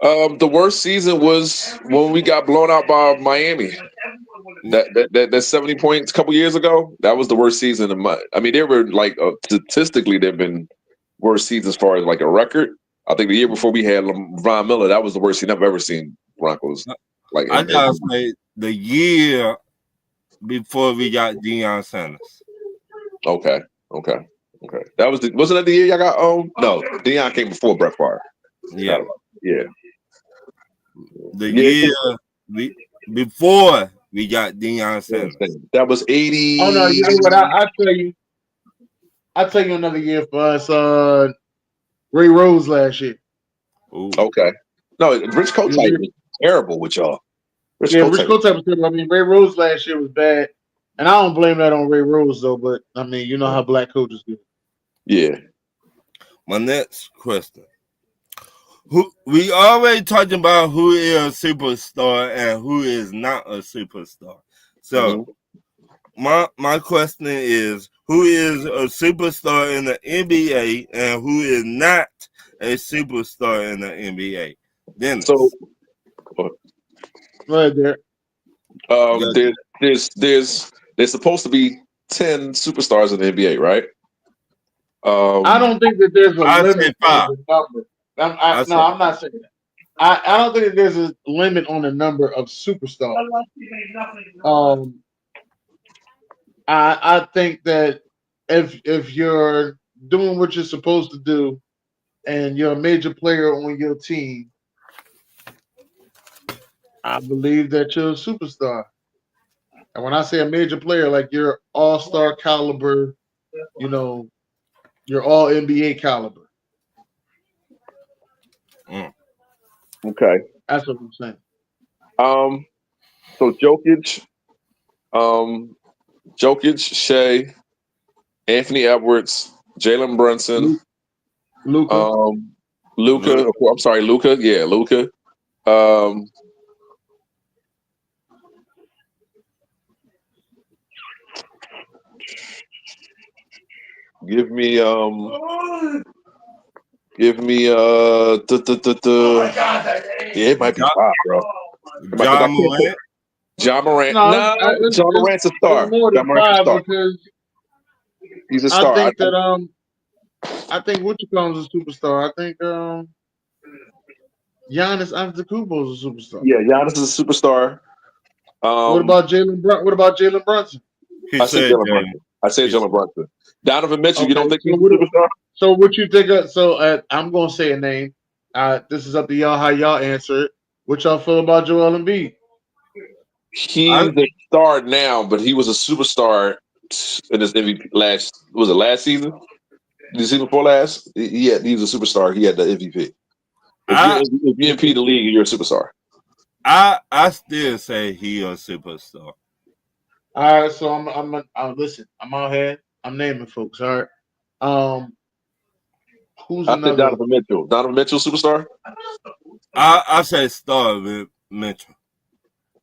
[SPEAKER 4] The worst season was when we got blown out by Miami. That 70 points a couple years ago. That was the worst season. I mean, they were like statistically, they've been worst seasons as far as like a record. I think the year before we had Von Miller, that was the worst season I've ever seen Broncos. Like
[SPEAKER 3] I gotta say, the year before we got Deion Sanders.
[SPEAKER 4] Okay. That was wasn't that the year y'all got no, Deion came before Brett Favre.
[SPEAKER 3] Yeah. The
[SPEAKER 4] year
[SPEAKER 3] before we got Deion Sanders.
[SPEAKER 4] That was 80.
[SPEAKER 1] Oh no, you know what? I'll tell you another year for us. Ray Rose last year.
[SPEAKER 3] Ooh.
[SPEAKER 4] Okay. No, Rich Kotite was terrible with y'all.
[SPEAKER 1] Rich Kotite was terrible. I mean, Ray Rose last year was bad. And I don't blame that on Ray Rose though, but I mean, you know how black coaches do.
[SPEAKER 4] Yeah.
[SPEAKER 3] My next question. We already talked about who is a superstar and who is not a superstar. So my question is, who is a superstar in the NBA and who is not a superstar in the NBA? Dennis.
[SPEAKER 4] So
[SPEAKER 1] go ahead, Derek.
[SPEAKER 4] There's supposed to be 10 superstars in the NBA, right?
[SPEAKER 1] I don't think that there's a limit on the number. I'm not saying that. I don't think that there's a limit on the number of superstars. I think that if you're doing what you're supposed to do and you're a major player on your team, I believe that you're a superstar. And when I say a major player, like you're all-star caliber, you know, you're all NBA caliber.
[SPEAKER 4] Okay.
[SPEAKER 1] That's what I'm saying.
[SPEAKER 4] So Jokic, Shea, Anthony Edwards, Jalen Brunson,
[SPEAKER 1] Luka.
[SPEAKER 4] I'm sorry, Luka. Yeah, Luka. Give me yeah, it might be 5, bro.
[SPEAKER 3] John Morant.
[SPEAKER 4] John Morant.
[SPEAKER 1] No,
[SPEAKER 4] No, John Morant's a
[SPEAKER 1] it's
[SPEAKER 4] star.
[SPEAKER 1] more
[SPEAKER 4] John
[SPEAKER 1] than
[SPEAKER 4] Morant's a
[SPEAKER 1] 5
[SPEAKER 4] star.
[SPEAKER 1] because
[SPEAKER 4] He's a
[SPEAKER 1] I
[SPEAKER 4] star.
[SPEAKER 1] think that I think what you call is a superstar. I think Giannis Antetokounmpo is a superstar.
[SPEAKER 4] Yeah, Giannis is a superstar.
[SPEAKER 1] What about Jalen Brunson?
[SPEAKER 3] He
[SPEAKER 4] I say
[SPEAKER 3] said
[SPEAKER 4] Jalen
[SPEAKER 3] that.
[SPEAKER 4] Brunson. I say Jalen Brunson. Donovan Mitchell. You don't think he's a
[SPEAKER 1] what,
[SPEAKER 4] superstar?
[SPEAKER 1] so what you think of? So I'm gonna say a name. This is up to y'all how y'all answer it. What y'all feel about Joel Embiid?
[SPEAKER 4] He's a star now, but he was a superstar in his MVP last season? The season before last? He was a superstar. He had the MVP. If you MVP the league, you're a superstar.
[SPEAKER 3] I still say he a superstar.
[SPEAKER 1] All right, so I'm listen. I'm out here. I'm naming folks. All right. Who's
[SPEAKER 4] I said
[SPEAKER 1] another?
[SPEAKER 4] Donovan Mitchell. Donovan Mitchell, superstar.
[SPEAKER 3] I say star with Mitchell.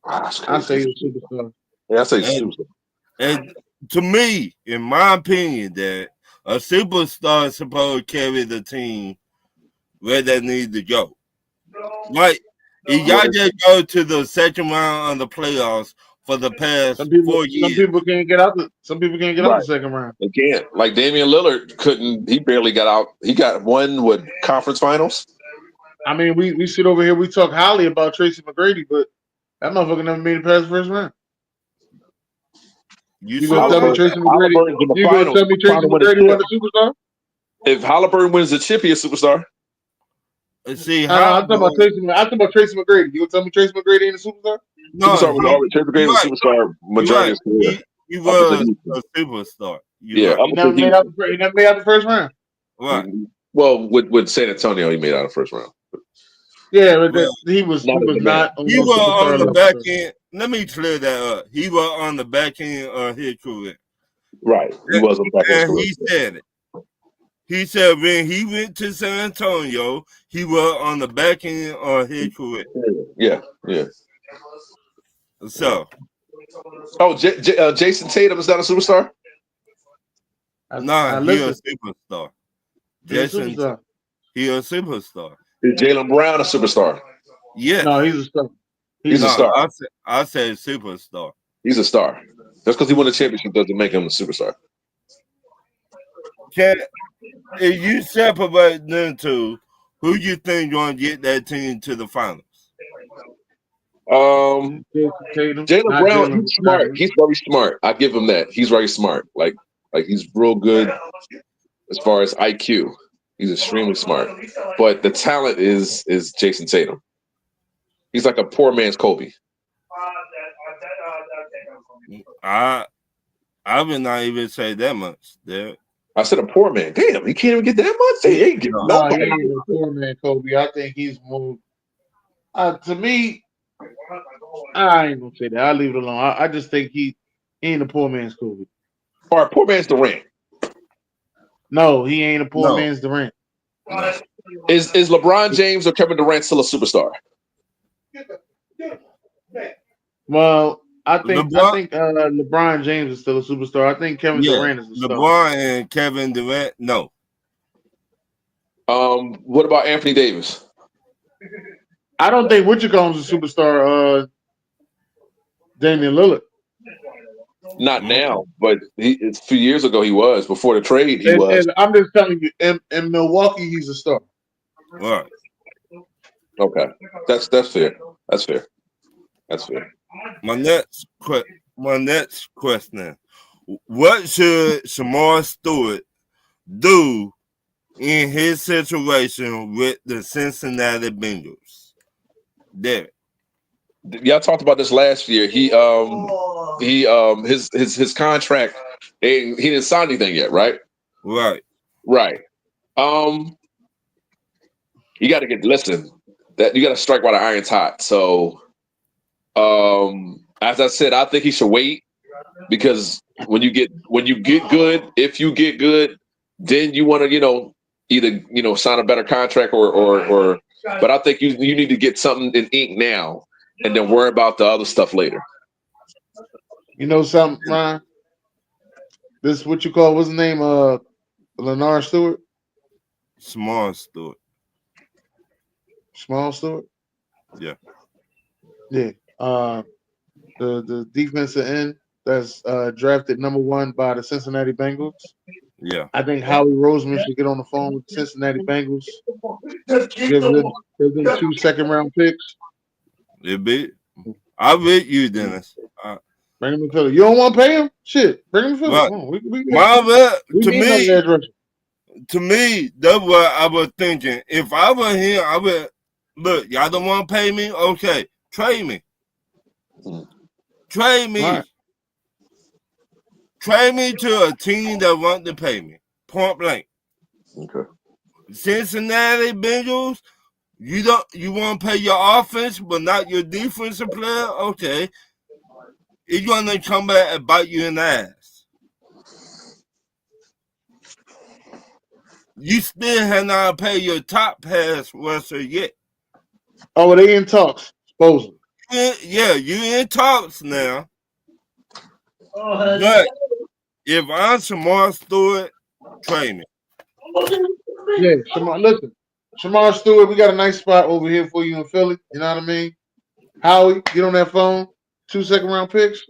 [SPEAKER 1] I say he's a superstar.
[SPEAKER 4] Yeah, I say superstar.
[SPEAKER 3] And to me, in my opinion, that a superstar is supposed to carry the team where they need to go. Like, y'all just go to the second round of the playoffs for the past 4 years.
[SPEAKER 1] Some people can't get out the second round.
[SPEAKER 4] They can't. Like Damian Lillard couldn't. He barely got out. He got one with conference finals.
[SPEAKER 1] I mean, we sit over here. We talk highly about Tracy McGrady, but that motherfucker never made it past the first round. You gonna tell me Tracy McGrady? You gonna tell me Tracy McGrady wasn't a superstar?
[SPEAKER 4] If Halliburton wins the chip, he's a superstar.
[SPEAKER 3] See,
[SPEAKER 1] I'm talking about Tracy McGrady. You gonna tell me Tracy McGrady ain't a superstar?
[SPEAKER 3] No,
[SPEAKER 4] Tracy McGrady was a superstar majority of his career.
[SPEAKER 3] He was a superstar.
[SPEAKER 1] He never made out the first round.
[SPEAKER 3] Right.
[SPEAKER 4] Well, with San Antonio, he made out the first round.
[SPEAKER 1] Yeah, but he was not.
[SPEAKER 3] He was on the back end. Let me clear that up. He was on the back end of his career.
[SPEAKER 4] Right. He was on the back end.
[SPEAKER 3] And he said it. He said when he went to San Antonio, he was on the back end of his career.
[SPEAKER 4] Yeah.
[SPEAKER 3] So.
[SPEAKER 4] Jason Tatum is not a superstar?
[SPEAKER 3] No, he a superstar. He a superstar.
[SPEAKER 4] Is Jalen Brown a superstar?
[SPEAKER 3] Yeah.
[SPEAKER 1] No, he's a star.
[SPEAKER 4] He's a star.
[SPEAKER 3] I said superstar.
[SPEAKER 4] He's a star. Just because he won a championship doesn't make him a superstar.
[SPEAKER 3] If you separate them two, who you think going to get that team to the finals?
[SPEAKER 4] Jalen Brown, he's smart. He's very smart. I give him that. He's very smart. Like he's real good as far as IQ. He's extremely smart. But the talent is Jason Tatum. He's like a poor man's Kobe.
[SPEAKER 3] I would not even say that much. There.
[SPEAKER 4] I said a poor man. Damn, he can't even get that much. He ain't getting nobody.
[SPEAKER 1] He ain't a poor man Kobe. I think he's more. To me, I ain't gonna say that. I'll leave it alone. I just think he ain't a poor man's Kobe.
[SPEAKER 4] All right, poor man's Durant.
[SPEAKER 1] No, he ain't a poor man's Durant.
[SPEAKER 4] Is LeBron James or Kevin Durant still a superstar?
[SPEAKER 1] Well, I think LeBron James is still a superstar. I think Kevin Durant is a star.
[SPEAKER 3] LeBron and Kevin Durant, no.
[SPEAKER 4] What about Anthony Davis?
[SPEAKER 1] I don't think is a superstar. Damian Lillard.
[SPEAKER 4] Not now, but a few years ago he was. Before the trade, he was.
[SPEAKER 1] And I'm just telling you, in Milwaukee, he's a star.
[SPEAKER 3] Right.
[SPEAKER 4] Okay, that's fair. That's fair.
[SPEAKER 3] My next question: what should Shemar Stewart do in his situation with the Cincinnati Bengals? Derek.
[SPEAKER 4] Y'all talked about this last year. His contract, he didn't sign anything yet, right?
[SPEAKER 3] Right.
[SPEAKER 4] You got to you got to strike while the iron's hot. So, as I said, I think he should wait because when you get good, if you get good, then you want to, either sign a better contract or. But I think you need to get something in ink now. And then worry about the other stuff later.
[SPEAKER 1] You know something, Ryan? This is what you call, what's his name? Lennar Stewart?
[SPEAKER 3] Small Stewart.
[SPEAKER 1] Small Stewart?
[SPEAKER 3] Yeah.
[SPEAKER 1] Yeah. the defensive end that's drafted number 1 by the Cincinnati Bengals.
[SPEAKER 3] Yeah.
[SPEAKER 1] I think Howie Roseman should get on the phone with the Cincinnati Bengals. Give them 2 second-round picks.
[SPEAKER 3] It be. I with you, Dennis.
[SPEAKER 1] Bring him to Philly. You don't want to pay him? Shit, bring him to Philly.
[SPEAKER 3] Right.
[SPEAKER 1] Come on. We
[SPEAKER 3] To
[SPEAKER 1] need another
[SPEAKER 3] me,
[SPEAKER 1] edge rusher.
[SPEAKER 3] to me, that's what I was thinking. If I were him, I would look. Y'all don't want to pay me? Okay, trade me. Trade me.
[SPEAKER 1] Right.
[SPEAKER 3] Trade me to a team that want to pay me. Point blank.
[SPEAKER 4] Okay.
[SPEAKER 3] Cincinnati Bengals. You want to pay your offense, but not your defensive player? Okay. It's going to come back and bite you in the ass. You still have not paid your top pass rusher yet.
[SPEAKER 1] Oh, they in talks, supposedly.
[SPEAKER 3] Yeah, you in talks now.
[SPEAKER 7] Oh,
[SPEAKER 3] But if I'm Shemar Stewart, trade me.
[SPEAKER 1] Yeah, Shemar, listen. Shemar Stewart, we got a nice spot over here for you in Philly. You know what I mean? Howie, get on that phone. 2 second-round picks.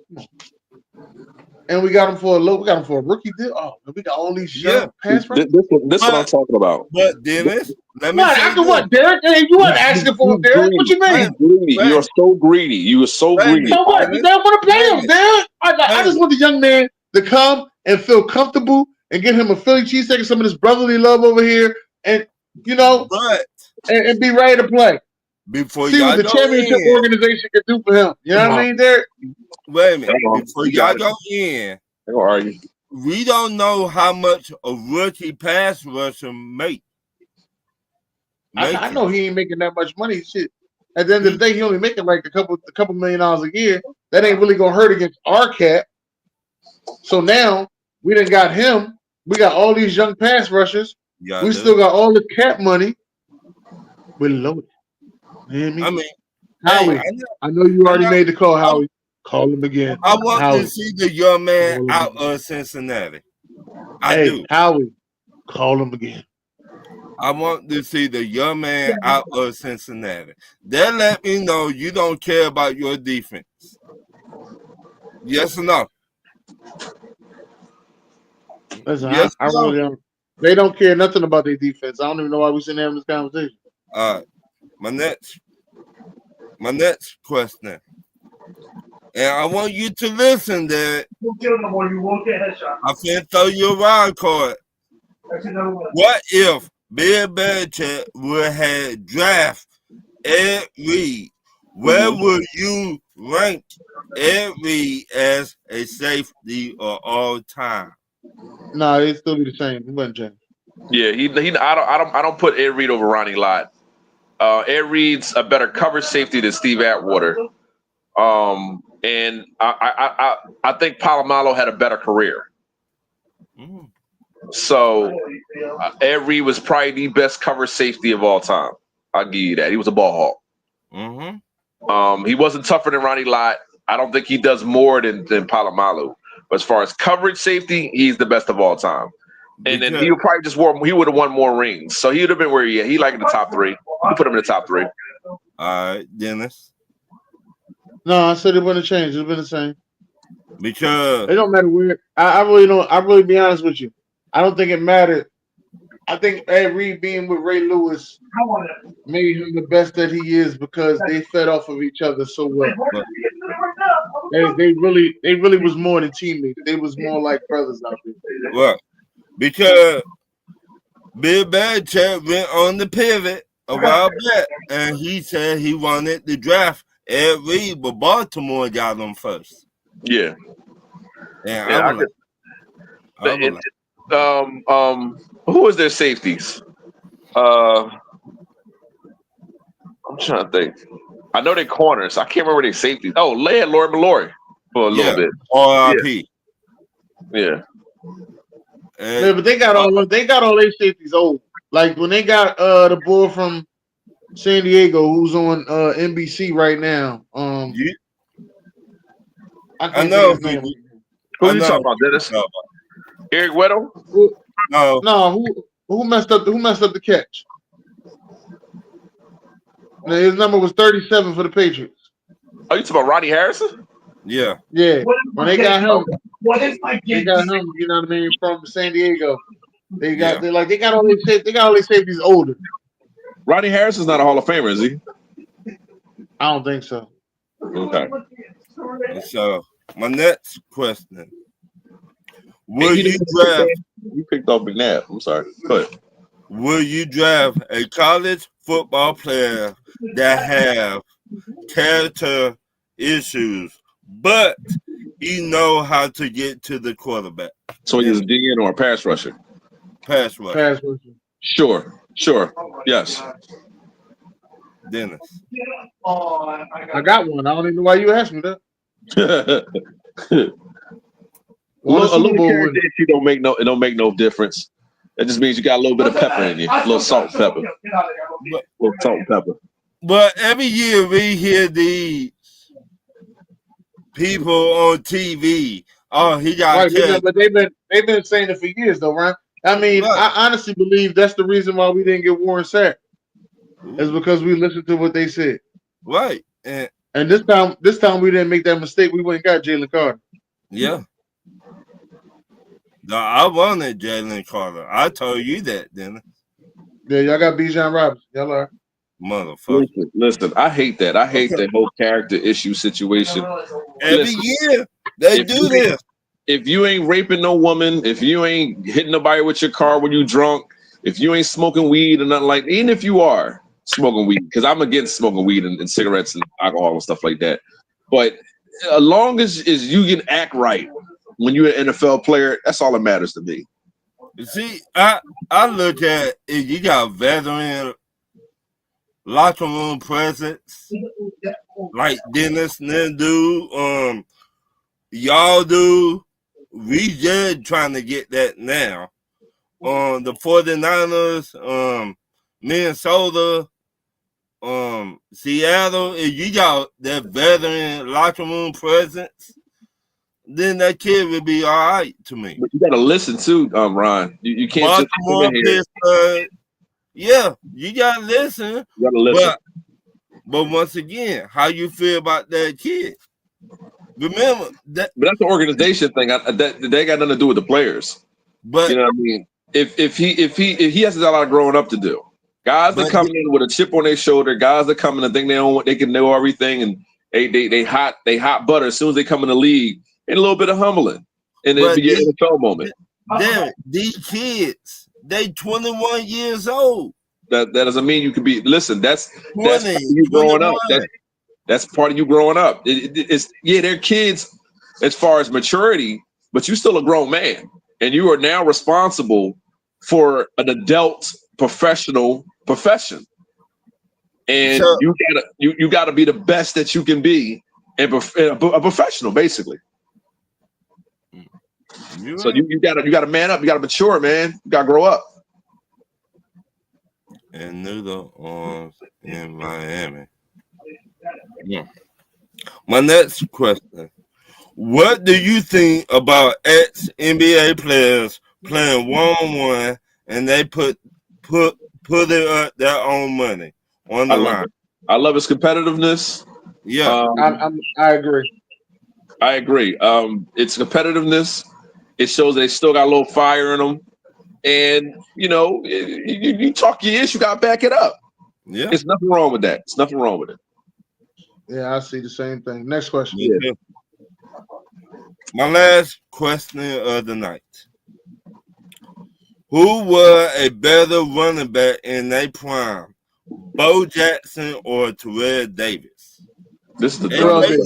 [SPEAKER 1] And we got him for a rookie deal. Oh, we got all these young pass rushers.
[SPEAKER 4] This is what I'm talking about.
[SPEAKER 3] But Dennis, let me
[SPEAKER 1] What?
[SPEAKER 3] say
[SPEAKER 1] After
[SPEAKER 3] this.
[SPEAKER 1] what, Derek? Hey, you weren't asking for him, Derek. What you mean?
[SPEAKER 4] Greedy. You are so greedy. You are so greedy.
[SPEAKER 1] So what? They don't want to pay him, Derek. I just want the young man to come and feel comfortable and get him a Philly cheesesteak and some of this brotherly love over here, and and be ready to play.
[SPEAKER 3] Before
[SPEAKER 1] See what the championship organization can do for him. You know what I mean, Derek?
[SPEAKER 3] Wait a minute. Before y'all go in,
[SPEAKER 4] argue.
[SPEAKER 3] We don't know how much a rookie pass rusher make.
[SPEAKER 1] I know he ain't making that much money. Shit. At the end of the day, he only making like a couple $1 million a year. That ain't really gonna hurt against our cap. So now we done got him. We got all these young pass rushers. We still got all the cap money. We're loaded. You know what I mean? Howie, I know you already made the call, Howie. Call him again.
[SPEAKER 3] I want
[SPEAKER 1] Howie.
[SPEAKER 3] to see the young man out of Cincinnati. I do.
[SPEAKER 1] Howie, call him again.
[SPEAKER 3] I want to see the young man out of Cincinnati. That let me know you don't care about your defense. Yes or no?
[SPEAKER 1] Listen,
[SPEAKER 3] yes
[SPEAKER 1] I really don't. They don't care nothing about their defense. I don't even know why we're sitting having this conversation.
[SPEAKER 3] My next question. And I want you to listen that
[SPEAKER 7] you won't get headshot.
[SPEAKER 3] I can throw you a wild card. What if Bill Belichick would have drafted Ed Reed? Where would you rank Ed Reed as a safety of all time?
[SPEAKER 1] No, it'd still be the same. He wouldn't change.
[SPEAKER 4] Yeah, I don't put Ed Reed over Ronnie Lott. Ed Reed's a better cover safety than Steve Atwater. And I think Palomalo had a better career. So Ed Reed was probably the best cover safety of all time. I'll give you that. He was a ball hawk. He wasn't tougher than Ronnie Lott. I don't think he does more than Palomalo. But as far as coverage safety, he's the best of all time. And then he would probably he would have won more rings. So he would have been where he like in the top 3. You put him in the top 3.
[SPEAKER 3] All right, Dennis.
[SPEAKER 1] No, I said it wouldn't change. It's been the same.
[SPEAKER 3] Because
[SPEAKER 1] it don't matter where. I really don't. I really be honest with you. I don't think it mattered. I think Ed Reed being with Ray Lewis made him the best that he is because they fed off of each other so well. They really was more than teammates. They was more like brothers out there.
[SPEAKER 3] Well, because Bill Belichick went on the pivot a while back, and he said he wanted to draft Ed Reed, but Baltimore got him first.
[SPEAKER 4] Yeah. Who was their safeties? I'm trying to think. I know they corners. I can't remember their safeties. Oh, they had Lord Mallory for a little bit.
[SPEAKER 3] R.I.P.
[SPEAKER 4] Yeah.
[SPEAKER 1] Yeah, but they got all their safeties old. Like when they got the boy from San Diego who's on NBC right now.
[SPEAKER 3] I know.
[SPEAKER 4] Who are you talking about, Dennis? Eric Weddle?
[SPEAKER 1] No, who messed up the catch? Now, his number was 37 for the Patriots.
[SPEAKER 4] Oh, you talking about Rodney Harrison?
[SPEAKER 3] Yeah.
[SPEAKER 1] Yeah,
[SPEAKER 7] What is
[SPEAKER 1] when
[SPEAKER 7] my
[SPEAKER 1] they got
[SPEAKER 7] game?
[SPEAKER 1] him,
[SPEAKER 7] What is my
[SPEAKER 1] they
[SPEAKER 7] game?
[SPEAKER 1] got him. You know what I mean? From San Diego, they got
[SPEAKER 3] Yeah.
[SPEAKER 1] they got all these safeties. They got all these safeties older.
[SPEAKER 4] Rodney Harrison's not a Hall of Famer, is he?
[SPEAKER 1] I don't think so.
[SPEAKER 4] Okay.
[SPEAKER 3] And so my next question:
[SPEAKER 4] Hey,
[SPEAKER 3] Will
[SPEAKER 4] he the
[SPEAKER 3] you
[SPEAKER 4] one that
[SPEAKER 3] draft?
[SPEAKER 4] you picked off McNabb. I'm sorry. Go ahead.
[SPEAKER 3] Will you draft a college football player that have character issues, but he know how to get to the quarterback?
[SPEAKER 4] So he's a DN or a pass rusher?
[SPEAKER 3] Pass rush.
[SPEAKER 1] Pass rusher.
[SPEAKER 4] Sure. Yes.
[SPEAKER 3] Dennis.
[SPEAKER 1] I got one. I don't even know why you asked me that.
[SPEAKER 4] a
[SPEAKER 1] Won a Super
[SPEAKER 4] little
[SPEAKER 1] Bowl
[SPEAKER 4] character
[SPEAKER 1] win.
[SPEAKER 4] issue don't make no difference. It just means you got a little bit of pepper in you, a little salt and pepper, a little salt and pepper.
[SPEAKER 3] But every year we hear these people on TV. Oh, he got
[SPEAKER 1] Right,
[SPEAKER 3] character.
[SPEAKER 1] but they've been saying it for years, though, right? I mean,
[SPEAKER 3] Right.
[SPEAKER 1] I honestly believe that's the reason why we didn't get Warren sacked. Is because we listened to what they said.
[SPEAKER 3] Right.
[SPEAKER 1] And this time we didn't make that mistake. We went and got Jalen Carter.
[SPEAKER 3] Yeah. No, I wanted Jalen Carter. I told you that, Dennis.
[SPEAKER 1] Yeah, y'all got Bijan Robinson. Y'all are.
[SPEAKER 3] Motherfucker.
[SPEAKER 4] Listen, I hate that. I hate that whole character issue situation.
[SPEAKER 3] Every year they do this.
[SPEAKER 4] If you ain't raping no woman, if you ain't hitting nobody with your car when you drunk, if you ain't smoking weed or nothing like that, even if you are smoking weed, because I'm against smoking weed and cigarettes and alcohol and stuff like that. But as long as you can act right when you're an NFL player, that's all that matters to me.
[SPEAKER 3] See, I look at if you got veteran locker room presence like Dennis and do, y'all do. We just trying to get that now. The 49ers, Minnesota, Seattle, if you got that veteran locker room presence, then that kid would be all right to me.
[SPEAKER 4] But you got to listen too, Ron. You can't just come in here.
[SPEAKER 3] Pittsburgh, yeah, you got to listen.
[SPEAKER 4] You got to listen.
[SPEAKER 3] But once again, how you feel about that kid? Remember that.
[SPEAKER 4] But that's the organization thing. They got nothing to do with the players.
[SPEAKER 3] But
[SPEAKER 4] you know what I mean? If he has a lot of growing up to do. Guys that come in with a chip on their shoulder, guys that come in and think they can know everything, and they hot butter. As soon as they come in the league, and a little bit of humbling, and it'll be an NFL moment.
[SPEAKER 3] These kids, they 21 years old.
[SPEAKER 4] That doesn't mean you can be. Listen, that's
[SPEAKER 3] 20,
[SPEAKER 4] part of you growing up.
[SPEAKER 3] 21.
[SPEAKER 4] That's part of you growing up. They're kids as far as maturity, but you're still a grown man, and you are now responsible for an adult professional profession, and
[SPEAKER 3] So-
[SPEAKER 4] you gotta be the best that you can be, and a professional, basically. So you gotta man up. You gotta mature, man. You gotta grow up.
[SPEAKER 3] And Noodle Arms in Miami. Yeah. My next question: what do you think about ex-NBA players playing one-on-one and they put it their own money on the line?
[SPEAKER 4] I love his competitiveness.
[SPEAKER 3] Yeah,
[SPEAKER 1] I agree.
[SPEAKER 4] I agree. It's competitiveness. It shows they still got a little fire in them. And, you talk your ish, you got to back it up.
[SPEAKER 3] Yeah.
[SPEAKER 4] There's nothing wrong with that. There's nothing wrong with it.
[SPEAKER 1] Yeah, I see the same thing. Next question.
[SPEAKER 3] Yeah. My last question of the night. Who was a better running back in their prime, Bo Jackson or Terrell Davis?
[SPEAKER 4] This is the
[SPEAKER 1] Terrell Davis.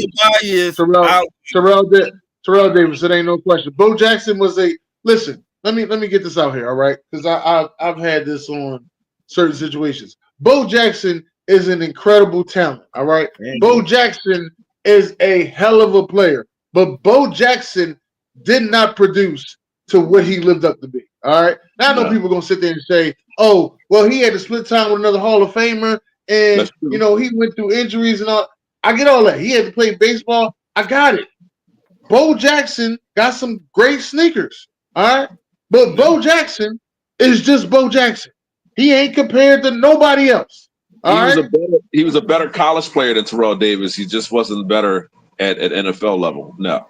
[SPEAKER 1] It ain't no question. Bo Jackson was listen. Let me get this out here, all right? Because I've had this on certain situations. Bo Jackson is an incredible talent, all right? Bo Jackson is a hell of a player, but Bo Jackson did not produce to what he lived up to be, all right? Now I know people are going to sit there and say, oh, well, he had to split time with another Hall of Famer, and, he went through injuries and all. I get all that. He had to play baseball. I got it. Bo Jackson got some great sneakers, all right? But Bo Jackson is just Bo Jackson. He ain't compared to nobody else.
[SPEAKER 4] He was a better college player than Terrell Davis. He just wasn't better at NFL level. No.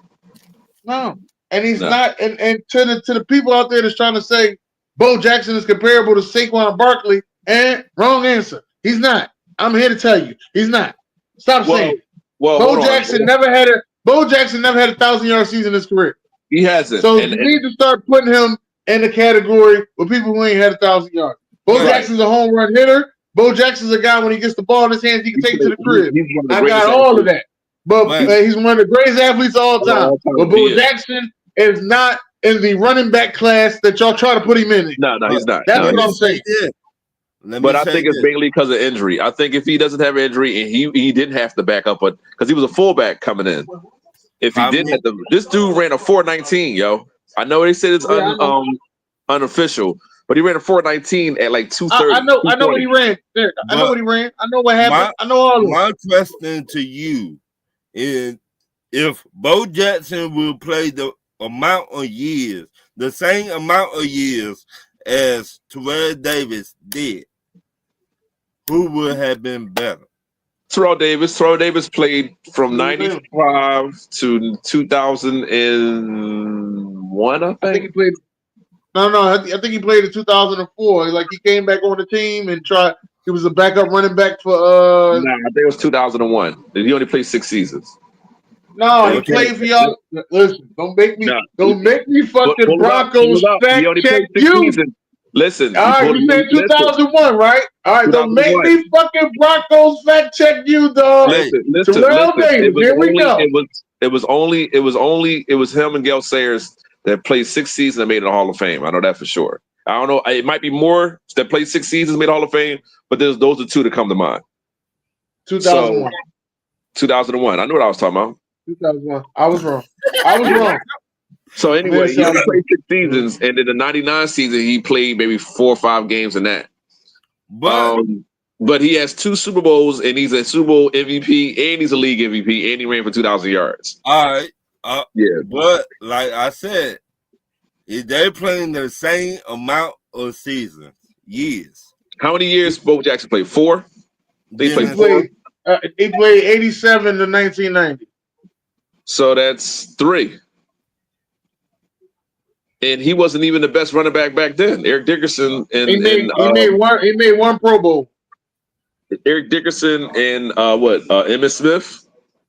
[SPEAKER 1] And he's
[SPEAKER 4] No.
[SPEAKER 1] not. And to the people out there that's trying to say Bo Jackson is comparable to Saquon Barkley, and wrong answer. He's not. I'm here to tell you, he's not. Stop saying. Bo Jackson never had a 1,000-yard season in his career.
[SPEAKER 4] He hasn't.
[SPEAKER 1] So you need to start putting him in the category with people who ain't had 1,000 yards. Bo Jackson's a home run hitter. Bo Jackson's a guy when he gets the ball in his hands, he can take it to the crib. I got all of that. But he's one of the greatest athletes of all time. But Bo Jackson is not in the running back class that y'all try to put him in.
[SPEAKER 4] No, he's not.
[SPEAKER 1] That's what I'm saying.
[SPEAKER 4] But I think it's mainly because of injury. I think if he doesn't have an injury and he didn't have to back up, because he was a fullback coming in. If he didn't have to, this dude ran a 4.19, yo. I know they said it's unofficial, but he ran a 4.19 at like 2:30.
[SPEAKER 1] I know what he ran. I know what he ran. I know what happened. I know all of it.
[SPEAKER 3] My question to you is, if Bo Jackson will play the amount of years, the same amount of years as Terrell Davis did, who would have been better?
[SPEAKER 4] Terrell Davis. Terrell Davis played from 95 to 2001, I think.
[SPEAKER 1] He played. No. I think he played in 2004. Like he came back on the team and tried. He was a backup running back for.
[SPEAKER 4] I think it was 2001. He only played 6 seasons.
[SPEAKER 1] No, he played for y'all. Listen, don't make me fucking Broncos fact check you.
[SPEAKER 4] Listen.
[SPEAKER 1] All right, you said 2001, right? All right, don't make me fucking Broncos fact check you, dog.
[SPEAKER 4] Listen.
[SPEAKER 1] Davis, here we go.
[SPEAKER 4] It was him and Gale Sayers that played 6 seasons and made it a Hall of Fame. I know that for sure. I don't know. It might be more that played 6 seasons, made Hall of Fame, but those are 2 that come to mind.
[SPEAKER 1] 2001.
[SPEAKER 4] 2001. I knew what I was talking about.
[SPEAKER 1] 2001. I was wrong.
[SPEAKER 4] So anyway, he only played 6 seasons, and in the 99 season, he played maybe 4 or 5 games in that. But he has 2 Super Bowls, and he's a Super Bowl MVP, and he's a league MVP, and he ran for 2,000 yards.
[SPEAKER 3] All right.
[SPEAKER 4] Yeah.
[SPEAKER 3] But like I said, if they're playing the same amount of seasons, years.
[SPEAKER 4] How many years Bo Jackson played? 4?
[SPEAKER 1] He played 87 to 1990.
[SPEAKER 4] So that's 3. And he wasn't even the best running back then. Eric Dickerson
[SPEAKER 1] he made one Pro Bowl.
[SPEAKER 4] Eric Dickerson and Emmitt Smith.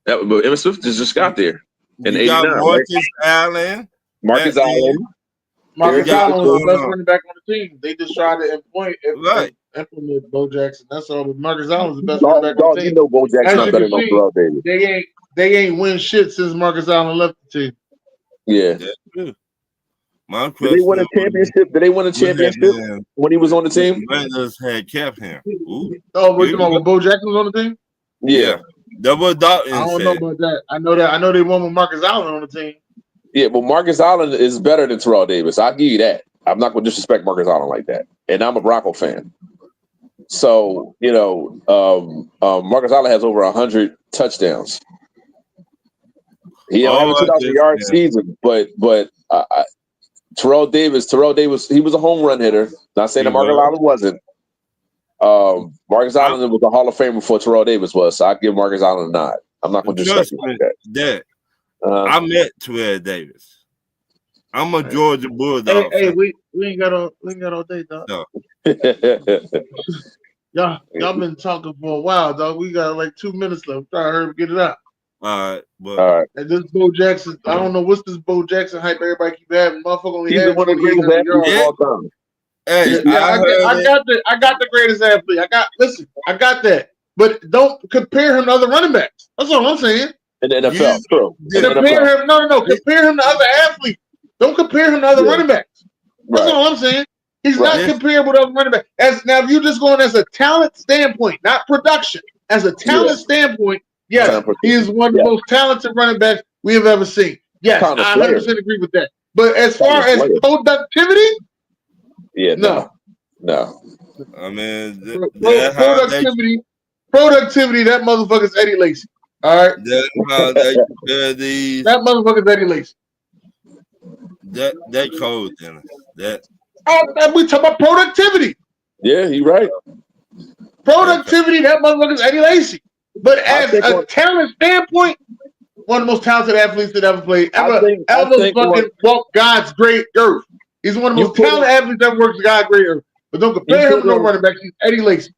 [SPEAKER 4] Emmitt Smith just got there in '89.
[SPEAKER 3] Marcus Allen.
[SPEAKER 4] Marcus Allen
[SPEAKER 1] was the best running back on the team. They just tried to implement Bo Jackson. That's all. But Marcus Allen was the best running back on the team.
[SPEAKER 4] You know Bo Jackson not better than Terrell Davis.
[SPEAKER 1] They ain't win shit since Marcus Allen left the team.
[SPEAKER 4] Yeah. Did they win a championship? When he was on the team?
[SPEAKER 3] Raiders had kept him. Ooh.
[SPEAKER 1] Oh, we're talking about Bo Jackson was on the team?
[SPEAKER 3] Yeah. That was Dalton.
[SPEAKER 1] I don't know about that. I know they won with Marcus Allen on the team.
[SPEAKER 4] Yeah, but Marcus Allen is better than Terrell Davis. I'll give you that. I'm not going to disrespect Marcus Allen like that. And I'm a Bronco fan. So, Marcus Allen has over 100 touchdowns. He had a 2,000-yard season, but Terrell Davis, he was a home run hitter. Not saying that Marcus Allen wasn't. Marcus Allen was a Hall of Famer before Terrell Davis was, so I give Marcus Allen a nod. I'm not going to disrespect him like that.
[SPEAKER 3] I met Terrell Davis. I'm a Georgia Bulldog.
[SPEAKER 1] Hey, we ain't got all day, dog.
[SPEAKER 3] No.
[SPEAKER 1] Y'all been talking for a while, dog. We got like 2 minutes left. Try to hurry up, get it out.
[SPEAKER 3] All right.
[SPEAKER 4] All right.
[SPEAKER 1] And this Bo Jackson, I don't know what's this Bo Jackson hype everybody keep having. Motherfucker only
[SPEAKER 4] He's
[SPEAKER 1] had
[SPEAKER 4] one of the greatest athletes of all time.
[SPEAKER 3] Hey,
[SPEAKER 1] I got the greatest athlete. I got that. But don't compare him to other running backs. That's all I'm saying.
[SPEAKER 4] In the NFL, true.
[SPEAKER 1] Compare him. No. Compare him to other athletes. Don't compare him to other running backs. That's all I'm saying. He's not comparable to other running backs. Now, if you're just going as a talent standpoint, not production, as a talent standpoint, yes, he is one of the most talented running backs we have ever seen. Yes, I 100% agree with that. But as far as productivity, no.
[SPEAKER 3] I mean,
[SPEAKER 1] productivity, that motherfucker's Eddie Lacy. All right? That motherfucker's Eddie Lacy.
[SPEAKER 3] That code, Dennis.
[SPEAKER 1] We talk about productivity.
[SPEAKER 4] Yeah, you're right.
[SPEAKER 1] Productivity, that motherfucker's Eddie Lacy. But as a talent standpoint, One of the most talented athletes that ever played,
[SPEAKER 4] I think
[SPEAKER 1] fucking walk God's great earth. He's one of the most talented athletes that ever works God's great earth. But don't compare him to no running back. He's Eddie Lacy.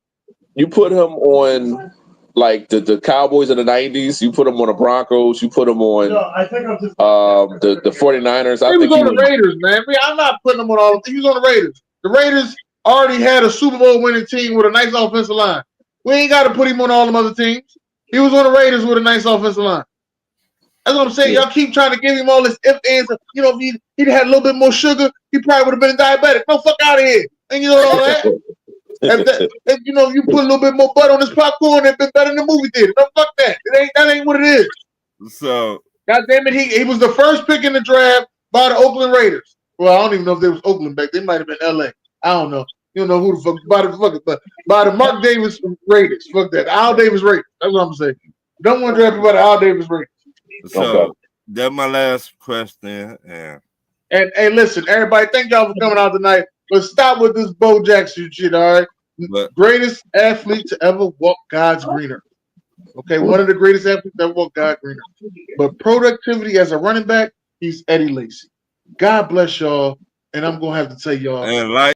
[SPEAKER 4] You put him on like the Cowboys in the 90s. You put him on the Broncos. You put him on
[SPEAKER 7] I think I'm just
[SPEAKER 4] the 49ers.
[SPEAKER 1] He was on the Raiders, man. I'm not putting him on all. He was on the Raiders. The Raiders already had a Super Bowl winning team with a nice offensive line. We ain't got to put him on all them other teams. He was on the Raiders with a nice offensive line. That's what I'm saying. Y'all keep trying to give him all this if ands. You know, if he'd had a little bit more sugar, he probably would have been a diabetic. No, fuck out of here. And you know all that. if you know, you put a little bit more butter on this popcorn, it'd been better than the movie theater. No, fuck that. That ain't what it is.
[SPEAKER 3] So,
[SPEAKER 1] God damn it, he was the first pick in the draft by the Oakland Raiders. Well, I don't even know if they was Oakland back. They might have been LA. I don't know. You don't know who the fuck by the Mark Davis Raiders. Fuck that. Al Davis Raiders. That's what I'm saying. Don't want to draft by the Al Davis Raiders.
[SPEAKER 3] So that's my last question. Yeah.
[SPEAKER 1] And hey, listen, everybody, thank y'all for coming out tonight. But stop with this Bo Jackson shit, all right? Greatest athlete to ever walk God's green earth. Okay, one of the greatest athletes to ever walk God's green earth. But productivity as a running back, he's Eddie Lacy. God bless y'all, and I'm gonna have to tell y'all.
[SPEAKER 3] And like